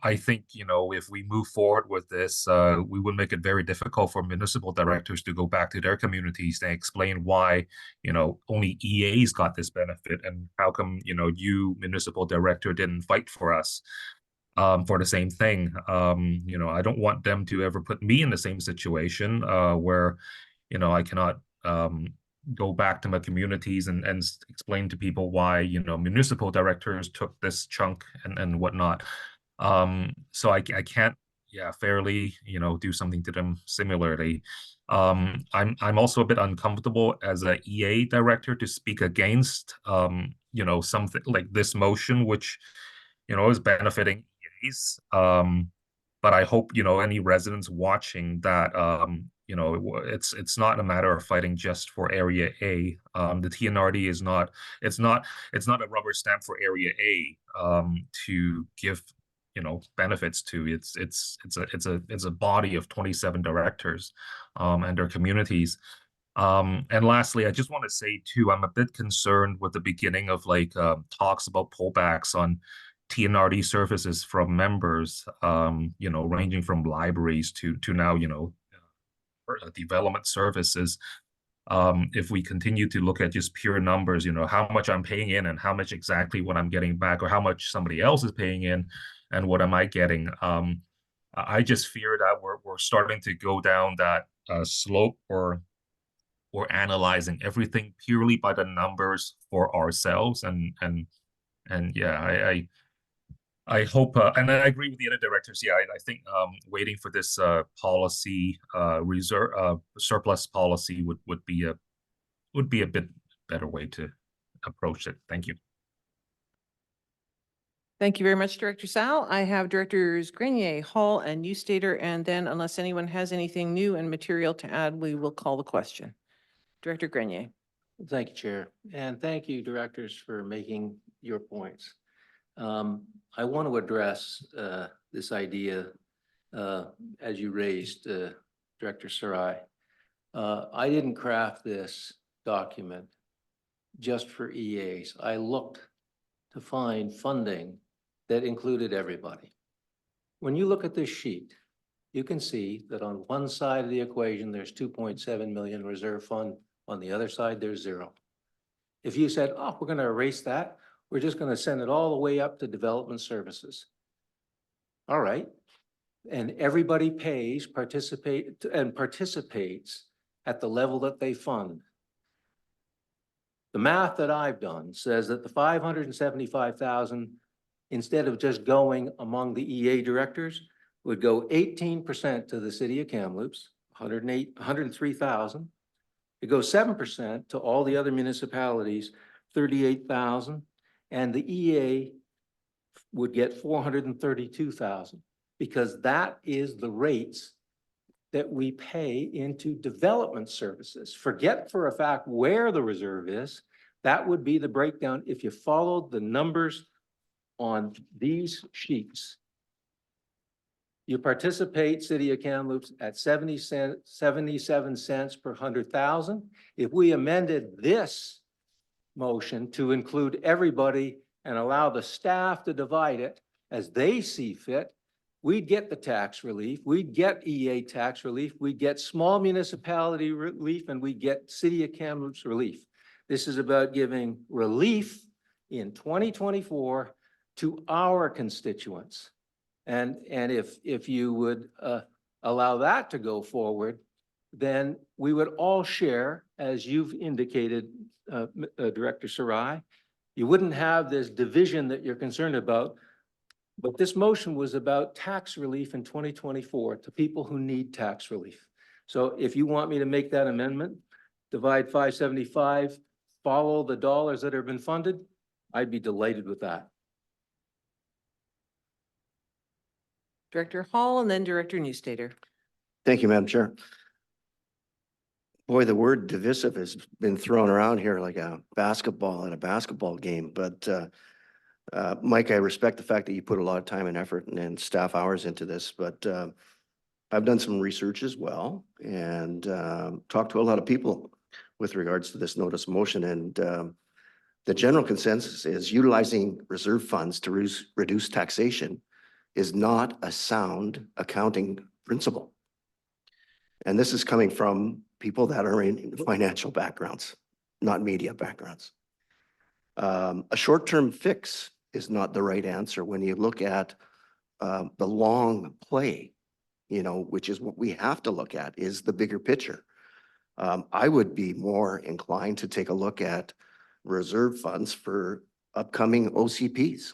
I think, if we move forward with this, we would make it very difficult for municipal directors to go back to their communities and explain why, only EAs got this benefit and how come, you municipal director didn't fight for us for the same thing. I don't want them to ever put me in the same situation where, I cannot go back to my communities and explain to people why, municipal directors took this chunk and whatnot. So I can't, fairly, do something to them similarly. I'm also a bit uncomfortable as a EA director to speak against, something like this motion, which, is benefiting EAs. But I hope, any residents watching that, it's not a matter of fighting just for Area A. The TNRD is not, it's not a rubber stamp for Area A to give, benefits to. It's a body of 27 directors and their communities. And lastly, I just want to say too, I'm a bit concerned with the beginning of talks about pullbacks on TNRD services from members, ranging from libraries to now, development services. If we continue to look at just pure numbers, how much I'm paying in and how much exactly what I'm getting back, or how much somebody else is paying in and what am I getting? I just fear that we're starting to go down that slope or analyzing everything purely by the numbers for ourselves. And yeah, I hope, and I agree with the other directors. Yeah, I think waiting for this policy reserve surplus policy would be a bit better way to approach it. Thank you. Thank you very much, Director Sal. I have Directors Grenier, Hall, and Eustater, and then unless anyone has anything new and material to add, we will call the question. Director Grenier. Thank you, Chair. And thank you, directors, for making your points. I want to address this idea as you raised, Director Sarai. I didn't craft this document just for EAs. I looked to find funding that included everybody. When you look at this sheet, you can see that on one side of the equation, there's 2.7 million reserve fund. On the other side, there's zero. If you said, oh, we're going to erase that, we're just going to send it all the way up to development services. All right. And everybody participates at the level that they fund. The math that I've done says that the 575,000, instead of just going among the EA directors, would go 18% to the city of Kamloops, 103,000. It goes 7% to all the other municipalities, 38,000. And the EA would get 432,000 because that is the rates that we pay into development services. Forget for a fact where the reserve is. That would be the breakdown if you followed the numbers on these sheets. You participate, City of Kamloops, at 77 cents per 100,000. If we amended this motion to include everybody and allow the staff to divide it as they see fit, we'd get the tax relief, we'd get EA tax relief, we'd get small municipality relief, and we get City of Kamloops relief. This is about giving relief in 2024 to our constituents. And if you would allow that to go forward, then we would all share, as you've indicated, Director Sarai. You wouldn't have this division that you're concerned about, but this motion was about tax relief in 2024 to people who need tax relief. So if you want me to make that amendment, divide 575, follow the dollars that have been funded, I'd be delighted with that. Director Hall and then Director Newstater. Thank you, Madam Chair. Boy, the word divisive has been thrown around here like a basketball at a basketball game. But Mike, I respect the fact that you put a lot of time and effort and staff hours into this, but I've done some research as well and talked to a lot of people with regards to this notice of motion. And the general consensus is utilizing reserve funds to reduce taxation is not a sound accounting principle. And this is coming from people that are in financial backgrounds, not media backgrounds. A short-term fix is not the right answer when you look at the long play, you know, which is what we have to look at, is the bigger picture. I would be more inclined to take a look at reserve funds for upcoming OCPs.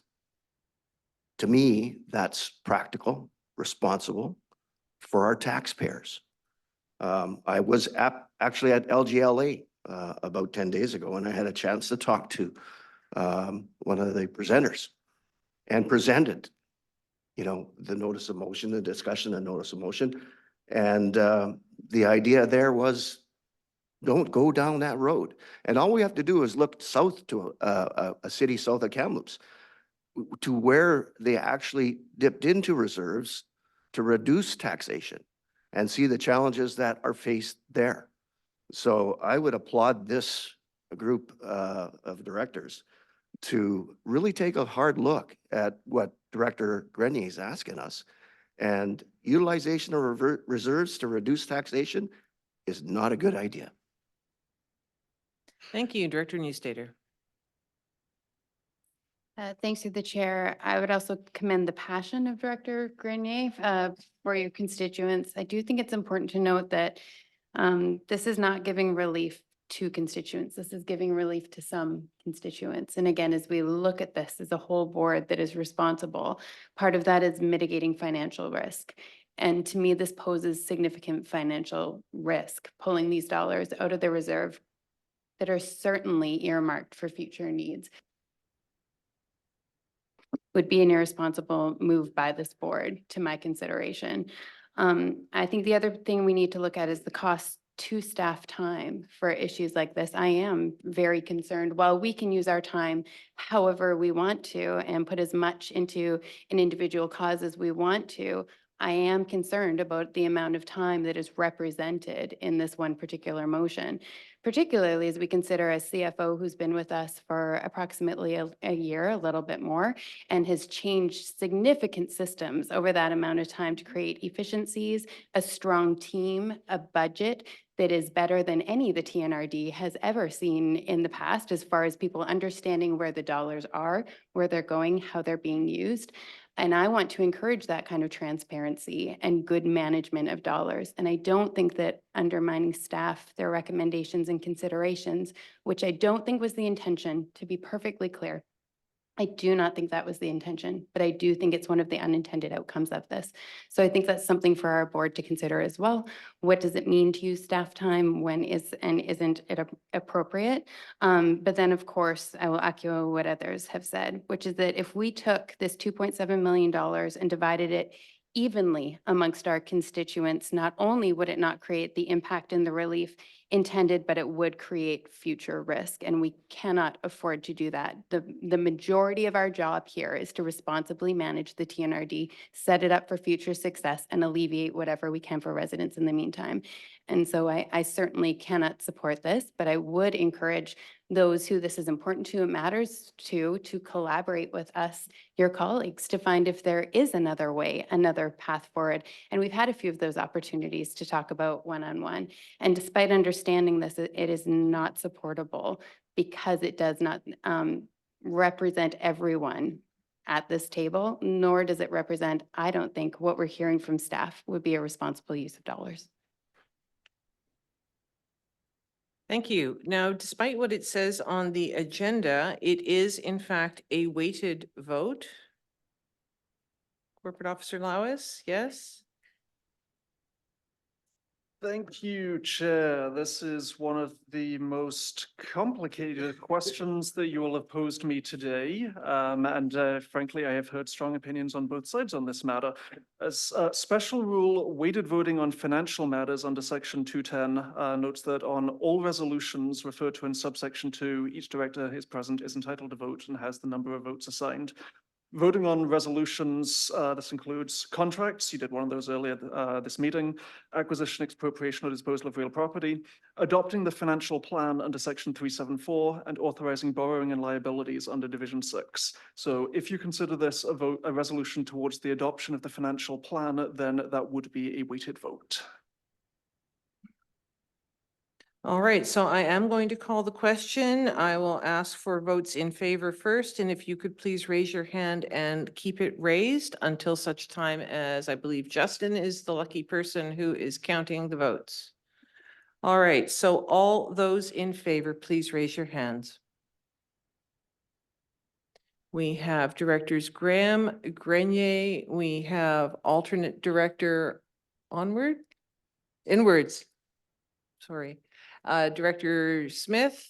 To me, that's practical, responsible for our taxpayers. I was actually at LGLA about 10 days ago, and I had a chance to talk to one of the presenters and presented, you know, the notice of motion, the discussion and notice of motion. And the idea there was, don't go down that road. And all we have to do is look south to a city south of Kamloops, to where they actually dipped into reserves to reduce taxation and see the challenges that are faced there. So I would applaud this group of directors to really take a hard look at what Director Grenier is asking us. And utilization of reserves to reduce taxation is not a good idea. Thank you, Director Newstater. Thanks to the chair. I would also commend the passion of Director Grenier for your constituents. I do think it's important to note that this is not giving relief to constituents. This is giving relief to some constituents. And again, as we look at this as a whole board that is responsible, part of that is mitigating financial risk. And to me, this poses significant financial risk, pulling these dollars out of the reserve that are certainly earmarked for future needs. Would be an irresponsible move by this board, to my consideration. I think the other thing we need to look at is the cost to staff time for issues like this. I am very concerned. While we can use our time however we want to and put as much into an individual cause as we want to, I am concerned about the amount of time that is represented in this one particular motion, particularly as we consider a CFO who's been with us for approximately a year, a little bit more, and has changed significant systems over that amount of time to create efficiencies, a strong team, a budget that is better than any the TNRD has ever seen in the past, as far as people understanding where the dollars are, where they're going, how they're being used. And I want to encourage that kind of transparency and good management of dollars. And I don't think that undermining staff, their recommendations and considerations, which I don't think was the intention, to be perfectly clear. I do not think that was the intention, but I do think it's one of the unintended outcomes of this. So I think that's something for our board to consider as well. What does it mean to use staff time? When is and isn't it appropriate? But then, of course, I will echo what others have said, which is that if we took this $2.7 million and divided it evenly amongst our constituents, not only would it not create the impact and the relief intended, but it would create future risk. And we cannot afford to do that. The majority of our job here is to responsibly manage the TNRD, set it up for future success, and alleviate whatever we can for residents in the meantime. And so I certainly cannot support this, but I would encourage those who this is important to and matters to collaborate with us, your colleagues, to find if there is another way, another path forward. And we've had a few of those opportunities to talk about one-on-one. And despite understanding this, it is not supportable because it does not represent everyone at this table, nor does it represent, I don't think, what we're hearing from staff would be a responsible use of dollars. Thank you. Now, despite what it says on the agenda, it is in fact a weighted vote. Corporate Officer Lawes, yes? Thank you, Chair. This is one of the most complicated questions that you will have posed me today. Frankly, I have heard strong opinions on both sides on this matter. As special rule, weighted voting on financial matters under section 210 notes that on all resolutions referred to in subsection 2, each director is present is entitled to vote and has the number of votes assigned. Voting on resolutions, this includes contracts, you did one of those earlier this meeting, acquisition, expropriation, or disposal of real property, adopting the financial plan under section 374, and authorizing borrowing and liabilities under division 6. So if you consider this a resolution towards the adoption of the financial plan, then that would be a weighted vote. All right, so I am going to call the question. I will ask for votes in favor first, and if you could please raise your hand and keep it raised until such time as I believe Justin is the lucky person who is counting the votes. All right, so all those in favor, please raise your hands. We have directors Graham, Grenier, we have alternate director Inwards. Sorry. Director Smith,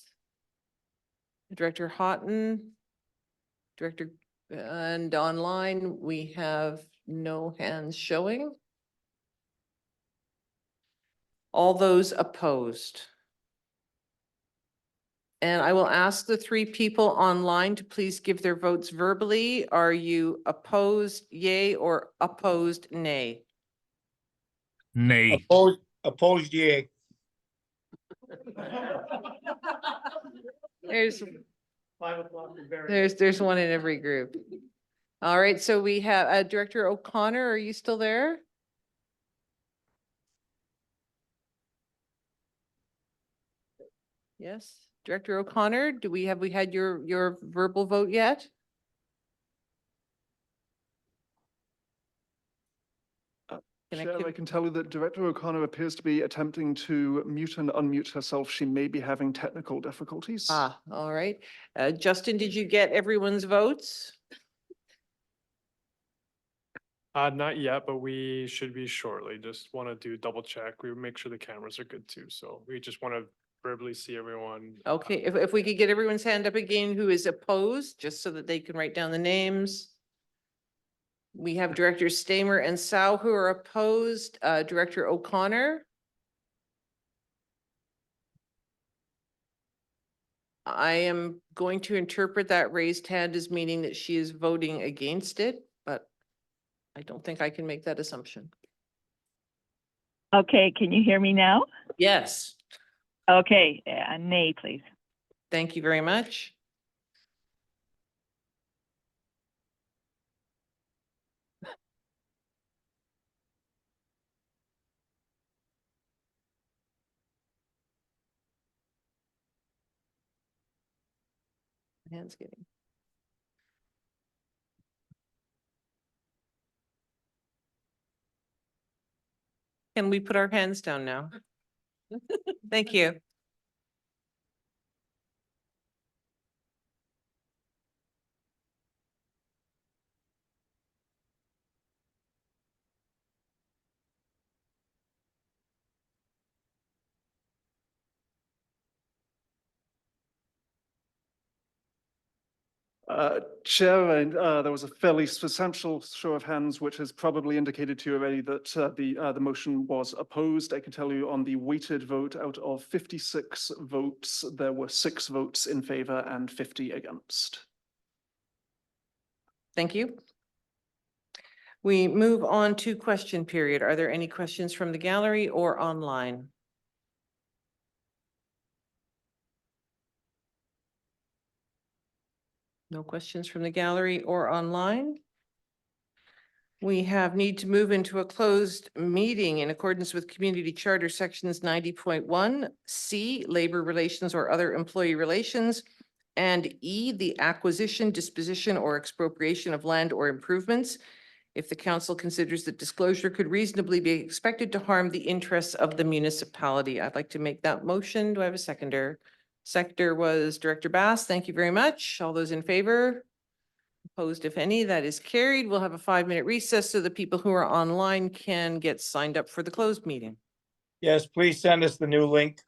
Director Houghton, Director, and online we have no hands showing. All those opposed. And I will ask the 3 people online to please give their votes verbally. Are you opposed, yay, or opposed, nay? Nay. Opposed, yay. There's 5 o'clock. There's one in every group. All right, so we have Director O'Connor. Are you still there? Yes, Director O'Connor, have we had your verbal vote yet? Chair, I can tell you that Director O'Connor appears to be attempting to mute and unmute herself. She may be having technical difficulties. Ah, all right. Justin, did you get everyone's votes? Not yet, but we should be shortly. Just want to do double check. We make sure the cameras are good too. So we just want to verbally see everyone. Okay, if we could get everyone's hand up again who is opposed, just so that they can write down the names. We have Directors Stamer and Sau who are opposed. Director O'Connor. I am going to interpret that raised hand as meaning that she is voting against it, but I don't think I can make that assumption. Okay, can you hear me now? Yes. Okay, nay, please. Thank you very much. Hands getting. Can we put our hands down now? Thank you. Chair, there was a fairly substantial show of hands, which has probably indicated to you already that the motion was opposed. I can tell you on the weighted vote, out of 56 votes, there were 6 votes in favor and 50 against. Thank you. We move on to question period. Are there any questions from the gallery or online? No questions from the gallery or online. We have need to move into a closed meeting in accordance with Community Charter Sections 90.1 C, Labor Relations or Other Employee Relations, and E, the acquisition, disposition, or expropriation of land or improvements. If the council considers that disclosure could reasonably be expected to harm the interests of the municipality. I'd like to make that motion. Do I have a seconder? Seconder was Director Bass. Thank you very much. All those in favor? Opposed, if any, that is carried. We'll have a 5-minute recess so the people who are online can get signed up for the closed meeting. Yes, please send us the new link.